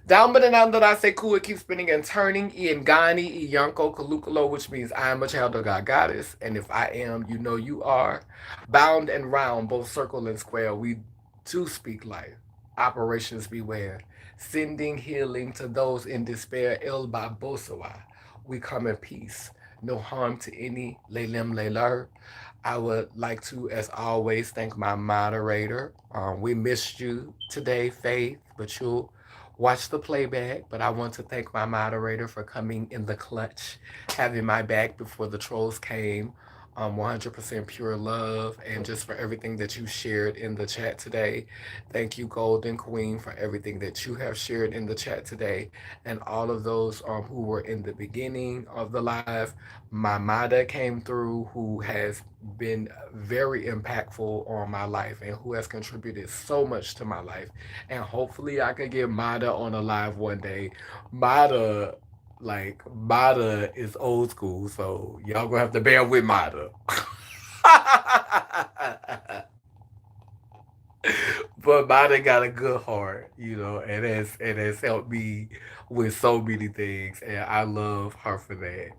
S1: Down but down that I say cool, it keeps spinning and turning. Iangani, Iyanko, Kalukalo, which means I am a child of God goddess. And if I am, you know you are. Bound and round, both circle and square, we do speak life. Operations beware. Sending healing to those in despair. Il Babosawa. We come in peace. No harm to any. Leilem Leiler. I would like to, as always, thank my moderator. We missed you today, Faith, but you'll watch the playback. But I want to thank my moderator for coming in the clutch, having my back before the trolls came. 100% pure love, and just for everything that you shared in the chat today. Thank you, Golden Queen, for everything that you have shared in the chat today, and all of those who were in the beginning of the live. My Mada came through, who has been very impactful on my life and who has contributed so much to my life. And hopefully, I could get Mada on a live one day. Mada, like, Mada is old school, so y'all gonna have to bear with Mada. But Mada got a good heart, and has helped me with so many things, and I love her for that.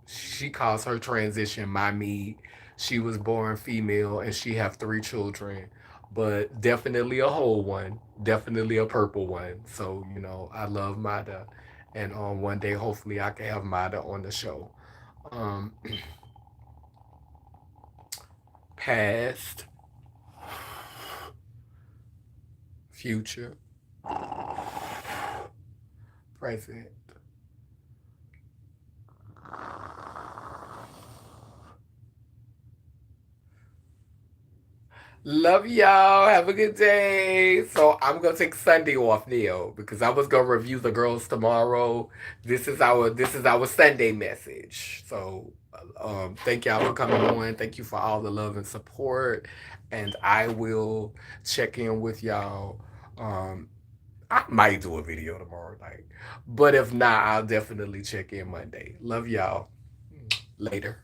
S1: She calls her transition my me. She was born female, and she have 3 children, but definitely a whole one, definitely a purple one. So I love Mada, and one day hopefully I can have Mada on the show. Um, Past, future, present. Love y'all. Have a good day. So I'm gonna take Sunday off, Neil, because I was gonna review the girls tomorrow. This is our Sunday message. So thank y'all for coming on. Thank you for all the love and support. And I will check in with y'all. Um, I might do a video tomorrow night. But if not, I'll definitely check in Monday. Love y'all. Later.